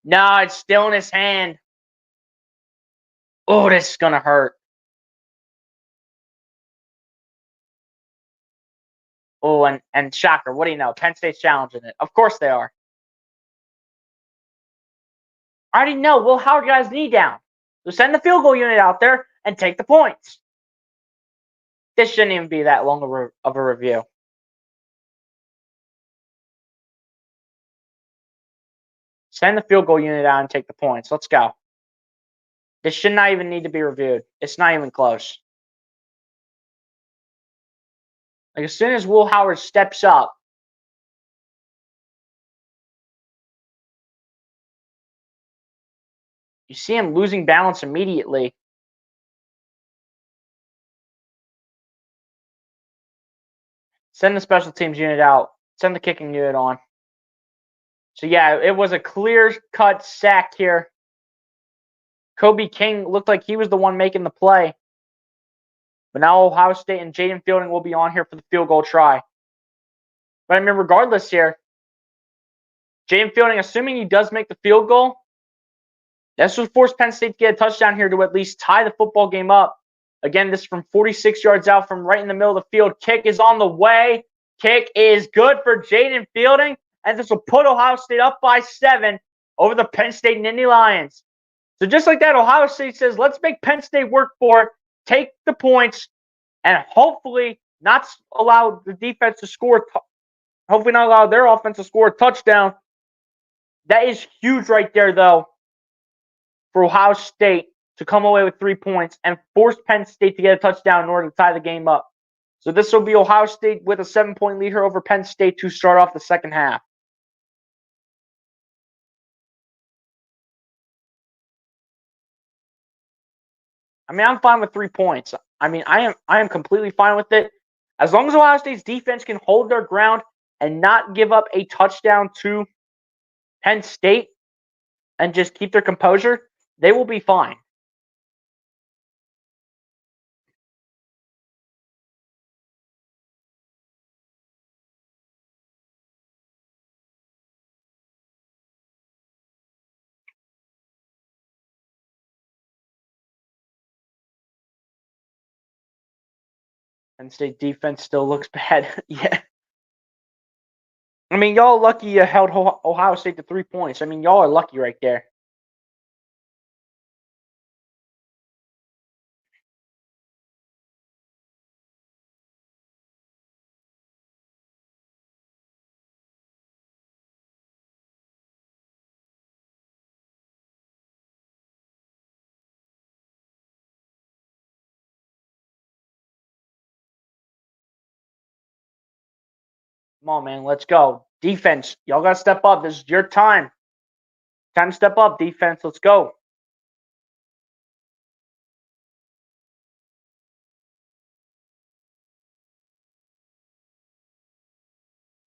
A: No, it's still in his hand. Oh, this is going to hurt. Oh, and shocker, what do you know? Penn State's challenging it. Of course they are. I already know Will Howard got his knee down. So send the field goal unit out there and take the points. This shouldn't even be that long of a review. Send the field goal unit out and take the points. Let's go. This should not even need to be reviewed. It's not even close. Like, as soon as Will Howard steps up, you see him losing balance immediately. Send the special teams unit out. Send the kicking unit on. So, yeah, it was a clear-cut sack here. Kobe King looked like he was the one making the play. But now Ohio State and Jaden Fielding will be on here for the field goal try. But, I mean, regardless here, Jaden Fielding, assuming he does make the field goal, this would force Penn State to get a touchdown here to at least tie the football game up. Again, this is from 46 yards out from right in the middle of the field. Kick is on the way. Kick is good for Jaden Fielding. And this will put Ohio State up by 7 over the Penn State Nittany Lions. So just like that, Ohio State says, let's make Penn State work for it, take the points, and hopefully not allow the defense to score. Hopefully not allow their offense to score a touchdown. That is huge right there, though, for Ohio State to come away with 3 points and force Penn State to get a touchdown in order to tie the game up. So this will be Ohio State with a 7-point lead here over Penn State to start off the second half. I mean, I'm fine with 3 points. I mean, I am completely fine with it. As long as Ohio State's defense can hold their ground and not give up a touchdown to Penn State and just keep their composure, they will be fine. Penn State defense still looks bad. Yeah. I mean, y'all lucky you held Ohio State to 3 points. I mean, y'all are lucky right there. Come on, man. Let's go. Defense, y'all got to step up. This is your time. Time to step up, defense. Let's go.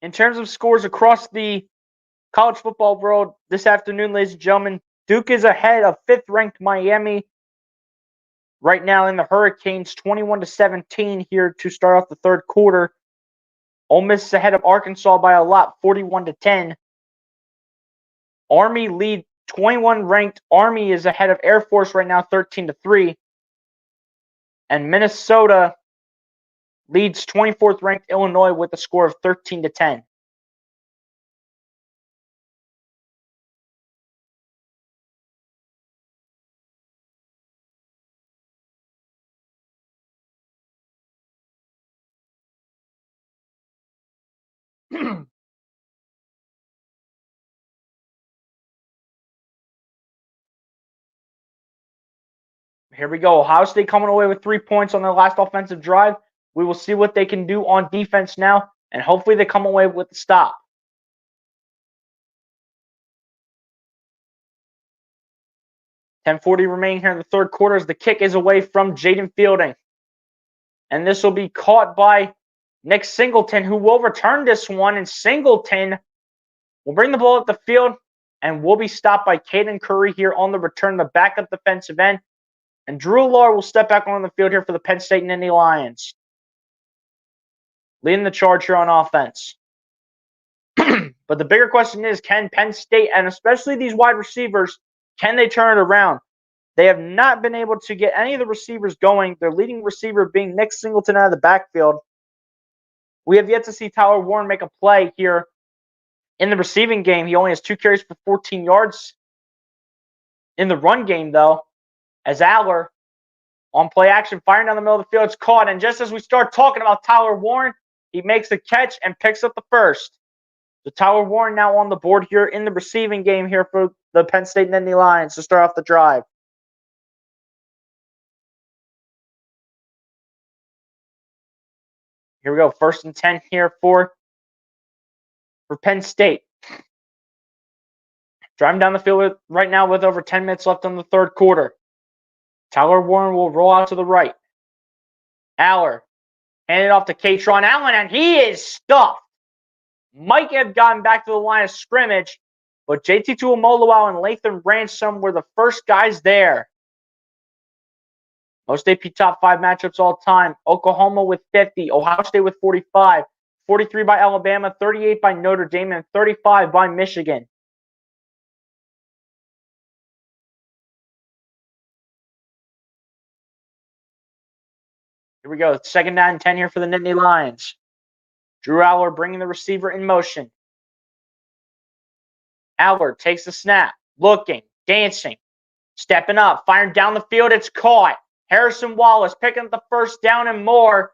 A: In terms of scores across the college football world this afternoon, ladies and gentlemen, Duke is ahead of 5th-ranked Miami right now in the Hurricanes, 21-17 here to start off the third quarter. Ole Miss is ahead of Arkansas by a lot, 41-10. Army lead 21-ranked Army is ahead of Air Force right now, 13-3. And Minnesota leads 24th-ranked Illinois with a score of 13-10. Here we go. Ohio State coming away with 3 points on their last offensive drive. We will see what they can do on defense now, and hopefully they come away with the stop. 10:40 remaining here in the third quarter as the kick is away from Jaden Fielding. And this will be caught by Nick Singleton, who will return this one. And Singleton will bring the ball up the field and will be stopped by Caden Curry here on the return, the backup defensive end. And Drew Lahr will step back on the field here for the Penn State Nittany Lions. leading the charge here on offense. But the bigger question is, can Penn State, and especially these wide receivers, can they turn it around? They have not been able to get any of the receivers going. Their leading receiver being Nick Singleton out of the backfield. We have yet to see Tyler Warren make a play here in the receiving game. He only has 2 carries for 14 yards. In the run game, though, as Aller on play action, firing down the middle of the field, it's caught. And just as we start talking about Tyler Warren, he makes the catch and picks up the first. So Tyler Warren now on the board here in the receiving game here for the Penn State Nittany Lions to start off the drive. Here we go. 1st and 10 here for Penn State. Driving down the field right now with over 10 minutes left on the 3rd quarter. Tyler Warren will roll out to the right. Aller handed off to Katron Allen, and he is stuffed. Might have gotten back to the line of scrimmage, but JT Tuimoloau and Lathan Ransom were the first guys there. Most AP top 5 matchups all time. Oklahoma with 50, Ohio State with 45, 43 by Alabama, 38 by Notre Dame, and 35 by Michigan. Here we go. 2nd down and 10 here for the Nittany Lions. Drew Aller bringing the receiver in motion. Aller takes the snap, looking, dancing, stepping up, firing down the field. It's caught. Harrison Wallace picking up the 1st down and more.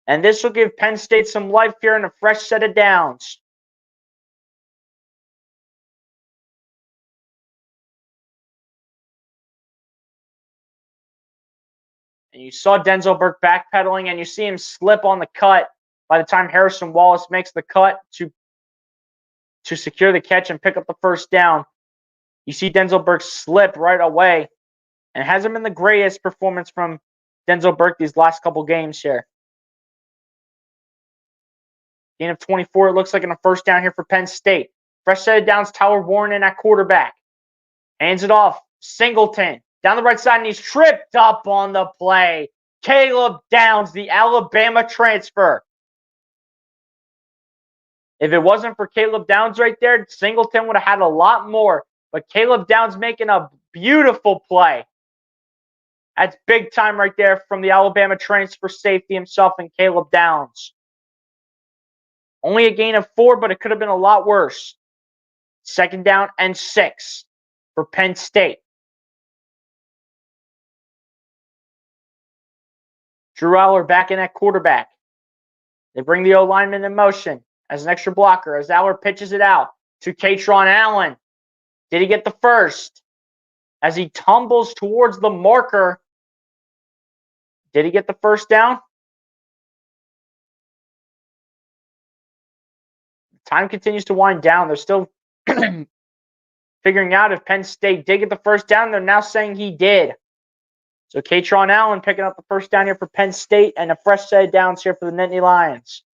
A: And this will give Penn State some life here and a fresh set of downs. And you saw Denzel Burke backpedaling, and you see him slip on the cut by the time Harrison Wallace makes the cut to secure the catch and pick up the 1st down. You see Denzel Burke slip right away, and it hasn't been the greatest performance from Denzel Burke these last couple games here. Gain of 24, it looks like, in a 1st down here for Penn State. Fresh set of downs, Tyler Warren in at quarterback. Hands it off, Singleton. Down the right side, and he's tripped up on the play. Caleb Downs, the Alabama transfer. If it wasn't for Caleb Downs right there, Singleton would have had a lot more. But Caleb Downs making a beautiful play. That's big time right there from the Alabama transfer safety himself and Caleb Downs. Only a gain of 4, but it could have been a lot worse. 2nd down and 6 for Penn State. Drew Aller back in at quarterback. They bring the O-lineman in motion as an extra blocker as Aller pitches it out to Katron Allen. Did he get the 1st? As he tumbles towards the marker, did he get the 1st down? Time continues to wind down. They're still figuring out if Penn State did get the 1st down. They're now saying he did. So Katron Allen picking up the 1st down here for Penn State and a fresh set of downs here for the Nittany Lions.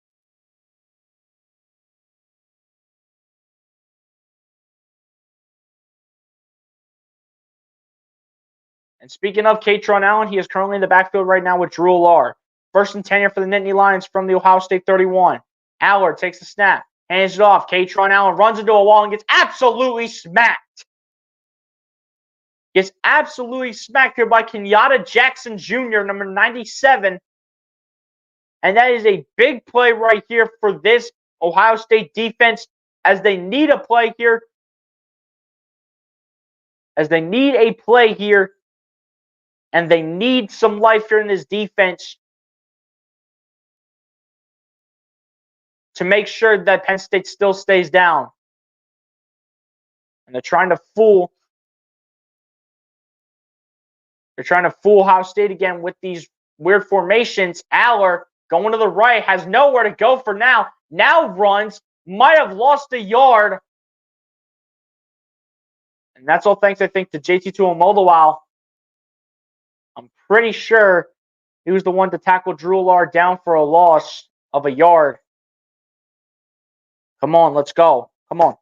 A: And speaking of Katron Allen, he is currently in the backfield right now with Drew Aller. 1st and 10 here for the Nittany Lions from the Ohio State 31. Aller takes the snap, hands it off. Katron Allen runs into a wall and gets absolutely smacked. Gets absolutely smacked here by Kenyatta Jackson Jr., number 97. And that is a big play right here for this Ohio State defense as they need a play here. As they need a play here. And they need some life here in this defense to make sure that Penn State still stays down. And they're trying to fool Ohio State again with these weird formations. Aller going to the right, has nowhere to go for now. Now runs, might have lost a yard. And that's all thanks, I think, to JT Tuimoloau. I'm pretty sure he was the one to tackle Drew Aller down for a loss of a yard. Come on, let's go. Come on.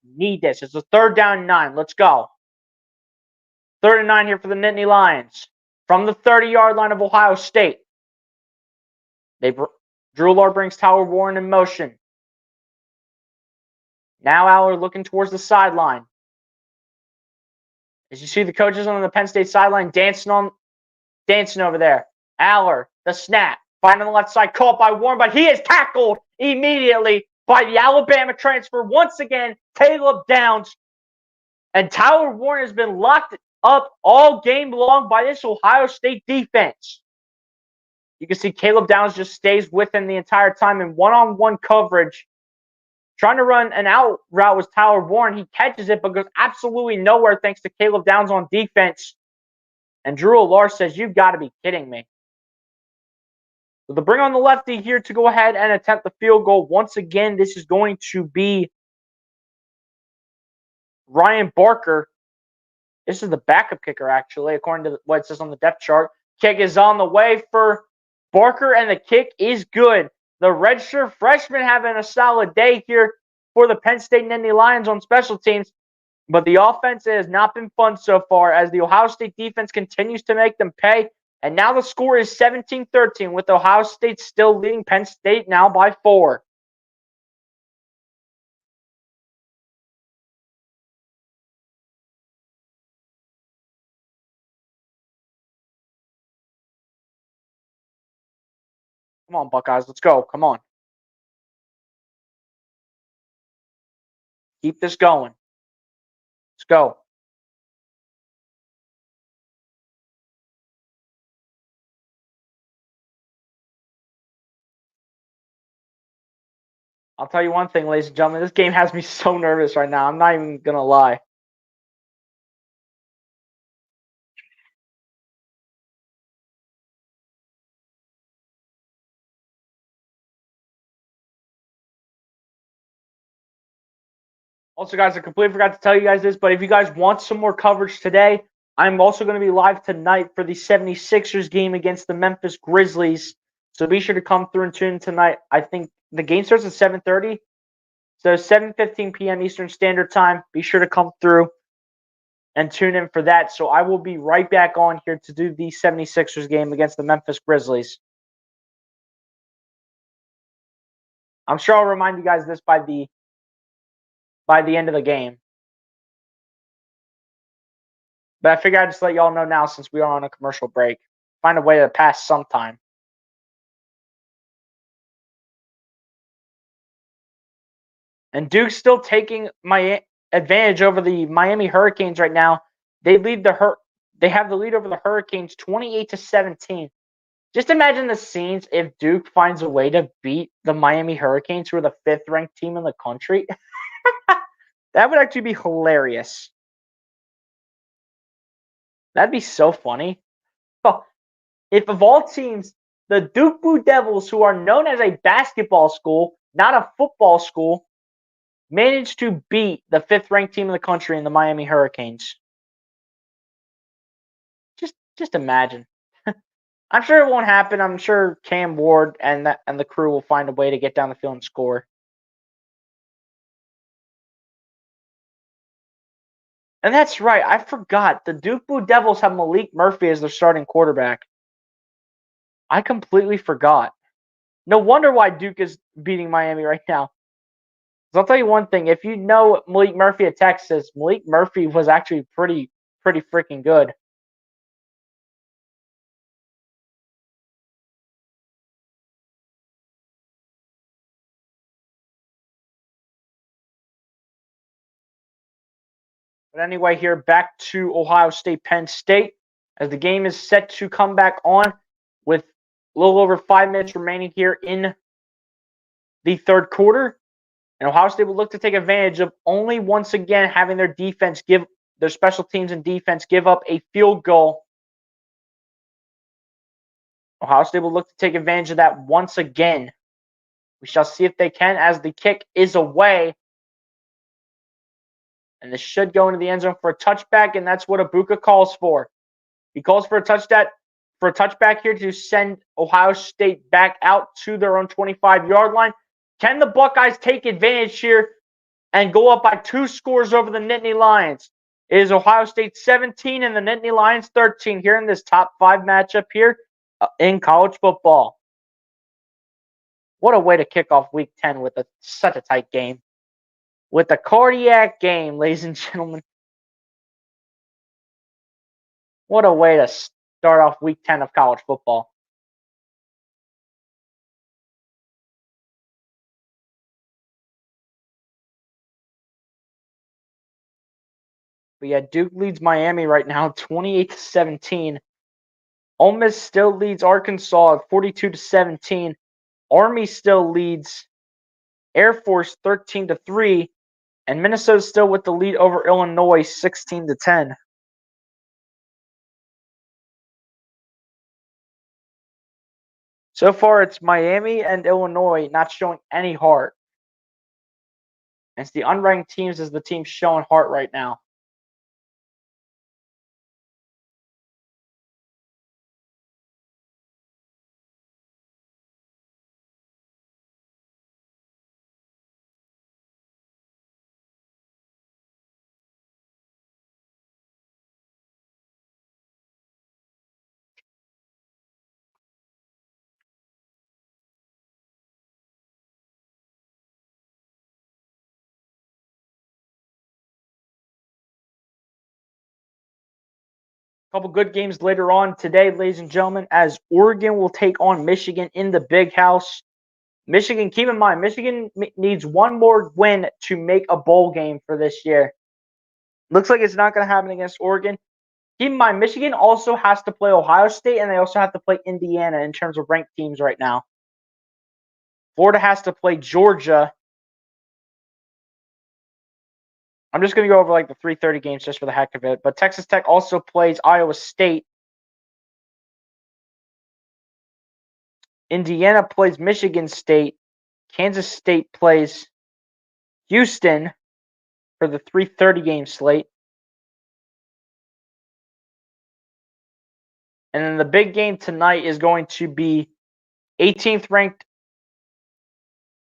A: Need this. It's a 3rd down and 9. Let's go. 3rd and 9 here for the Nittany Lions from the 30-yard line of Ohio State. Drew Lohr brings Tyler Warren in motion. Now Aller looking towards the sideline. As you see the coaches on the Penn State sideline dancing over there. Aller, the snap. Find on the left side, caught by Warren, but he is tackled immediately by the Alabama transfer. Once again, Caleb Downs. And Tyler Warren has been locked up all game long by this Ohio State defense. You can see Caleb Downs just stays with him the entire time in one-on-one coverage. Trying to run an out route was Tyler Warren. He catches it but goes absolutely nowhere thanks to Caleb Downs on defense. And Drew Lohr says, "You've got to be kidding me." So they'll bring on the lefty here to go ahead and attempt the field goal. Once again, this is going to be Ryan Barker. This is the backup kicker, actually, according to what it says on the depth chart. Kick is on the way for Barker, and the kick is good. The redshirt freshman having a solid day here for the Penn State Nittany Lions on special teams. But the offense has not been fun so far as the Ohio State defense continues to make them pay. And now the score is 17-13 with Ohio State still leading Penn State now by 4. Come on, Buckeyes. Let's go. Come on. Keep this going. Let's go. I'll tell you one thing, ladies and gentlemen. This game has me so nervous right now. I'm not even going to lie. Also, guys, I completely forgot to tell you guys this, but if you guys want some more coverage today, I'm also going to be live tonight for the 76ers game against the Memphis Grizzlies. So be sure to come through and tune in tonight. I think the game starts at 7:30. So 7:15 p.m. Eastern Standard Time. Be sure to come through and tune in for that. So I will be right back on here to do the 76ers game against the Memphis Grizzlies. I'm sure I'll remind you guys this by the end of the game. But I figure I'd just let y'all know now since we are on a commercial break. Find a way to pass sometime. And Duke's still taking my advantage over the Miami Hurricanes right now. They have the lead over the Hurricanes 28-17. Just imagine the scenes if Duke finds a way to beat the Miami Hurricanes, who are the 5th-ranked team in the country. That would actually be hilarious. That'd be so funny. If of all teams, the Duke Blue Devils, who are known as a basketball school, not a football school, managed to beat the 5th-ranked team in the country in the Miami Hurricanes. Just imagine. I'm sure it won't happen. I'm sure Cam Ward and the crew will find a way to get down the field and score. And that's right. I forgot. The Duke Blue Devils have Malik Murphy as their starting quarterback. I completely forgot. No wonder why Duke is beating Miami right now. So I'll tell you one thing. If you know Malik Murphy at Texas, Malik Murphy was actually pretty freaking good. But anyway, here back to Ohio State, Penn State, as the game is set to come back on with a little over 5 minutes remaining here in the third quarter. And Ohio State will look to take advantage of only once again having their special teams and defense give up a field goal. Ohio State will look to take advantage of that once again. We shall see if they can, as the kick is away. And this should go into the end zone for a touchback, and that's what Ibuka calls for. He calls for a touchback here to send Ohio State back out to their own 25-yard line. Can the Buckeyes take advantage here and go up by 2 scores over the Nittany Lions? It is Ohio State 17 and the Nittany Lions 13 here in this top 5 matchup here in college football. What a way to kick off Week 10 with such a tight game. With a cardiac game, ladies and gentlemen. What a way to start off Week 10 of college football. But yeah, Duke leads Miami right now 28-17. Ole Miss still leads Arkansas at 42-17. Army still leads Air Force 13-3. And Minnesota still with the lead over Illinois 16-10. So far, it's Miami and Illinois not showing any heart. And it's the unranked teams as the team showing heart right now. A couple good games later on today, ladies and gentlemen, as Oregon will take on Michigan in the Big House. Michigan, keep in mind, Michigan needs one more win to make a bowl game for this year. Looks like it's not going to happen against Oregon. Keep in mind, Michigan also has to play Ohio State, and they also have to play Indiana in terms of ranked teams right now. Florida has to play Georgia. I'm just going to go over like the 3:30 games just for the heck of it. But Texas Tech also plays Iowa State. Indiana plays Michigan State. Kansas State plays Houston for the 3:30 game slate. And then the big game tonight is going to be 18th ranked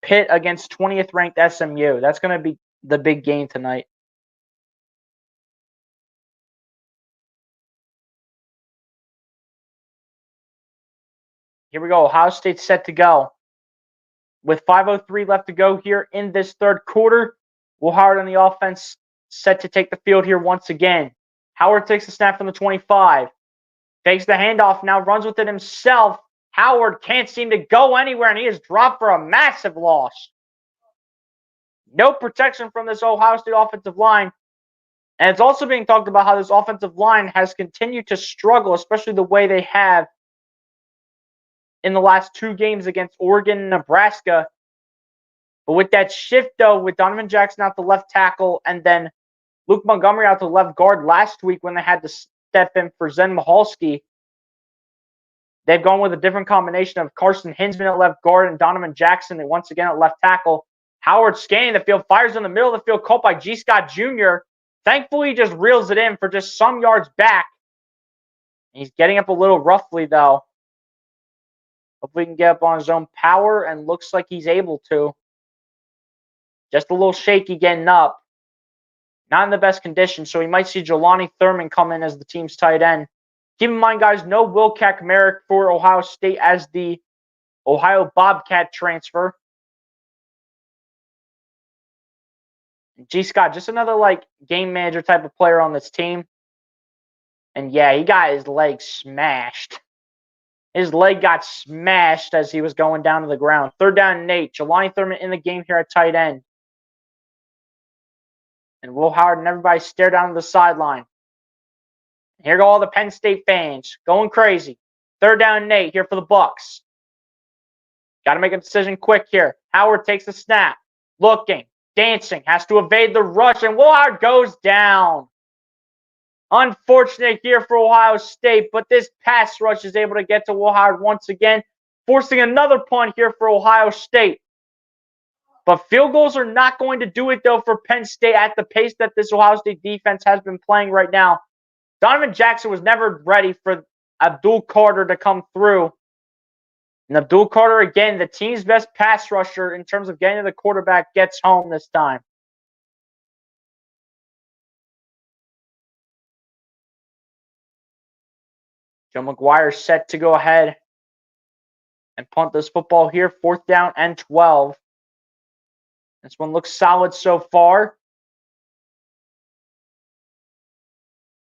A: Pitt against 20th ranked SMU. That's going to be the big game tonight. Here we go. Ohio State's set to go. With 5:03 left to go here in this third quarter, Will Howard on the offense set to take the field here once again. Howard takes the snap from the 25. Takes the handoff, now runs with it himself. Howard can't seem to go anywhere, and he is dropped for a massive loss. No protection from this Ohio State offensive line. And it's also being talked about how this offensive line has continued to struggle, especially the way they have in the last two games against Oregon and Nebraska. But with that shift, though, with Donovan Jackson out the left tackle and then Luke Montgomery out the left guard last week when they had to step in for Zen Mahalski, they've gone with a different combination of Carson Hinsman at left guard and Donovan Jackson once again at left tackle. Howard scanning the field, fires in the middle of the field, caught by G. Scott Jr. Thankfully, he just reels it in for just some yards back. He's getting up a little roughly, though. Hopefully he can get up on his own power, and looks like he's able to. Just a little shaky getting up. Not in the best condition, so we might see Jelani Thurman come in as the team's tight end. Keep in mind, guys, no Will Merrick for Ohio State as the Ohio Bobcat transfer. G. Scott, just another like game manager type of player on this team. And yeah, he got his leg smashed. His leg got smashed as he was going down to the ground. 3rd down and 8. Jelani Thurman in the game here at tight end. And Will Howard and everybody stare down to the sideline. Here go all the Penn State fans going crazy. 3rd down and 8 here for the Bucks. Got to make a decision quick here. Howard takes the snap. Looking. Dancing. Has to evade the rush. And Will Howard goes down. Unfortunate here for Ohio State, but this pass rush is able to get to Will Howard once again, forcing another punt here for Ohio State. But field goals are not going to do it, though, for Penn State at the pace that this Ohio State defense has been playing right now. Donovan Jackson was never ready for Abdul Carter to come through. And Abdul Carter, again, the team's best pass rusher in terms of getting to the quarterback, gets home this time. Joe McGuire set to go ahead. and punt this football here. 4th down and 12. This one looks solid so far.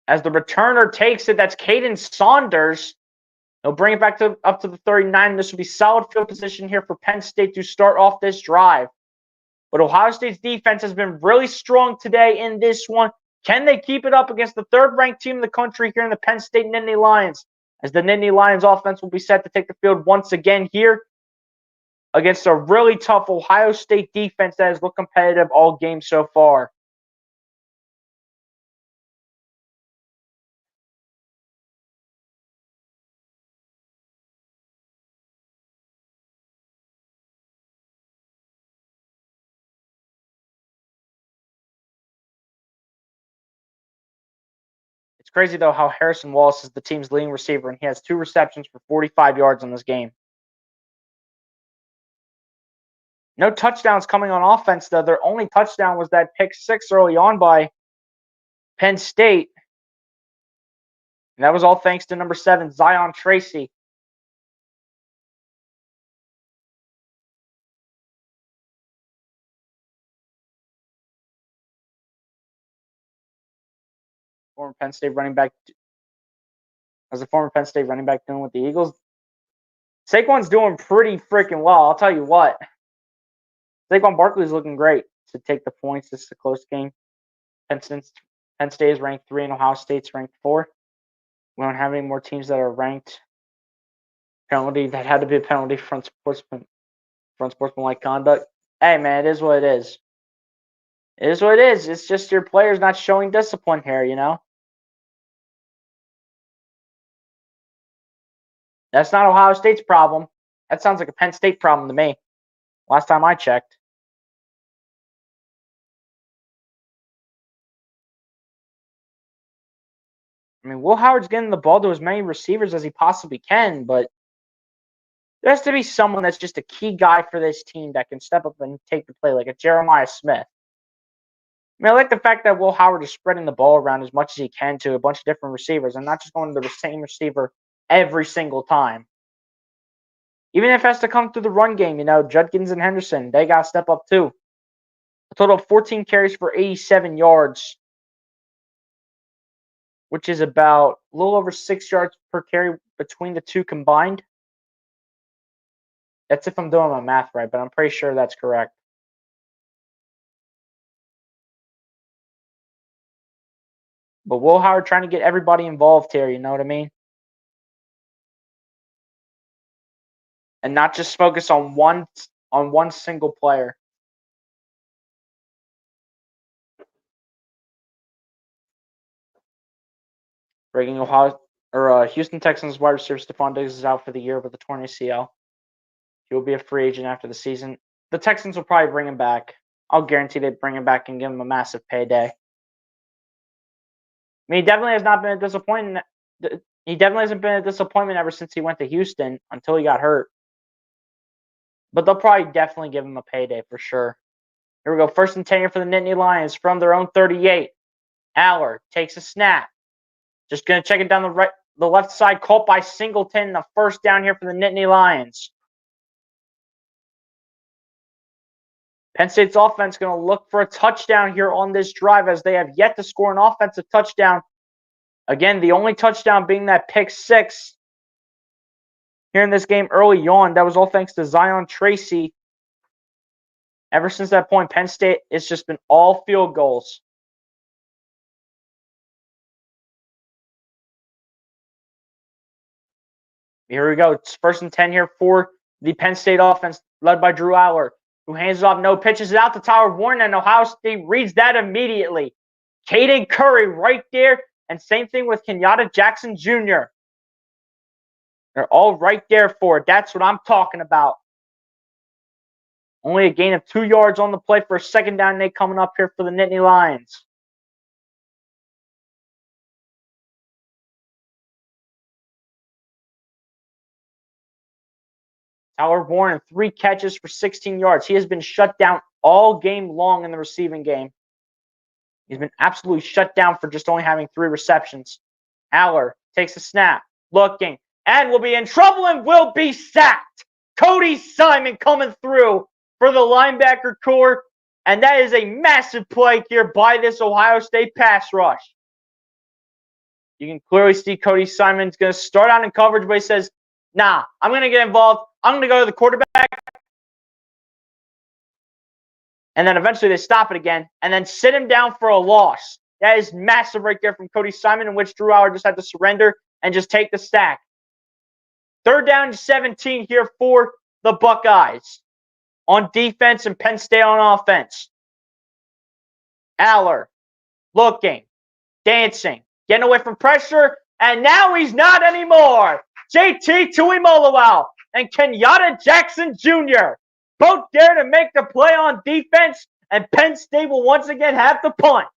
A: As the returner takes it, that's Caden Saunders. He'll bring it back up to the 39. This will be solid field position here for Penn State to start off this drive. But Ohio State's defense has been really strong today in this one. Can they keep it up against the 3rd-ranked team in the country here in the Penn State Nittany Lions? As the Nittany Lions offense will be set to take the field once again here against a really tough Ohio State defense that has looked competitive all game so far. It's crazy, though, how Harrison Wallace is the team's leading receiver, and he has 2 receptions for 45 yards in this game. No touchdowns coming on offense, though. Their only touchdown was that pick 6 early on by Penn State. And that was all thanks to number 7, Zion Tracy. Former Penn State running back. As a former Penn State running back doing with the Eagles, Saquon's doing pretty freaking well. I'll tell you what. Saquon Barkley's looking great to take the points. This is a close game. Penn State is ranked 3 and Ohio State's ranked 4. We don't have any more teams that are ranked. Penalty, that had to be a penalty for unsportsmanlike conduct. Hey, man, it is what it is. It is what it is. It's just your players not showing discipline here, you know? That's not Ohio State's problem. That sounds like a Penn State problem to me. Last time I checked. I mean, Will Howard's getting the ball to as many receivers as he possibly can, but there has to be someone that's just a key guy for this team that can step up and take the play, like a Jeremiah Smith. I mean, I like the fact that Will Howard is spreading the ball around as much as he can to a bunch of different receivers and not just going to the same receiver every single time. Even if it has to come through the run game, you know, Judkins and Henderson, they got to step up too. A total of 14 carries for 87 yards, which is about a little over 6 yards per carry between the two combined. That's if I'm doing my math right, but I'm pretty sure that's correct. But Will Howard trying to get everybody involved here, you know what I mean? And not just focus on one single player. Breaking Houston Texans wide receiver Stephon Diggs is out for the year with a torn ACL. He will be a free agent after the season. The Texans will probably bring him back. I'll guarantee they bring him back and give him a massive payday. I mean, he definitely has not been a disappointment. He definitely hasn't been a disappointment ever since he went to Houston until he got hurt. But they'll probably definitely give him a payday for sure. Here we go. 1st and 10 here for the Nittany Lions from their own 38. Aller takes a snap. Just going to check it down the left side. Caught by Singleton. The 1st down here for the Nittany Lions. Penn State's offense going to look for a touchdown here on this drive as they have yet to score an offensive touchdown. Again, the only touchdown being that pick 6 here in this game early on. That was all thanks to Zion Tracy. Ever since that point, Penn State, it's just been all field goals. Here we go. It's 1st and 10 here for the Penn State offense led by Drew Aller, who hands it off, no pitches it out to Tyler Warren, and Ohio State reads that immediately. Caden Curry right there, and same thing with Kenyatta Jackson Jr. They're all right there for it. That's what I'm talking about. Only a gain of 2 yards on the play for a 2nd down, and they coming up here for the Nittany Lions. Tyler Warren, 3 catches for 16 yards. He has been shut down all game long in the receiving game. He's been absolutely shut down for just only having 3 receptions. Aller takes a snap, looking, and will be in trouble and will be sacked. Cody Simon coming through for the linebacker core, and that is a massive play here by this Ohio State pass rush. You can clearly see Cody Simon's going to start out in coverage, but he says, nah, I'm going to get involved. I'm going to go to the quarterback. And then eventually they stop it again and then sit him down for a loss. That is massive right there from Cody Simon, in which Drew Howard just had to surrender and just take the sack. 3rd down and 17 here for the Buckeyes on defense and Penn State on offense. Aller looking, dancing, getting away from pressure, and now he's not anymore. JT Tuimoloau and Kenyatta Jackson Jr. both there to make the play on defense, and Penn State will once again have the punt.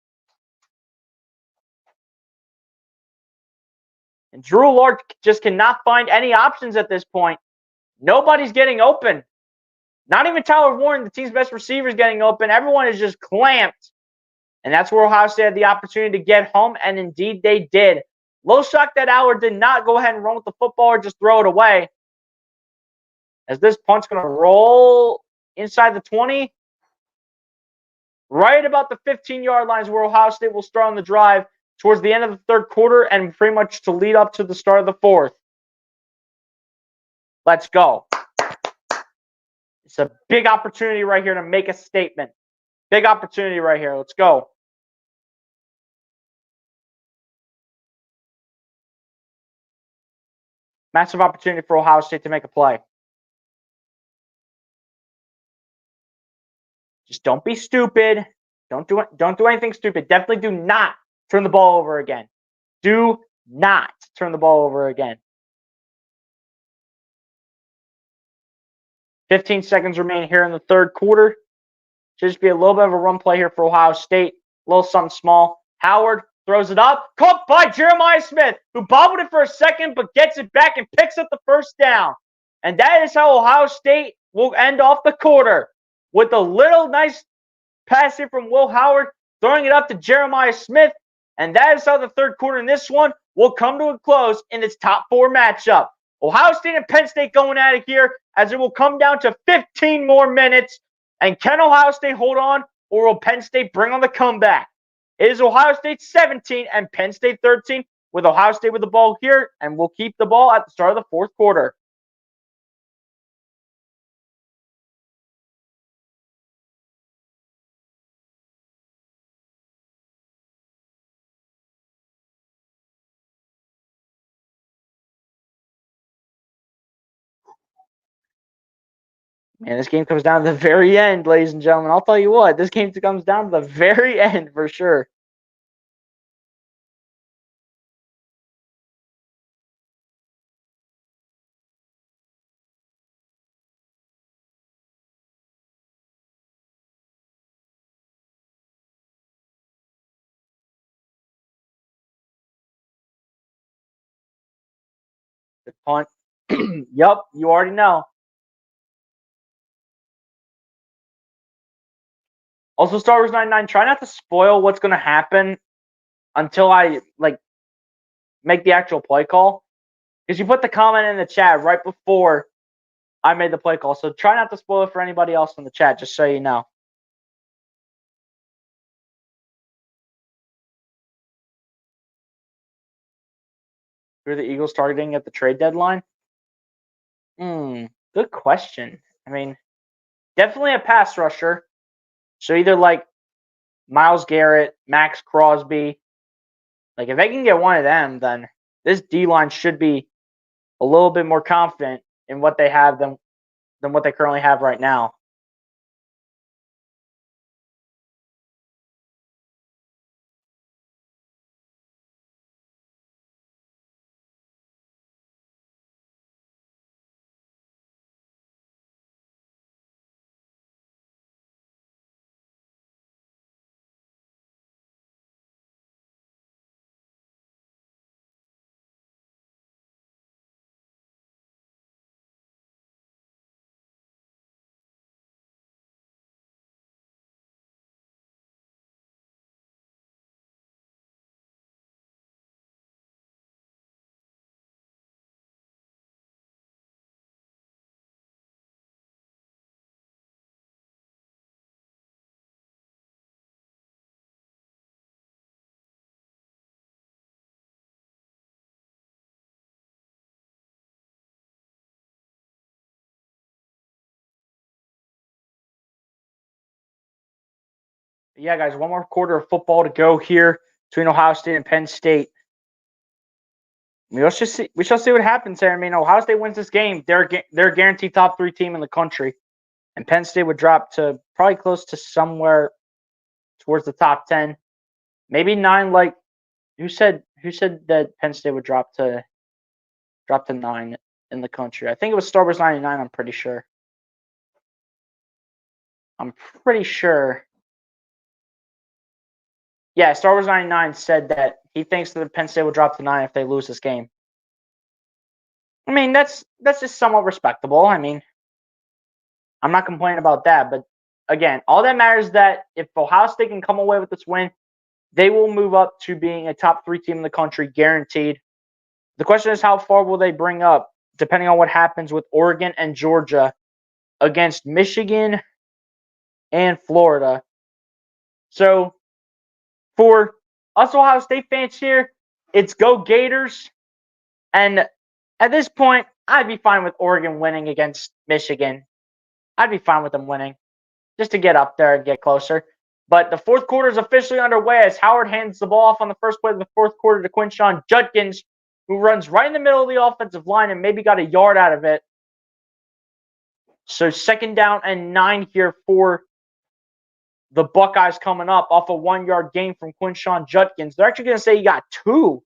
A: And Drew Lark just cannot find any options at this point. Nobody's getting open. Not even Tyler Warren, the team's best receiver, is getting open. Everyone is just clamped. And that's where Ohio State had the opportunity to get home, and indeed they did. Little shock that Aller did not go ahead and run with the football or just throw it away, as this punt's going to roll inside the 20. Right about the 15-yard line is where Ohio State will start on the drive towards the end of the 3rd quarter and pretty much to lead up to the start of the 4th. Let's go. It's a big opportunity right here to make a statement. Big opportunity right here. Let's go. Massive opportunity for Ohio State to make a play. Just don't be stupid. Don't do anything stupid. Definitely do not turn the ball over again. Do not turn the ball over again. 15 seconds remain here in the 3rd quarter. Should just be a little bit of a run play here for Ohio State. A little something small. Howard throws it up. Caught by Jeremiah Smith, who bobbled it for a second, but gets it back and picks up the 1st down. And that is how Ohio State will end off the quarter, with a little nice pass here from Will Howard, throwing it up to Jeremiah Smith. And that is how the 3rd quarter in this one will come to a close in its top 4 matchup. Ohio State and Penn State going at it here, as it will come down to 15 more minutes. And can Ohio State hold on, or will Penn State bring on the comeback? It is Ohio State 17 and Penn State 13, with Ohio State with the ball here, and we'll keep the ball at the start of the 4th quarter. Man, this game comes down to the very end, ladies and gentlemen. I'll tell you what, this game comes down to the very end for sure. The punt. Yup, you already know. Also, Star Wars 99, try not to spoil what's going to happen until I make the actual play call, because you put the comment in the chat right before I made the play call. So try not to spoil it for anybody else in the chat, just so you know. Who are the Eagles targeting at the trade deadline? Good question. I mean, definitely a pass rusher. So either Myles Garrett, Max Crosby. If they can get one of them, then this D-line should be a little bit more confident in what they have than what they currently have right now. Yeah, guys, one more quarter of football to go here between Ohio State and Penn State. We shall see what happens here. I mean, Ohio State wins this game. They're a guaranteed top 3 team in the country. And Penn State would drop to probably close to somewhere towards the top 10. Maybe 9, like who said that Penn State would drop to 9 in the country? I think it was Star Wars 99, I'm pretty sure. Yeah, Star Wars 99 said that he thinks that Penn State will drop to 9 if they lose this game. I mean, that's just somewhat respectable. I mean, I'm not complaining about that, but again, all that matters is that if Ohio State can come away with this win, they will move up to being a top 3 team in the country, guaranteed. The question is, how far will they bring up, depending on what happens with Oregon and Georgia against Michigan and Florida. So, for us Ohio State fans here, it's go Gators. And at this point, I'd be fine with Oregon winning against Michigan. I'd be fine with them winning just to get up there and get closer. But the fourth quarter is officially underway as Howard hands the ball off on the first play of the fourth quarter to Quinshon Judkins, who runs right in the middle of the offensive line and maybe got a yard out of it. So 2nd down and 9 here for the Buckeyes coming up off a 1-yard gain from Quinshon Judkins. They're actually going to say he got 2.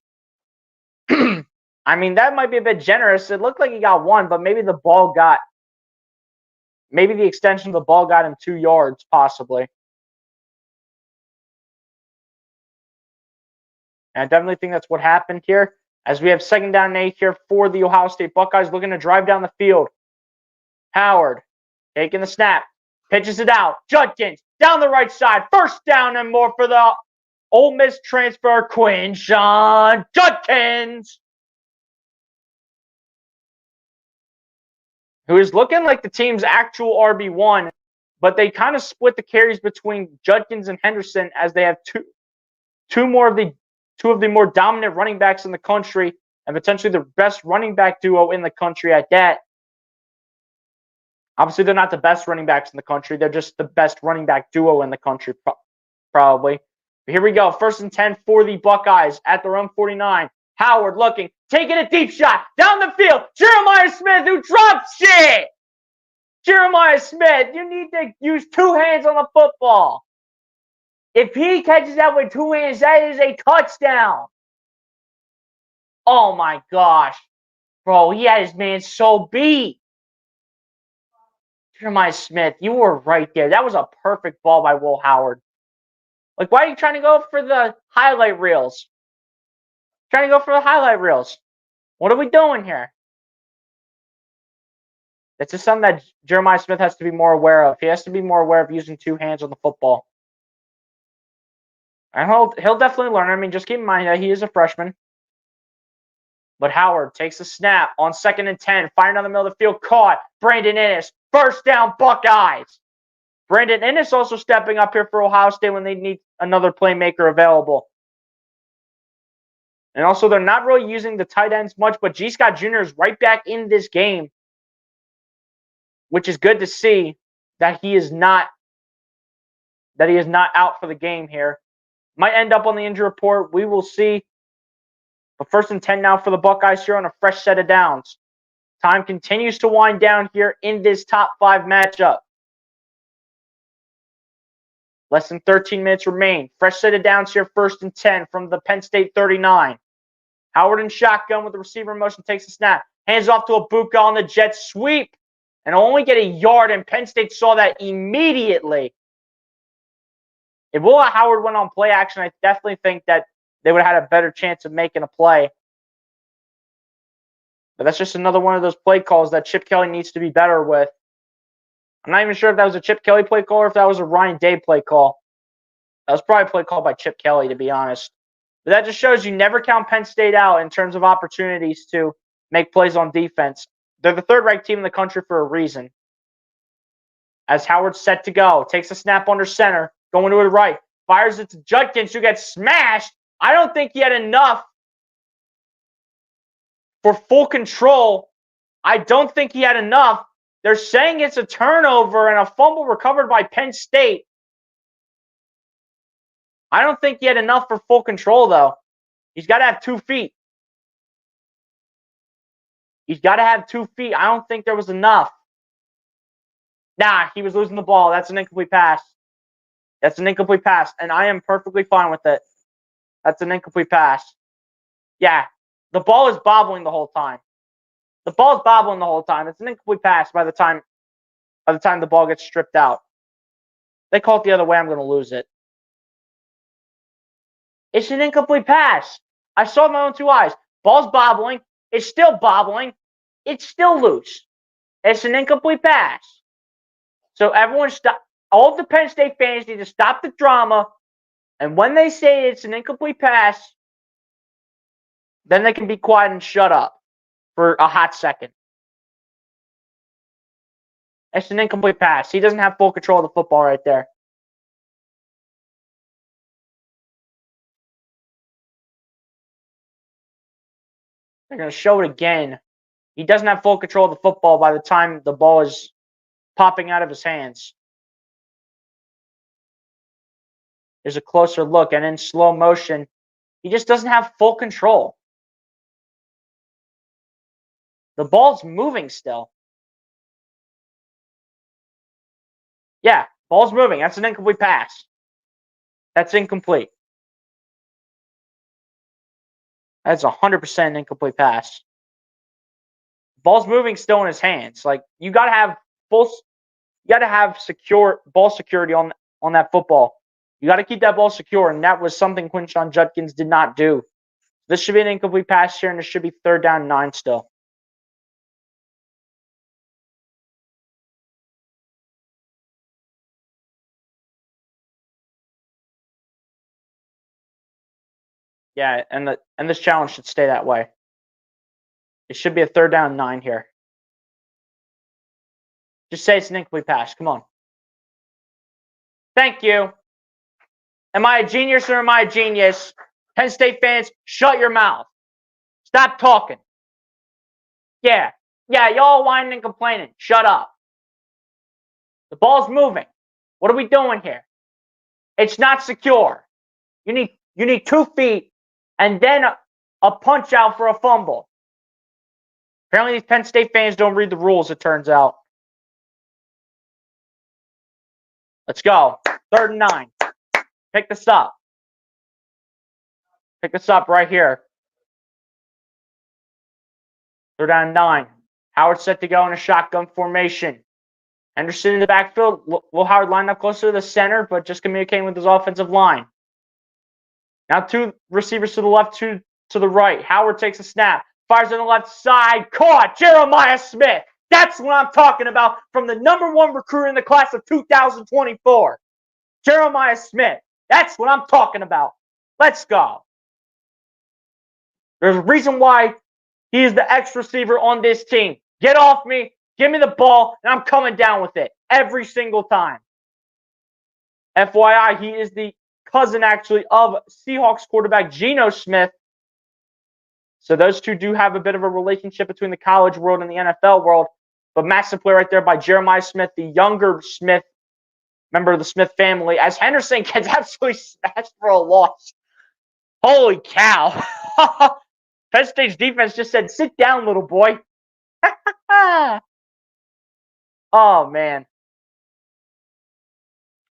A: I mean, that might be a bit generous. It looked like he got 1, but maybe the extension of the ball got him 2 yards, possibly. And I definitely think that's what happened here, as we have 2nd down and 8 here for the Ohio State Buckeyes, looking to drive down the field. Howard taking the snap, pitches it out. Judkins down the right side, 1st down and more for the Ole Miss transfer, Quinshon Judkins, who is looking like the team's actual RB1, but they kind of split the carries between Judkins and Henderson, as they have two of the more dominant running backs in the country, and potentially the best running back duo in the country at that. Obviously, they're not the best running backs in the country. They're just the best running back duo in the country, probably. But here we go. 1st and 10 for the Buckeyes at their own 49. Howard looking, taking a deep shot down the field. Jeremiah Smith, who drops it. Jeremiah Smith, you need to use 2 hands on the football. If he catches that with 2 hands, that is a touchdown. Oh my gosh. Bro, he had his man so beat. Jeremiah Smith, you were right there. That was a perfect ball by Will Howard. Like, why are you trying to go for the highlight reels? What are we doing here? That's just something that Jeremiah Smith has to be more aware of. He has to be more aware of using 2 hands on the football. And he'll definitely learn. I mean, just keep in mind that he is a freshman. But Howard takes a snap on 2nd and 10. Firing down the middle of the field. Caught. Brandon Inniss. 1st down, Buckeyes. Brandon Inniss also stepping up here for Ohio State when they need another playmaker available. And also, they're not really using the tight ends much, but G. Scott Jr. is right back in this game, which is good to see that he is not out for the game here. Might end up on the injury report. We will see. But 1st and 10 now for the Buckeyes here on a fresh set of downs. Time continues to wind down here in this top 5 matchup. Less than 13 minutes remain. Fresh set of downs here, 1st and 10 from the Penn State 39. Howard in shotgun with the receiver in motion takes the snap. Hands off to Abuka on the jet sweep. And only get a yard, and Penn State saw that immediately. If Will Howard went on play action, I definitely think that they would have had a better chance of making a play. But that's just another one of those play calls that Chip Kelly needs to be better with. I'm not even sure if that was a Chip Kelly play call or if that was a Ryan Day play call. That was probably a play call by Chip Kelly, to be honest. But that just shows you never count Penn State out in terms of opportunities to make plays on defense. They're the 3rd-ranked team in the country for a reason. As Howard's set to go, takes a snap under center, going to the right, fires it to Judkins, who gets smashed. I don't think he had enough for full control. I don't think he had enough. They're saying it's a turnover and a fumble recovered by Penn State. I don't think he had enough for full control, though. He's got to have 2 feet. He's got to have 2 feet. I don't think there was enough. Nah, he was losing the ball. That's an incomplete pass. That's an incomplete pass, and I am perfectly fine with it. That's an incomplete pass. Yeah, the ball is bobbling the whole time. The ball is bobbling the whole time. It's an incomplete pass by the time the ball gets stripped out. They call it the other way, I'm going to lose it. It's an incomplete pass. I saw it with my own 2 eyes. Ball's bobbling. It's still bobbling. It's still loose. It's an incomplete pass. So everyone stop. All of the Penn State fans need to stop the drama. And when they say it's an incomplete pass, then they can be quiet and shut up for a hot second. It's an incomplete pass. He doesn't have full control of the football right there. They're going to show it again. He doesn't have full control of the football by the time the ball is popping out of his hands. There's a closer look, and in slow motion, he just doesn't have full control. The ball's moving still. Yeah, ball's moving. That's an incomplete pass. That's incomplete. That's 100% incomplete pass. Ball's moving still in his hands. Like, you got to have secure ball security on that football. You got to keep that ball secure, and that was something Quinshon Judkins did not do. This should be an incomplete pass here, and it should be 3rd down and 9 still. Yeah, and this challenge should stay that way. It should be a 3rd down and 9 here. Just say it's an incomplete pass. Come on. Thank you. Am I a genius or am I a genius? Penn State fans, shut your mouth. Stop talking. Yeah, y'all whining and complaining. Shut up. The ball's moving. What are we doing here? It's not secure. You need 2 feet and then a punch out for a fumble. Apparently, these Penn State fans don't read the rules, it turns out. Let's go. 3rd and 9. Pick this up. Pick this up right here. 3rd down and 9. Howard set to go in a shotgun formation. Henderson in the backfield. Will Howard line up closer to the center, but just communicating with his offensive line. Now 2 receivers to the left, 2 to the right. Howard takes a snap. Fires on the left side. Caught. Jeremiah Smith. That's what I'm talking about from the #1 recruit in the class of 2024. Jeremiah Smith. That's what I'm talking about. Let's go. There's a reason why he is the X receiver on this team. Get off me. Give me the ball, and I'm coming down with it every single time. FYI, he is the cousin, actually, of Seahawks quarterback Geno Smith. So those two do have a bit of a relationship between the college world and the NFL world. But massive play right there by Jeremiah Smith, the younger Smith, member of the Smith family, as Henderson gets absolutely smashed for a loss. Holy cow. Penn State's defense just said, sit down, little boy. Oh, man.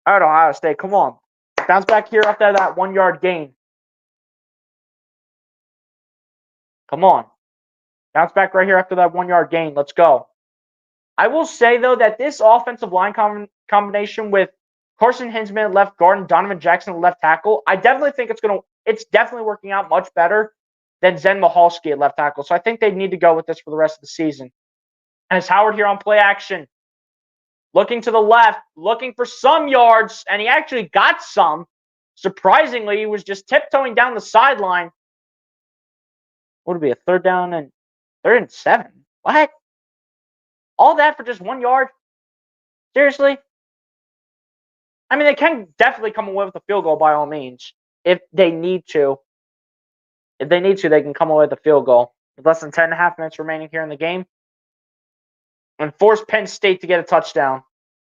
A: All right, Ohio State, come on. Bounce back here after that 1-yard gain. Come on. Bounce back right here after that 1-yard gain. Let's go. I will say, though, that this offensive line combination with Carson Hinsman at left guard and Donovan Jackson at left tackle, I definitely think it's definitely working out much better than Zen Michalski at left tackle. So I think they need to go with this for the rest of the season. And it's Howard here on play action. Looking to the left, looking for some yards, and he actually got some. Surprisingly, he was just tiptoeing down the sideline. What would it be, a 3rd down and 3rd and 7? What? All that for just 1 yard? Seriously? I mean, they can definitely come away with a field goal by all means. If they need to. If they need to, they can come away with a field goal. With less than 10.5 minutes remaining here in the game. And force Penn State to get a touchdown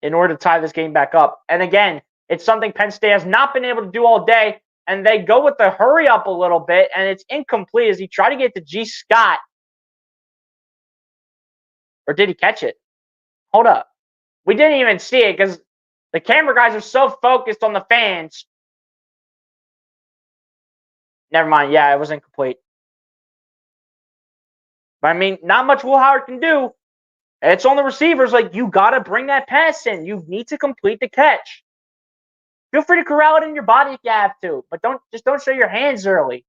A: in order to tie this game back up. And again, It's something Penn State has not been able to do all day, and they go with the hurry up a little bit, and it's incomplete as he tried to get to G. Scott. Or did he catch it? Hold up. We didn't even see it because the camera guys are so focused on the fans. Never mind. Yeah, it was incomplete. But I mean, not much Will Howard can do. It's on the receivers. Like, you got to bring that pass in. You need to complete the catch. Feel free to corral it in your body if you have to, but don't show your hands early.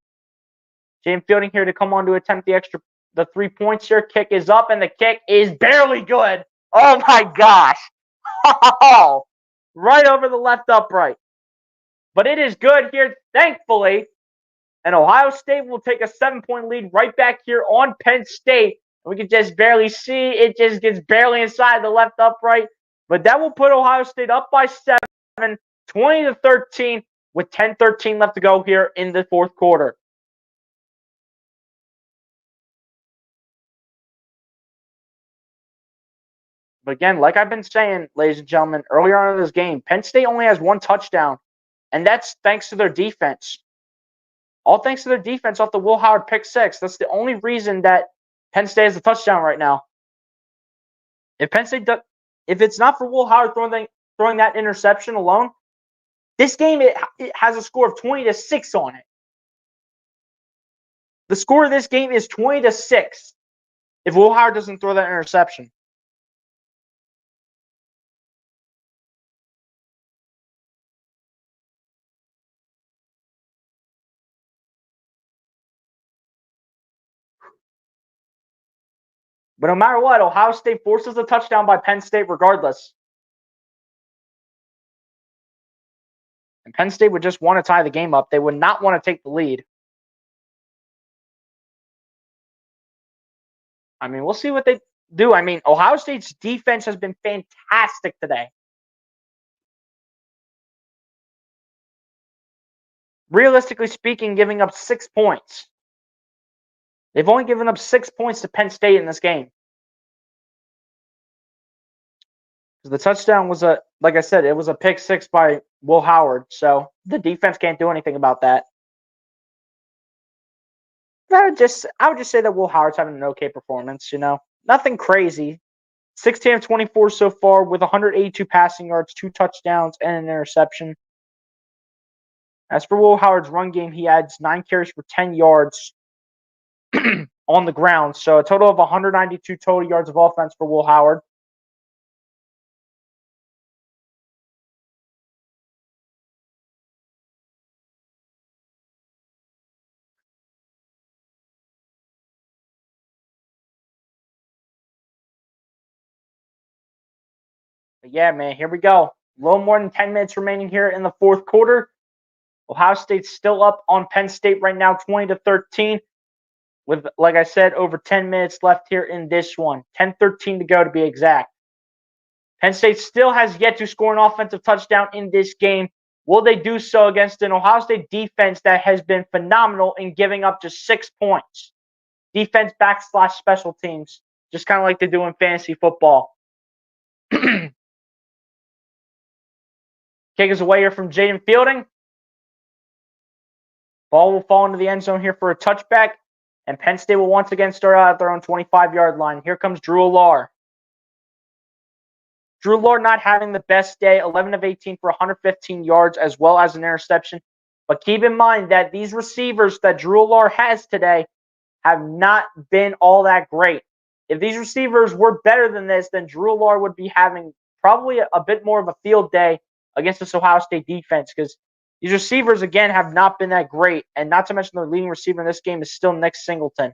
A: Jaden Fielding here to come on to attempt the 3 points here. Kick is up, and the kick is barely good. Oh my gosh. Right over the left upright. But it is good here, thankfully. And Ohio State will take a 7-point lead right back here on Penn State. We can just barely see. It just gets barely inside the left upright. But that will put Ohio State up by 7, 20-13, with 10:13 left to go here in the fourth quarter. But again, like I've been saying, ladies and gentlemen, earlier on in this game, Penn State only has 1 touchdown, and that's thanks to their defense. All thanks to their defense off the Will Howard pick 6. That's the only reason that Penn State has a touchdown right now. If it's not for Will Howard throwing that interception alone, this game it has a score of 20-6 on it. The score of this game is 20-6 if Will Howard doesn't throw that interception. But no matter what, Ohio State forces a touchdown by Penn State regardless. And Penn State would just want to tie the game up. They would not want to take the lead. I mean, we'll see what they do. I mean, Ohio State's defense has been fantastic today. Realistically speaking, giving up 6 points. They've only given up 6 points to Penn State in this game. The touchdown was like I said, it was a pick 6 by Will Howard. So the defense can't do anything about that. I would just say that Will Howard's having an okay performance. Nothing crazy. 16 of 24 so far with 182 passing yards, 2 touchdowns, and an interception. As for Will Howard's run game, he adds 9 carries for 10 yards on the ground. So a total of 192 total yards of offense for Will Howard. But yeah, man, here we go. A little more than 10 minutes remaining here in the fourth quarter. Ohio State's still up on Penn State right now, 20-13. With, like I said, over 10 minutes left here in this one. 10:13 to go to be exact. Penn State still has yet to score an offensive touchdown in this game. Will they do so against an Ohio State defense that has been phenomenal in giving up just 6 points? Defense / special teams, just kind of like they do in fantasy football. Kick is away here from Jaden Fielding. Ball will fall into the end zone here for a touchback. And Penn State will once again start out at their own 25-yard line. Here comes Drew Allar. Drew Allar not having the best day, 11 of 18 for 115 yards as well as an interception. But keep in mind that these receivers that Drew Allar has today have not been all that great. If these receivers were better than this, then Drew Allar would be having probably a bit more of a field day against this Ohio State defense because these receivers, again, have not been that great. And not to mention their leading receiver in this game is still Nick Singleton.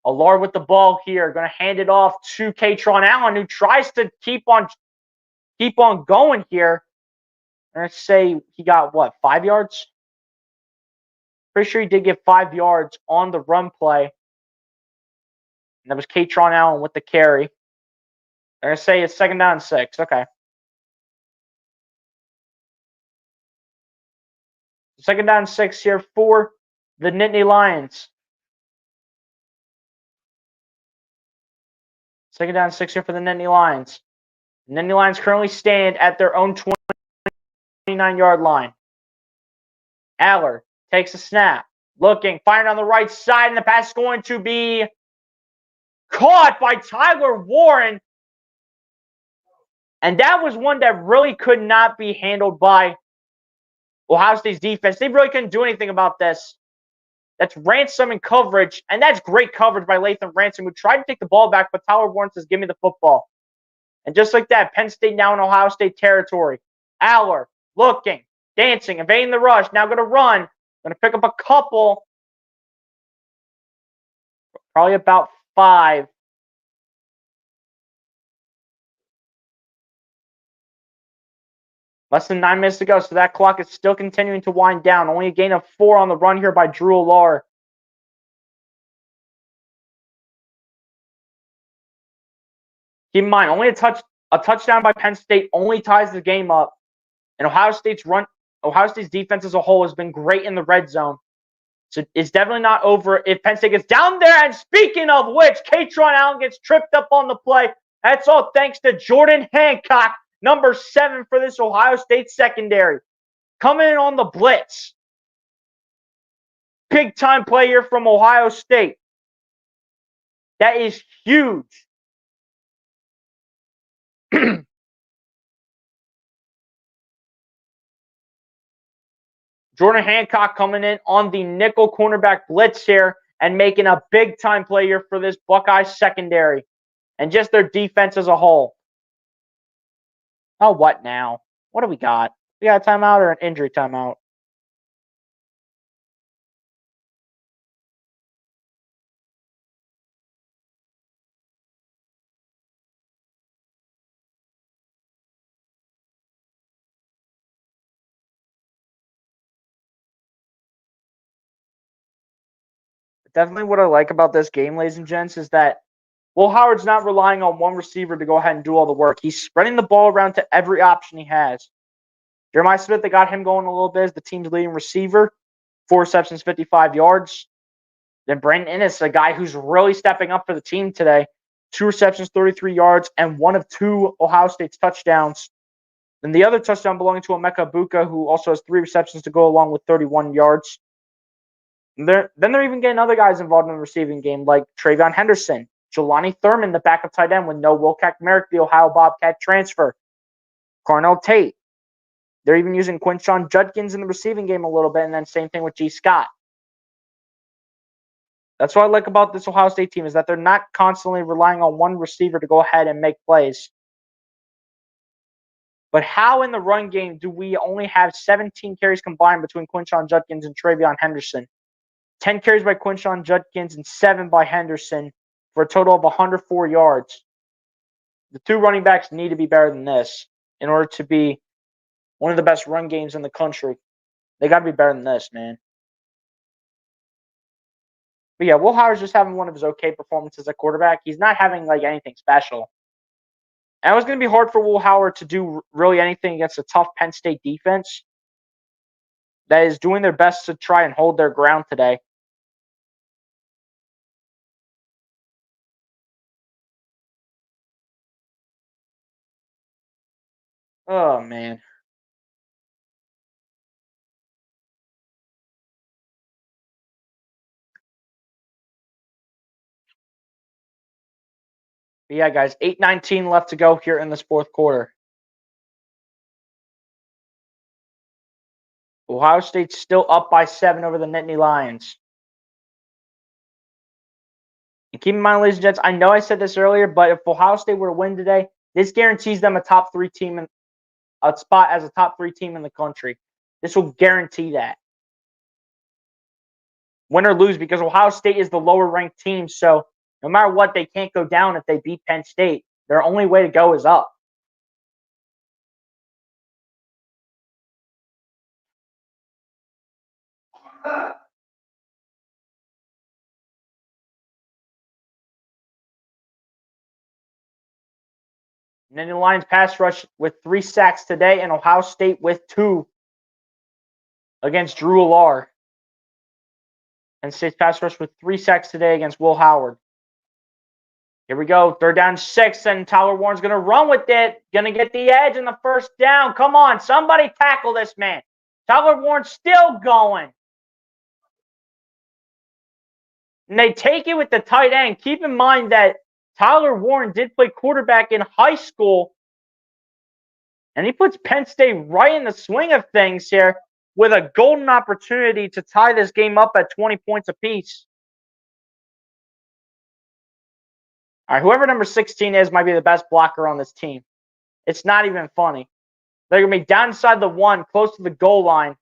A: Allar with the ball here. Going to hand it off to Katron Allen, who tries to keep on going here. I'm going to say he got, 5 yards? Pretty sure he did get 5 yards on the run play. And that was Katron Allen with the carry. I'm going to say it's 2nd down and 6. Okay. 2nd down and 6 here for the Nittany Lions. 2nd down and 6 here for the Nittany Lions. The Nittany Lions currently stand at their own 20. 29-yard line. Aller takes a snap. Looking, firing on the right side, and the pass is going to be caught by Tyler Warren. And that was one that really could not be handled by Ohio State's defense. They really couldn't do anything about this. That's Ransom in coverage, and that's great coverage by Latham Ransom, who tried to take the ball back, but Tyler Warren says, give me the football. And just like that, Penn State now in Ohio State territory. Aller looking, dancing, evading the rush, now going to run. Going to pick up a couple. Probably about 5. Less than 9 minutes to go, so that clock is still continuing to wind down. Only a gain of 4 on the run here by Drew Allar. Keep in mind, only a touchdown by Penn State only ties the game up. And Ohio State's defense as a whole has been great in the red zone. So it's definitely not over if Penn State gets down there. And speaking of which, Katron Allen gets tripped up on the play. That's all thanks to Jordan Hancock, number 7 for this Ohio State secondary. Coming in on the blitz. Big time play here from Ohio State. That is huge. Jordan Hancock coming in on the nickel cornerback blitz here and making a big time play here for this Buckeyes secondary and just their defense as a whole. Oh, what now? What do we got? We got a timeout or an injury timeout? Definitely what I like about this game, ladies and gents, is that Will Howard's not relying on one receiver to go ahead and do all the work. He's spreading the ball around to every option he has. Jeremiah Smith, they got him going a little bit as the team's leading receiver. 4 receptions, 55 yards. Then Brandon Innes, a guy who's really stepping up for the team today. 2 receptions, 33 yards, and 1 of 2 Ohio State's touchdowns. Then the other touchdown belonging to Emeka Buka, who also has 3 receptions to go along with 31 yards. Then they're even getting other guys involved in the receiving game, like Travion Henderson, Jelani Thurman, the backup tight end with no Wilcock Merrick, the Ohio Bobcat transfer, Carnell Tate. They're even using Quinshon Judkins in the receiving game a little bit, and then same thing with G. Scott. That's what I like about this Ohio State team is that they're not constantly relying on one receiver to go ahead and make plays. But how in the run game do we only have 17 carries combined between Quinshon Judkins and Travion Henderson? 10 carries by Quinshon Judkins and 7 by Henderson for a total of 104 yards. The 2 running backs need to be better than this in order to be one of the best run games in the country. They got to be better than this, man. But yeah, Will Howard's just having one of his okay performances at quarterback. He's not having like anything special. And it was going to be hard for Will Howard to do really anything against a tough Penn State defense that is doing their best to try and hold their ground today. Oh, man. But yeah, guys, 8:19 left to go here in this 4th quarter. Ohio State's still up by 7 over the Nittany Lions. And keep in mind, ladies and gents, I know I said this earlier, but if Ohio State were to win today, this guarantees them a top 3 team in a spot as a top 3 team in the country. This will guarantee that. Win or lose, because Ohio State is the lower ranked team, so no matter what, they can't go down if they beat Penn State. Their only way to go is up. And then the Lions pass rush with 3 sacks today, and Ohio State with 2 against Drew Allar. And State's pass rush with 3 sacks today against Will Howard. Here we go. 3rd down 6, and Tyler Warren's going to run with it. Going to get the edge in the 1st down. Come on, somebody tackle this man. Tyler Warren's still going. And they take it with the tight end. Keep in mind that Tyler Warren did play quarterback in high school. And he puts Penn State right in the swing of things here with a golden opportunity to tie this game up at 20 points apiece. All right, whoever number 16 is might be the best blocker on this team. It's not even funny. They're going to be down inside the 1, close to the goal line.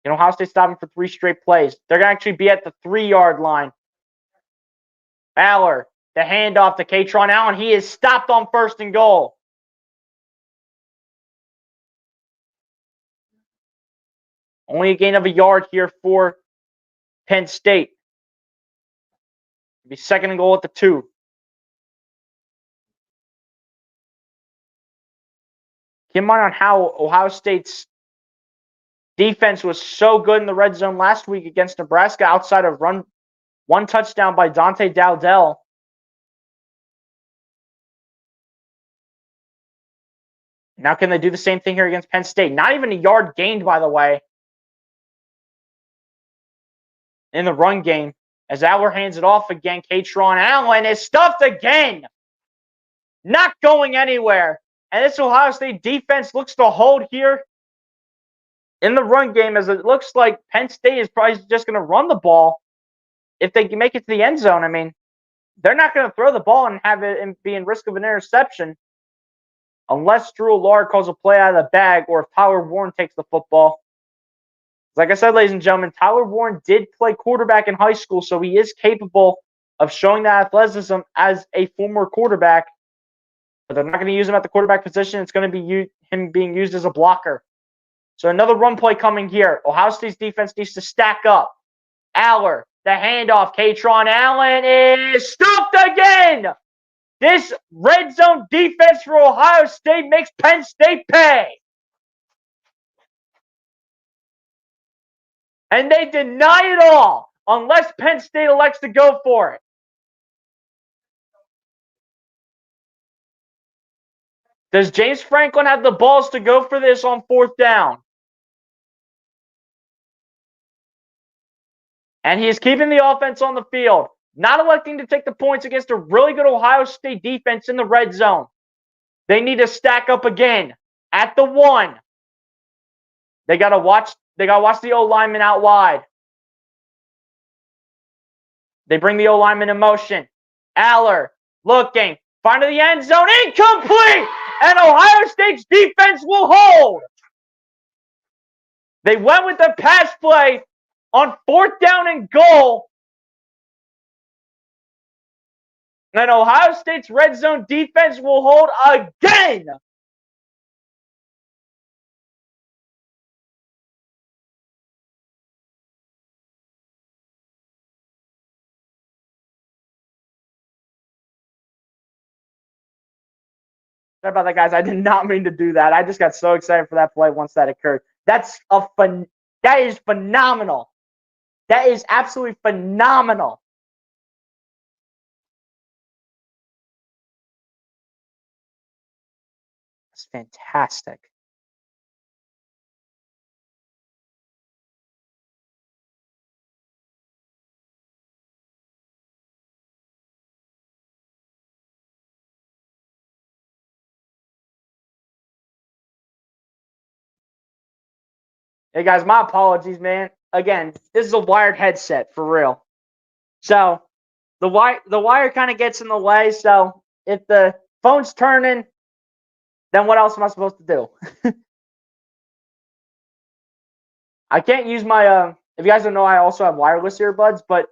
A: Ohio State stopping for 3 straight plays. They're going to actually be at the 3-yard line. Aller, the handoff to Katron Allen. He is stopped on 1st and goal. Only a gain of a yard here for Penn State. It'll be 2nd and goal at the 2. Keep in mind on how Ohio State's defense was so good in the red zone last week against Nebraska outside of 1 touchdown by Dante Dowdell. Now can they do the same thing here against Penn State? Not even a yard gained, by the way, in the run game. As Aller hands it off again, Katron Allen is stuffed again. Not going anywhere. And this Ohio State defense looks to hold here in the run game, as it looks like Penn State is probably just going to run the ball if they can make it to the end zone. I mean, they're not going to throw the ball and have it and be in risk of an interception unless Drew Allard calls a play out of the bag or if Tyler Warren takes the football. Like I said, ladies and gentlemen, Tyler Warren did play quarterback in high school, so he is capable of showing that athleticism as a former quarterback. But they're not going to use him at the quarterback position. It's going to be him being used as a blocker. So another run play coming here. Ohio State's defense needs to stack up. Aller, the handoff. Katron Allen is stuffed again. This red zone defense for Ohio State makes Penn State pay. And they deny it all unless Penn State elects to go for it. Does James Franklin have the balls to go for this on 4th down? And he is keeping the offense on the field, not electing to take the points against a really good Ohio State defense in the red zone. They need to stack up again at the 1. They got to watch the O-lineman out wide. They bring the O-lineman in motion. Aller looking, finding the end zone, incomplete! And Ohio State's defense will hold. They went with the pass play on 4th down and goal. And Ohio State's red zone defense will hold again. Sorry about that, guys. I did not mean to do that. I just got so excited for that play once that occurred. That is phenomenal. That is absolutely phenomenal. That's fantastic. Hey, guys, my apologies, man. Again, this is a wired headset, for real. So, the wire kind of gets in the way, so if the phone's turning, then what else am I supposed to do? I can't use my, if you guys don't know, I also have wireless earbuds, but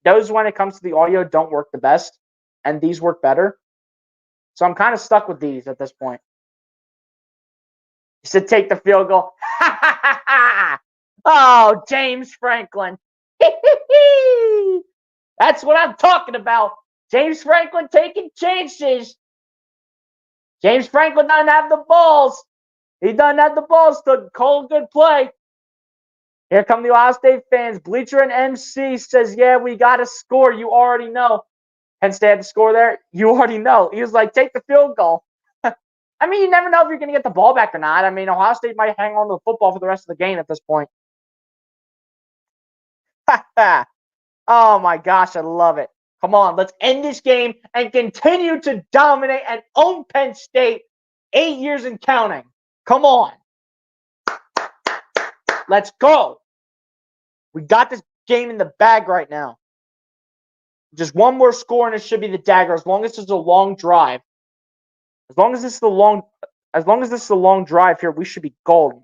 A: those, when it comes to the audio, don't work the best, and these work better. So I'm kind of stuck with these at this point. He said take the field goal. Oh, James Franklin. That's what I'm talking about. James Franklin taking chances. James Franklin doesn't have the balls. He doesn't have the balls to call a good play. Here come the Ohio State fans. Bleacher and MC says, yeah, we got to score. You already know. Penn State had to score there. You already know. He was like, take the field goal. I mean, you never know if you're going to get the ball back or not. I mean, Ohio State might hang on to the football for the rest of the game at this point. Oh, my gosh. I love it. Come on. Let's end this game and continue to dominate and own Penn State 8 years and counting. Come on. Let's go. We got this game in the bag right now. Just one more score and it should be the dagger. As long as it's a long drive. As long as this is a long drive here, we should be golden.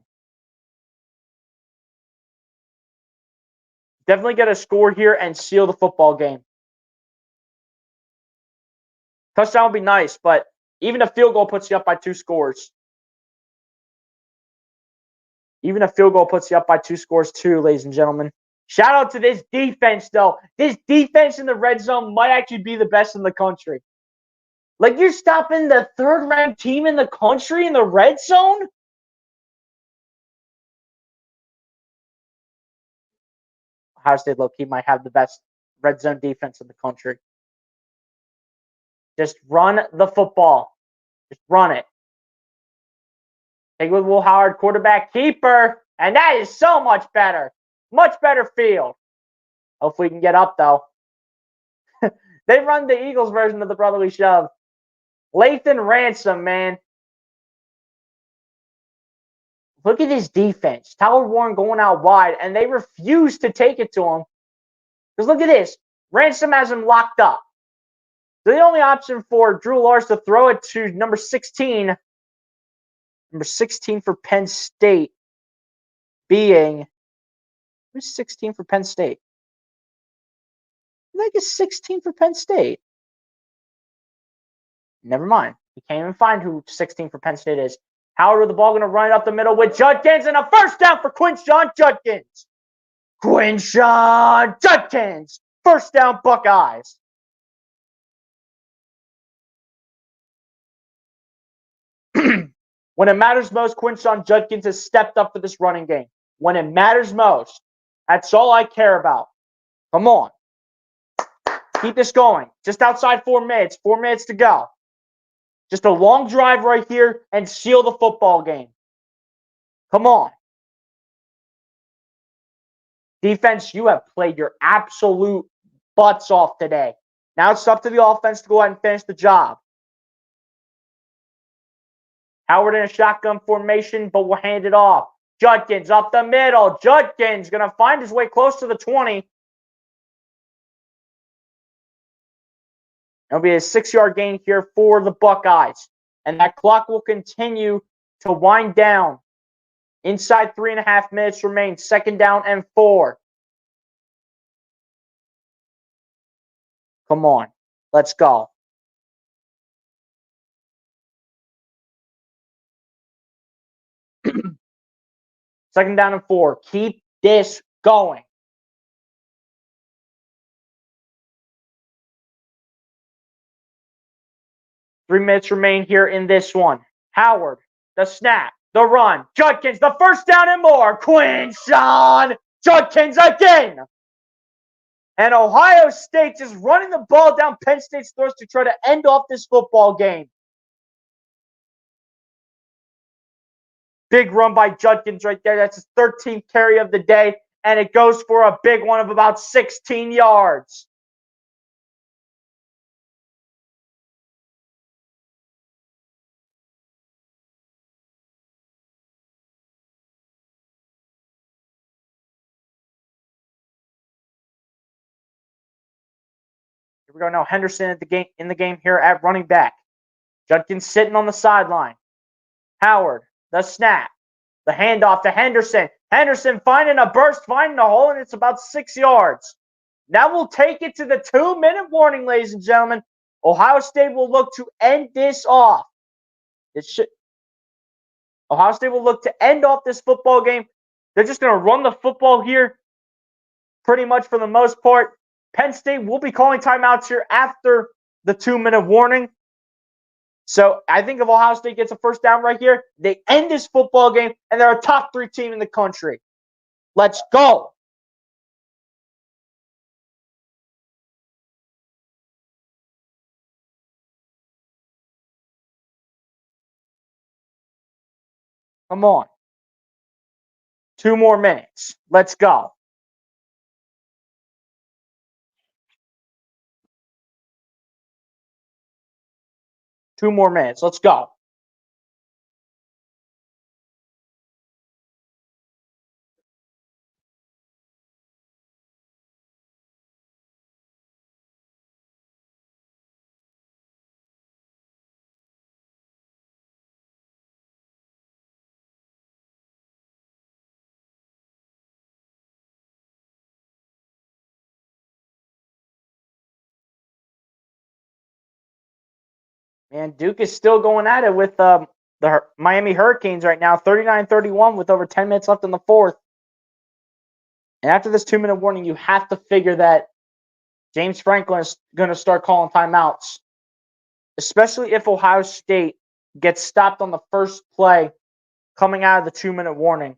A: Definitely get a score here and seal the football game. Touchdown would be nice, but even a field goal puts you up by 2 scores. Even a field goal puts you up by 2 scores too, ladies and gentlemen. Shout out to this defense, though. This defense in the red zone might actually be the best in the country. Like, you're stopping the 3rd-ranked team in the country in the red zone? Ohio State low-key might have the best red zone defense in the country. Just run the football. Just run it. Take it with Will Howard, quarterback keeper. And that is so much better. Much better field. Hopefully we can get up, though. They run the Eagles version of the brotherly shove. Lathan Ransom, man. Look at his defense. Tyler Warren going out wide, and they refuse to take it to him. Because look at this. Ransom has him locked up. So the only option for Drew Lars to throw it to number 16. Number 16 for Penn State being... Who's 16 for Penn State? I think it's 16 for Penn State. Never mind. We can't even find who 16 for Penn State is. Howard with the ball going to run it up the middle with Judkins, and a first down for Quinshon Judkins. Quinshon Judkins. First down, Buckeyes. When it matters most, Quinshon Judkins has stepped up for this running game. When it matters most, that's all I care about. Come on. Keep this going. Just outside 4 minutes. 4 minutes to go. Just a long drive right here and seal the football game. Come on. Defense, you have played your absolute butts off today. Now it's up to the offense to go ahead and finish the job. Howard in a shotgun formation, but we'll hand it off. Judkins up the middle. Judkins going to find his way close to the 20. It'll be a 6-yard gain here for the Buckeyes. And that clock will continue to wind down. Inside 3.5 minutes remain. 2nd down and 4. Come on. Let's go. Second down and 4. Keep this going. Three minutes remain here in this one. Howard, the snap, the run. Judkins, the first down and more. Quinshon Judkins again. And Ohio State just running the ball down Penn State's throats to try to end off this football game. Big run by Judkins right there. That's his 13th carry of the day. And it goes for a big one of about 16 yards. Here we go now. Henderson in the game here at running back. Judkins sitting on the sideline. Howard, the snap. The handoff to Henderson. Henderson finding a burst, finding a hole, and it's about 6 yards. Now we'll take it to the 2-minute warning, ladies and gentlemen. Ohio State will look to end this off. Ohio State will look to end off this football game. They're just going to run the football here pretty much for the most part. Penn State will be calling timeouts here after the 2-minute warning. So I think if Ohio State gets a first down right here, they end this football game, and they're a top 3 team in the country. Let's go. Come on. 2 more minutes. Let's go. Two more minutes. Let's go. Man, Duke is still going at it with the Miami Hurricanes right now, 39-31 with over 10 minutes left in the fourth. And after this 2-minute warning, you have to figure that James Franklin is going to start calling timeouts, especially if Ohio State gets stopped on the first play coming out of the 2-minute warning.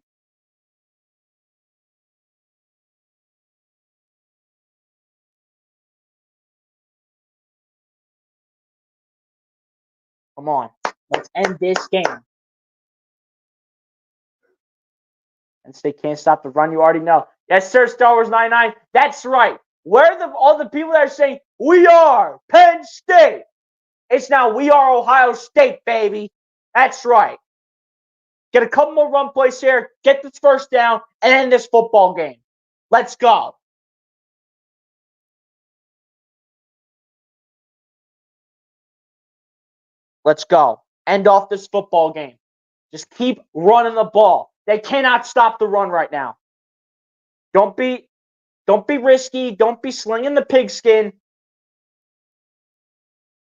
A: Come on. Let's end this game. And State can't stop the run. You already know. Yes, sir, Star Wars 99. That's right. Where are all the people that are saying, we are Penn State? It's now we are Ohio State, baby. That's right. Get a couple more run plays here. Get this first down and end this football game. Let's go. Let's go. End off this football game. Just keep running the ball. They cannot stop the run right now. Don't be risky. Don't be slinging the pigskin.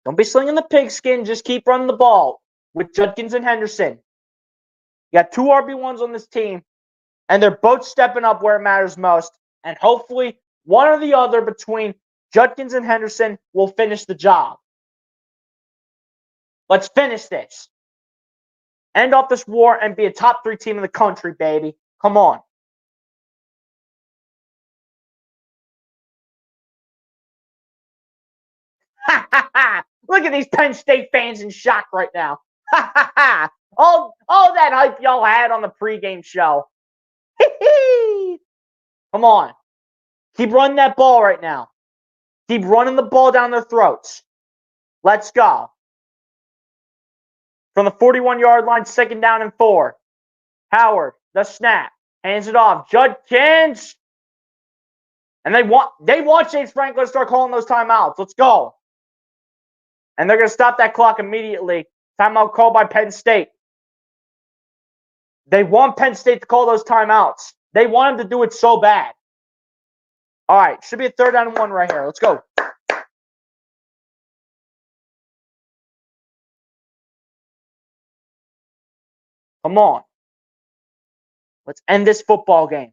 A: Don't be slinging the pigskin. Just keep running the ball with Judkins and Henderson. You got 2 RB1s on this team, and they're both stepping up where it matters most. And hopefully, one or the other between Judkins and Henderson will finish the job. Let's finish this. End off this war and be a top 3 team in the country, baby. Come on. Look at these Penn State fans in shock right now. all that hype y'all had on the pregame show. Come on. Keep running that ball right now. Keep running the ball down their throats. Let's go. From the 41-yard line, 2nd down and 4. Howard, the snap. Hands it off. Judkins. And they want James Franklin to start calling those timeouts. Let's go. And they're going to stop that clock immediately. Timeout called by Penn State. They want Penn State to call those timeouts. They want them to do it so bad. All right, should be a 3rd down and 1 right here. Let's go. Come on. Let's end this football game.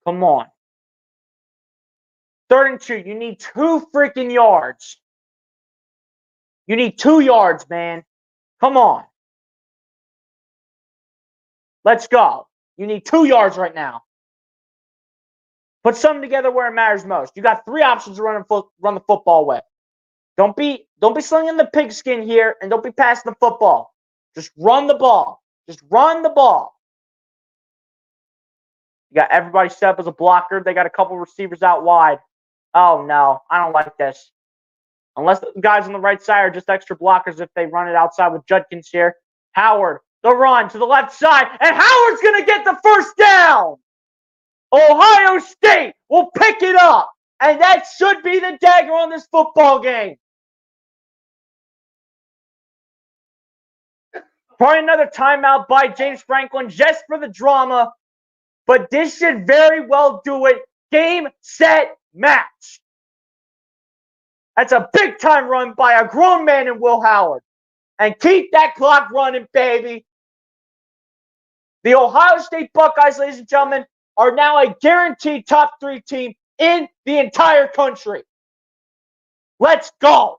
A: Come on. 3rd and 2. You need 2 freaking yards. You need 2 yards, man. Come on. Let's go. You need 2 yards right now. Put something together where it matters most. You got 3 options to run the football with. Don't be slinging the pigskin here, and don't be passing the football. Just run the ball. Just run the ball. You got everybody set up as a blocker. They got a couple receivers out wide. Oh, no. I don't like this. Unless the guys on the right side are just extra blockers if they run it outside with Judkins here. Howard, the run to the left side, and Howard's going to get the first down. Ohio State will pick it up, and that should be the dagger on this football game. Probably another timeout by James Franklin just for the drama, but this should very well do it. Game, set, match. That's a big-time run by a grown man in Will Howard. And keep that clock running, baby. The Ohio State Buckeyes, ladies and gentlemen, are now a guaranteed top 3 team in the entire country. Let's go.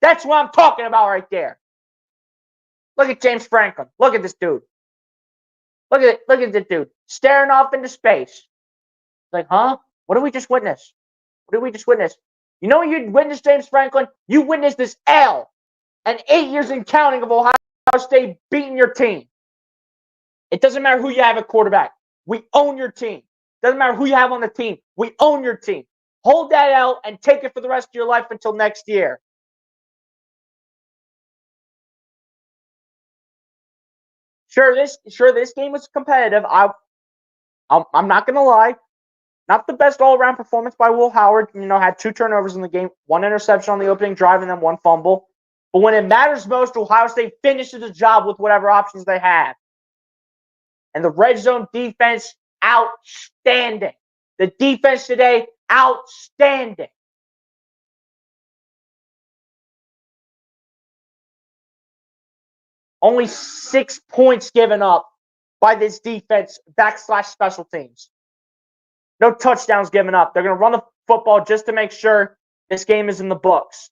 A: That's what I'm talking about right there. Look at James Franklin. Look at this dude. Look at this dude staring off into space. Like, huh? What did we just witness? What did we just witness? You know what you witnessed, James Franklin? You witnessed this L and 8 years in counting of Ohio State beating your team. It doesn't matter who you have at quarterback. We own your team. Doesn't matter who you have on the team. We own your team. Hold that L and take it for the rest of your life until next year. Sure, this game was competitive. I'm not gonna lie. Not the best all-around performance by Will Howard. Had 2 turnovers in the game, 1 interception on the opening drive, and then 1 fumble. But when it matters most, Ohio State finishes the job with whatever options they have. And the red zone defense, outstanding. The defense today, outstanding. Only 6 points given up by this defense / special teams. No touchdowns given up. They're going to run the football just to make sure this game is in the books.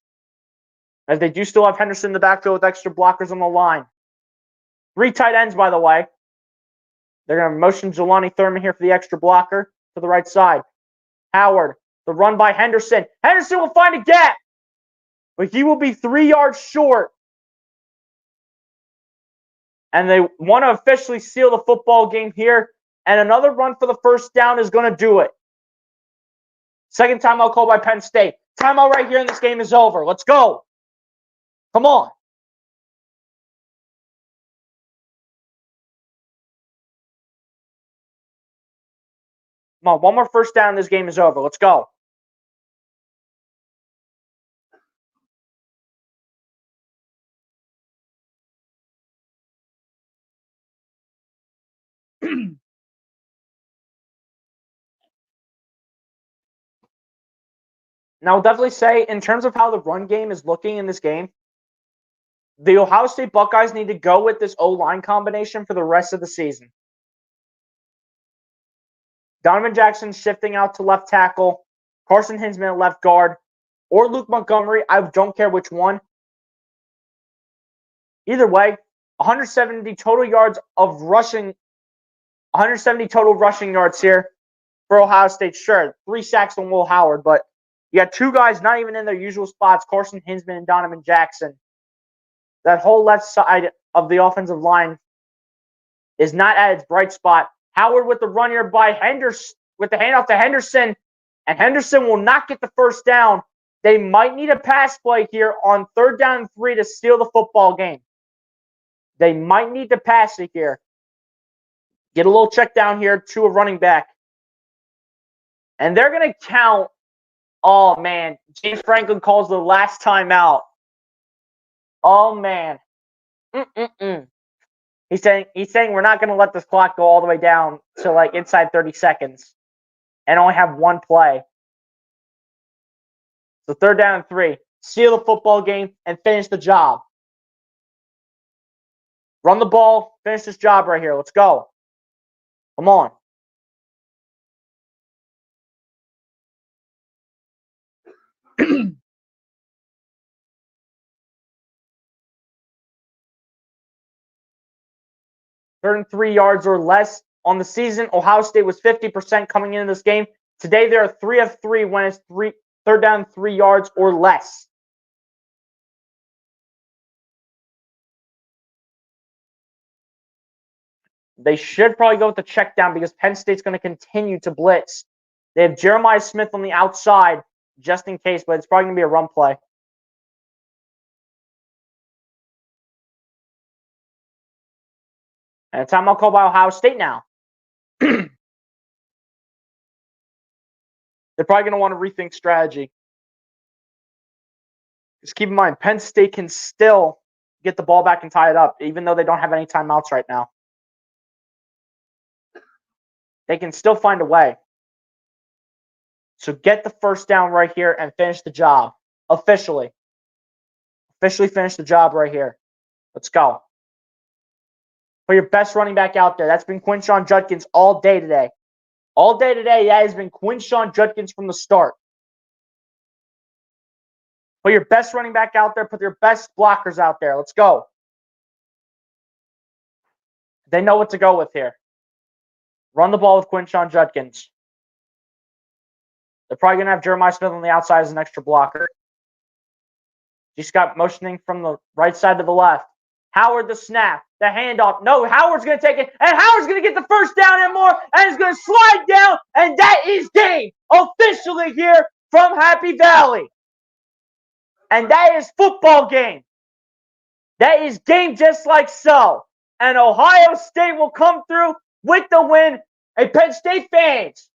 A: As they do still have Henderson in the backfield with extra blockers on the line. 3 tight ends, by the way. They're going to motion Jelani Thurman here for the extra blocker to the right side. Howard, the run by Henderson. Henderson will find a gap, but he will be 3 yards short. And they want to officially seal the football game here. And another run for the first down is going to do it. Second timeout called by Penn State. Timeout right here, and this game is over. Let's go. Come on. Come on, one more first down, this game is over. Let's go. Now, I'll definitely say, in terms of how the run game is looking in this game, the Ohio State Buckeyes need to go with this O-line combination for the rest of the season. Donovan Jackson shifting out to left tackle, Carson Hinsman at left guard, or Luke Montgomery. I don't care which one. Either way, 170 total yards of rushing, 170 total rushing yards here for Ohio State. Sure, 3 sacks on Will Howard, but you got 2 guys not even in their usual spots, Carson Hinsman and Donovan Jackson. That whole left side of the offensive line is not at its bright spot. Howard with the run here by Henderson, with the handoff to Henderson, and Henderson will not get the first down. They might need a pass play here on 3rd down and 3 to steal the football game. They might need to pass it here. Get a little check down here to a running back. And they're going to count. Oh, man. James Franklin calls the last time out. Oh, man. He's saying we're not going to let this clock go all the way down to like inside 30 seconds and only have 1 play. So 3rd down and 3. Steal the football game and finish the job. Run the ball. Finish this job right here. Let's go. Come on. Third and 3 yards or less on the season. Ohio State was 50% coming into this game. Today, they are 3 of 3 when it's 3rd down 3 yards or less. They should probably go with the check down because Penn State's going to continue to blitz. They have Jeremiah Smith on the outside just in case, but it's probably going to be a run play. And a timeout called by Ohio State now. They're probably going to want to rethink strategy. Just keep in mind, Penn State can still get the ball back and tie it up, even though they don't have any timeouts right now. They can still find a way. So get the first down right here and finish the job. Officially. Officially finish the job right here. Let's go. For your best running back out there. That's been Quinshon Judkins all day today. All day today, that has been Quinshon Judkins from the start. Put your best running back out there. Put your best blockers out there. Let's go. They know what to go with here. Run the ball with Quinshon Judkins. They're probably going to have Jeremiah Smith on the outside as an extra blocker. G. Scott motioning from the right side to the left. Howard the snap, the handoff. No, Howard's going to take it, and Howard's going to get the first down and more, and he's going to slide down, and that is game officially here from Happy Valley. And that is football game. That is game just like so. And Ohio State will come through with the win. Hey, Penn State fans,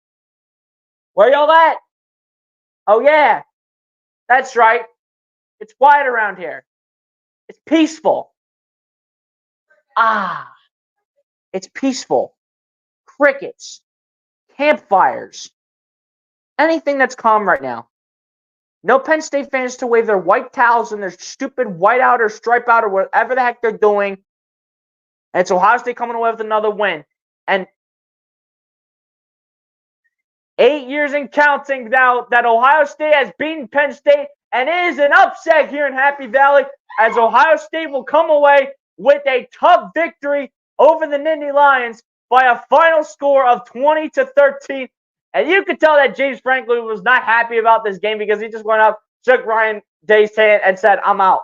A: where y'all at? Oh, yeah, that's right. It's quiet around here. It's peaceful. It's peaceful. Crickets, campfires, anything that's calm right now. No Penn State fans to wave their white towels and their stupid whiteout or stripe out or whatever the heck they're doing. And it's Ohio State coming away with another win. And 8 years and counting now that Ohio State has beaten Penn State, and it is an upset here in Happy Valley as Ohio State will come away with a tough victory over the Nittany Lions by a final score of 20-13. And you could tell that James Franklin was not happy about this game because he just went up, shook Ryan Day's hand, and said, "I'm out."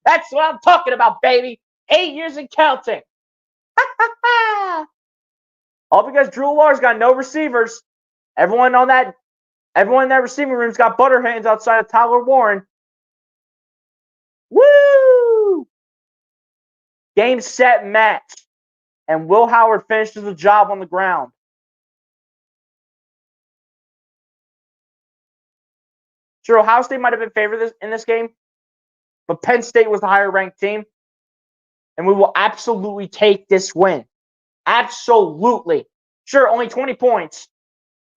A: That's what I'm talking about, baby. 8 years and counting. All because Drew Lars got no receivers. Everyone in that receiving room's got butter hands outside of Tyler Warren. Woo! Game, set, match. And Will Howard finishes the job on the ground. Sure, Ohio State might have been favored in this game, but Penn State was the higher-ranked team, and we will absolutely take this win. Absolutely. Sure, only 20 points.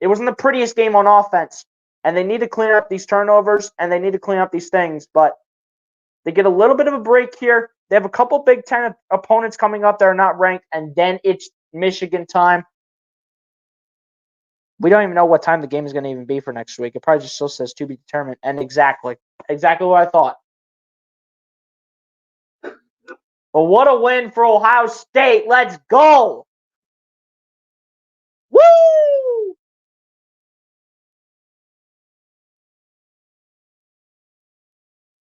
A: It wasn't the prettiest game on offense, and they need to clean up these turnovers, and they need to clean up these things, but they get a little bit of a break here. They have a couple Big Ten opponents coming up that are not ranked, and then it's Michigan time. We don't even know what time the game is going to even be for next week. It probably just still says to be determined. And exactly what I thought. But what a win for Ohio State. Let's go. Woo!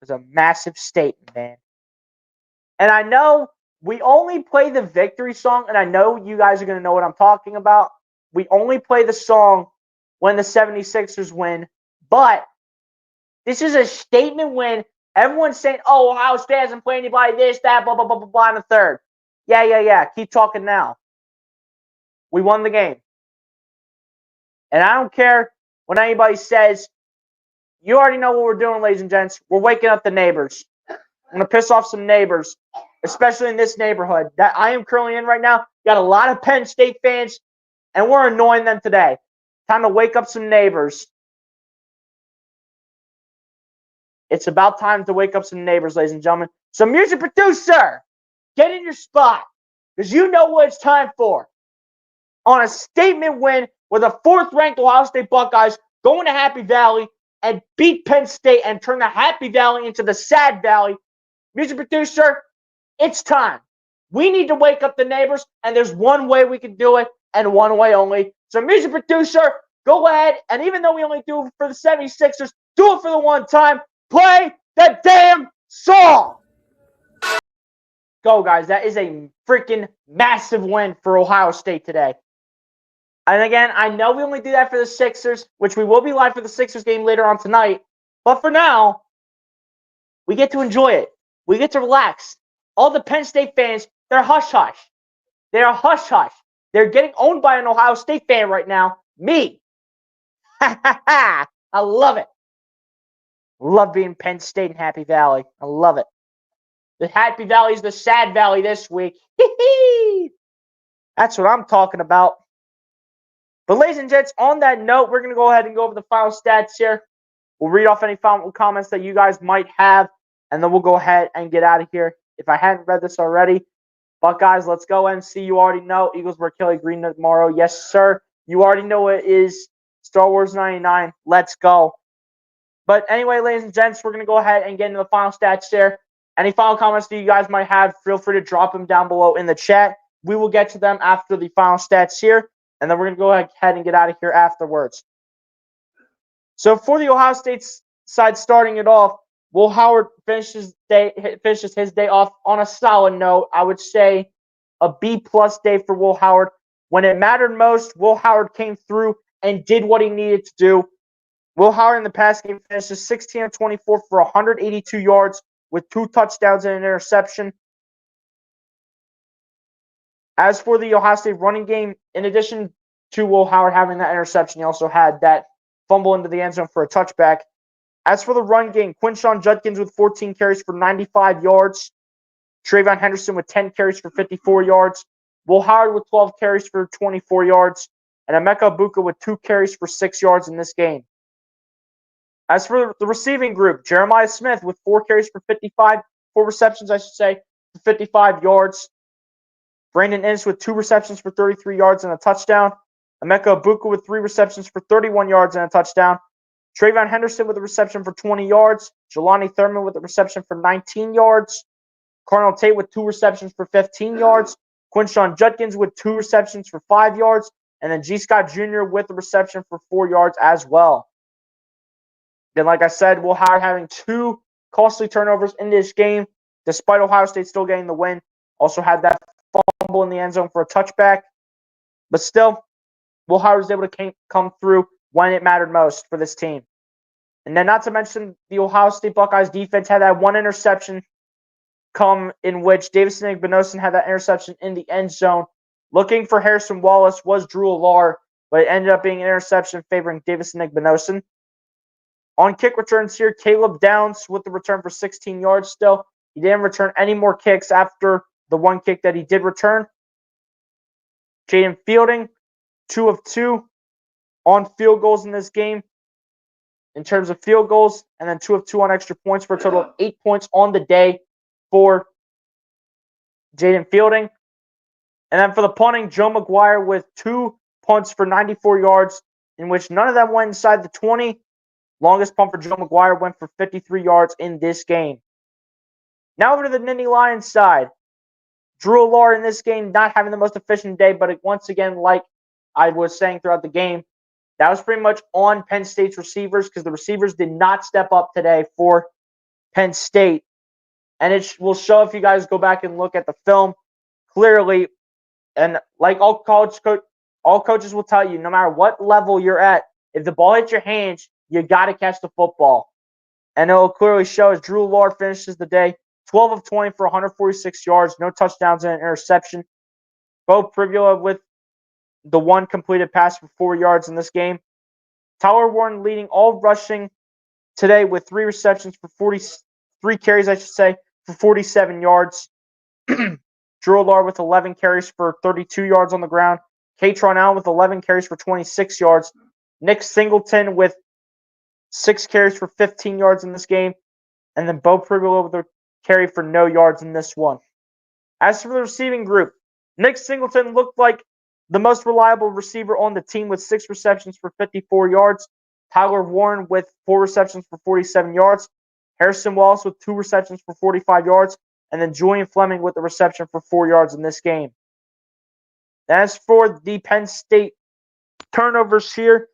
A: It was a massive statement, man. And I know we only play the victory song, and I know you guys are going to know what I'm talking about. We only play the song when the 76ers win, but this is a statement win. Everyone's saying, "Oh, Ohio State hasn't played anybody this, that, blah, blah, blah, blah, blah," in the third. Yeah. Keep talking now. We won the game. And I don't care when anybody says, you already know what we're doing, ladies and gents. We're waking up the neighbors. I'm going to piss off some neighbors, especially in this neighborhood that I am currently in right now. Got a lot of Penn State fans, and we're annoying them today. Time to wake up some neighbors. It's about time to wake up some neighbors, ladies and gentlemen. So, music producer, get in your spot because you know what it's time for. On a statement win with a 4th-ranked Ohio State Buckeyes going to Happy Valley and beat Penn State and turn the Happy Valley into the Sad Valley. Music producer, it's time. We need to wake up the neighbors, and there's one way we can do it, and one way only. So, music producer, go ahead, and even though we only do it for the 76ers, do it for the one time. Play the damn song. Go, guys. That is a freaking massive win for Ohio State today. And again, I know we only do that for the Sixers, which we will be live for the Sixers game later on tonight. But for now, we get to enjoy it. We get to relax. All the Penn State fans, they're hush-hush. They're hush-hush. They're getting owned by an Ohio State fan right now. Me. I love it. Love being Penn State and Happy Valley. I love it. The Happy Valley is the Sad Valley this week. That's what I'm talking about. But ladies and gents, on that note, we're going to go ahead and go over the final stats here. We'll read off any final comments that you guys might have, and then we'll go ahead and get out of here. If I hadn't read this already, Buckeyes, let's go. MC, you already know. Eagles wear Kelly Green tomorrow. Yes, sir. You already know it is Star Wars 99. Let's go. But anyway, ladies and gents, we're going to go ahead and get into the final stats here. Any final comments that you guys might have, feel free to drop them down below in the chat. We will get to them after the final stats here. and then we're going to go ahead and get out of here afterwards. So for the Ohio State side starting it off, Will Howard finishes his day off on a solid note. I would say a B-plus day for Will Howard. When it mattered most, Will Howard came through and did what he needed to do. Will Howard in the pass game finishes 16 of 24 for 182 yards with 2 touchdowns and an interception. As for the Ohio State running game, in addition to Will Howard having that interception, he also had that fumble into the end zone for a touchback. As for the run game, Quinshon Judkins with 14 carries for 95 yards. Trayvon Henderson with 10 carries for 54 yards. Will Howard with 12 carries for 24 yards. And Emeka Buka with 2 carries for 6 yards in this game. As for the receiving group, Jeremiah Smith with 4 carries for 4 receptions, for 55 yards. Brandon Inniss with 2 receptions for 33 yards and a touchdown. Emeka Buka with 3 receptions for 31 yards and a touchdown. Trayvon Henderson with a reception for 20 yards. Jelani Thurman with a reception for 19 yards. Carnell Tate with 2 receptions for 15 yards. Quinshon Judkins with 2 receptions for 5 yards. And then G. Scott Jr. with a reception for 4 yards as well. Then, like I said, Will Howard having 2 costly turnovers in this game, despite Ohio State still getting the win. Also had that fumble in the end zone for a touchback. But still, Will Howard was able to come through when it mattered most for this team. And then not to mention the Ohio State Buckeyes defense had that 1 interception come in which Davison Igbinosun had that interception in the end zone. Looking for Harrison Wallace was Drew Allar, but it ended up being an interception favoring Davison Igbinosun. On kick returns here, Caleb Downs with the return for 16 yards still. He didn't return any more kicks after the 1 kick that he did return. Jaden Fielding, 2 of 2 on field goals in this game in terms of field goals, and then 2 of 2 on extra points for a total of 8 points on the day for Jaden Fielding. And then for the punting, Joe McGuire with 2 punts for 94 yards, in which none of them went inside the 20. Longest punt for Joe McGuire went for 53 yards in this game. Now over to the Nittany Lions side. Drew Allar in this game not having the most efficient day, but once again, like I was saying throughout the game, that was pretty much on Penn State's receivers because the receivers did not step up today for Penn State. And it will show if you guys go back and look at the film clearly. And like all coaches will tell you, no matter what level you're at, if the ball hits your hands, you got to catch the football. And it will clearly show as Drew Allar finishes the day 12 of 20 for 146 yards, no touchdowns and an interception. Bo Pribula with the 1 completed pass for 4 yards in this game. Tyler Warren leading all rushing today with 3 receptions for 43 carries, for 47 yards. Drew Allar with 11 carries for 32 yards on the ground. Katron Allen with 11 carries for 26 yards. Nick Singleton with 6 carries for 15 yards in this game. And then Bo Pribula with a carry for no yards in this one. As for the receiving group, Nick Singleton looked like the most reliable receiver on the team with 6 receptions for 54 yards. Tyler Warren with 4 receptions for 47 yards. Harrison Wallace with 2 receptions for 45 yards. And then Julian Fleming with a reception for 4 yards in this game. As for the Penn State turnovers here,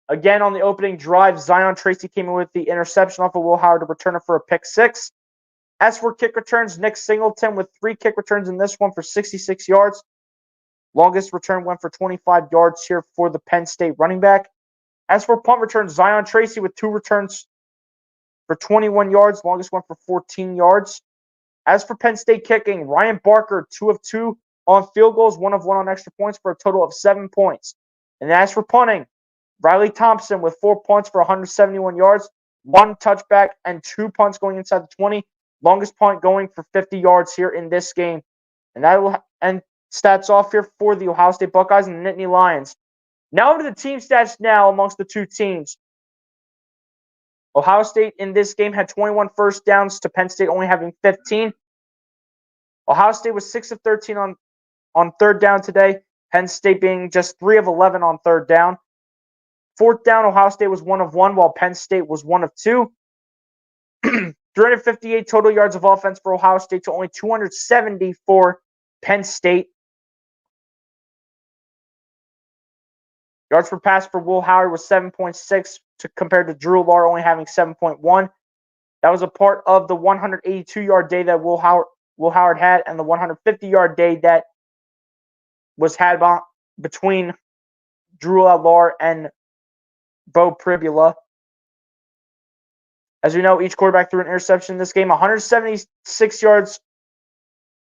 A: again on the opening drive, Zion Tracy came in with the interception off of Will Howard to return it for a pick 6. As for kick returns, Nick Singleton with 3 kick returns in this one for 66 yards. Longest return went for 25 yards here for the Penn State running back. As for punt returns, Zion Tracy with 2 returns for 21 yards. Longest went for 14 yards. As for Penn State kicking, Ryan Barker, 2 of 2 on field goals, 1 of 1 on extra points for a total of 7 points. And as for punting, Riley Thompson with 4 punts for 171 yards, 1 touchback, and 2 punts going inside the 20. Longest punt going for 50 yards here in this game. And that will end stats off here for the Ohio State Buckeyes and the Nittany Lions. Now over to the team stats now amongst the 2 teams. Ohio State in this game had 21 first downs to Penn State only having 15. Ohio State was 6 of 13 on third down today. Penn State being just 3 of 11 on third down. Fourth down, Ohio State was 1 of 1, while Penn State was 1 of 2. 358 total yards of offense for Ohio State to only 270 for Penn State. Yards per pass for Will Howard was 7.6 compared to Drew Lahr only having 7.1. That was a part of the 182-yard day that Will Howard had and the 150-yard day that was had between Drew Lahr and Bo Pribula. As we know, each quarterback threw an interception in this game. 176 yards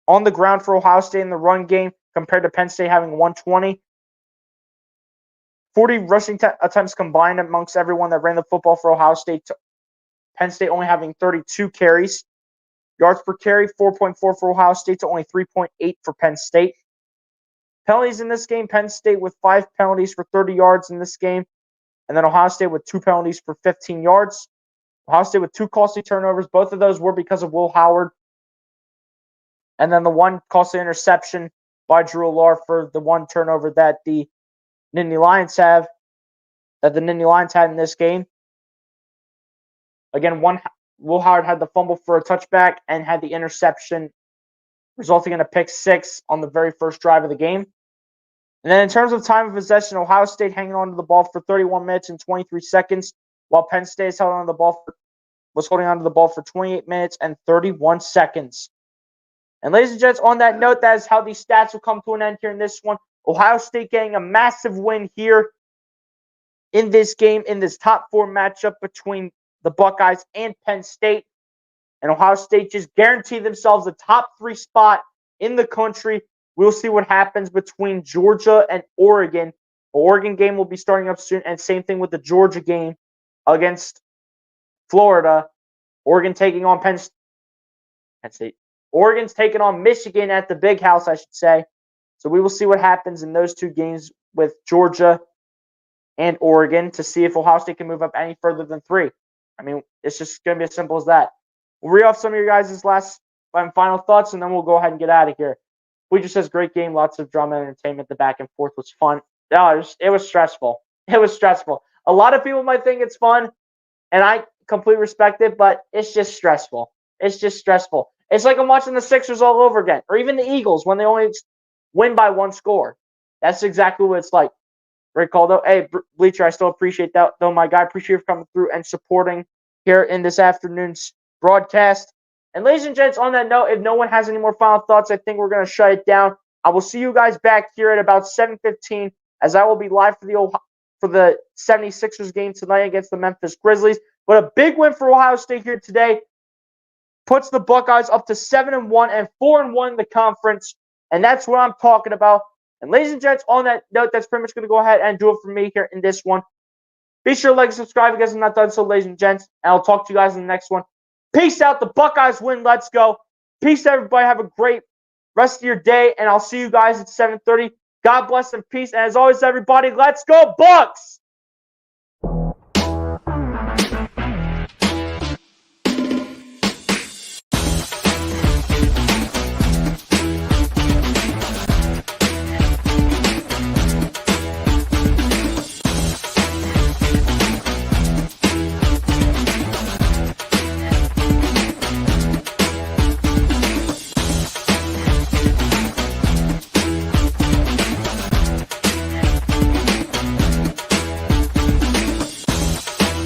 A: on the ground for Ohio State in the run game compared to Penn State having 120. 40 rushing attempts combined amongst everyone that ran the football for Ohio State. Penn State only having 32 carries. Yards per carry, 4.4 for Ohio State to only 3.8 for Penn State. Penalties in this game, Penn State with 5 penalties for 30 yards in this game. And then Ohio State with 2 penalties for 15 yards. Ohio State with 2 costly turnovers. Both of those were because of Will Howard. And then the 1 costly interception by Drew Lahr for the 1 turnover that the Nittany Lions had in this game. Again, Will Howard had the fumble for a touchback and had the interception, resulting in a pick 6 on the very first drive of the game. And then in terms of time of possession, Ohio State hanging on to the ball for 31 minutes and 23 seconds, while Penn State was holding on to the ball for 28 minutes and 31 seconds. And ladies and gents, on that note, that is how these stats will come to an end here in this one. Ohio State getting a massive win here in this game, in this top 4 matchup between the Buckeyes and Penn State. And Ohio State just guaranteed themselves a top 3 spot in the country. We'll see what happens between Georgia and Oregon. The Oregon game will be starting up soon, and same thing with the Georgia game against Florida. Oregon taking on Penn State. Oregon's taking on Michigan at the Big House, I should say. So we will see what happens in those 2 games with Georgia and Oregon to see if Ohio State can move up any further than 3. I mean, it's just going to be as simple as that. We'll read off some of your guys' last and final thoughts, and then we'll go ahead and get out of here. We just says great game, lots of drama and entertainment. The back and forth was fun. No, it was stressful. It was stressful. A lot of people might think it's fun, and I completely respect it, but it's just stressful. It's just stressful. It's like I'm watching the Sixers all over again, or even the Eagles when they only win by 1 score. That's exactly what it's like. Rick Caldo, hey, Bleacher, I still appreciate that, though, my guy. Appreciate you coming through and supporting here in this afternoon's broadcast. And ladies and gents, on that note, if no one has any more final thoughts, I think we're going to shut it down. I will see you guys back here at about 7:15, as I will be live for the 76ers game tonight against the Memphis Grizzlies. But a big win for Ohio State here today puts the Buckeyes up to 7-1 and 4-1 in the conference, and that's what I'm talking about. And ladies and gents, on that note, that's pretty much going to go ahead and do it for me here in this one. Be sure to like and subscribe if you guys have not done so, ladies and gents, and I'll talk to you guys in the next one. Peace out. The Buckeyes win. Let's go. Peace, everybody. Have a great rest of your day, and I'll see you guys at 7:30. God bless and peace. And as always, everybody, let's go Bucks!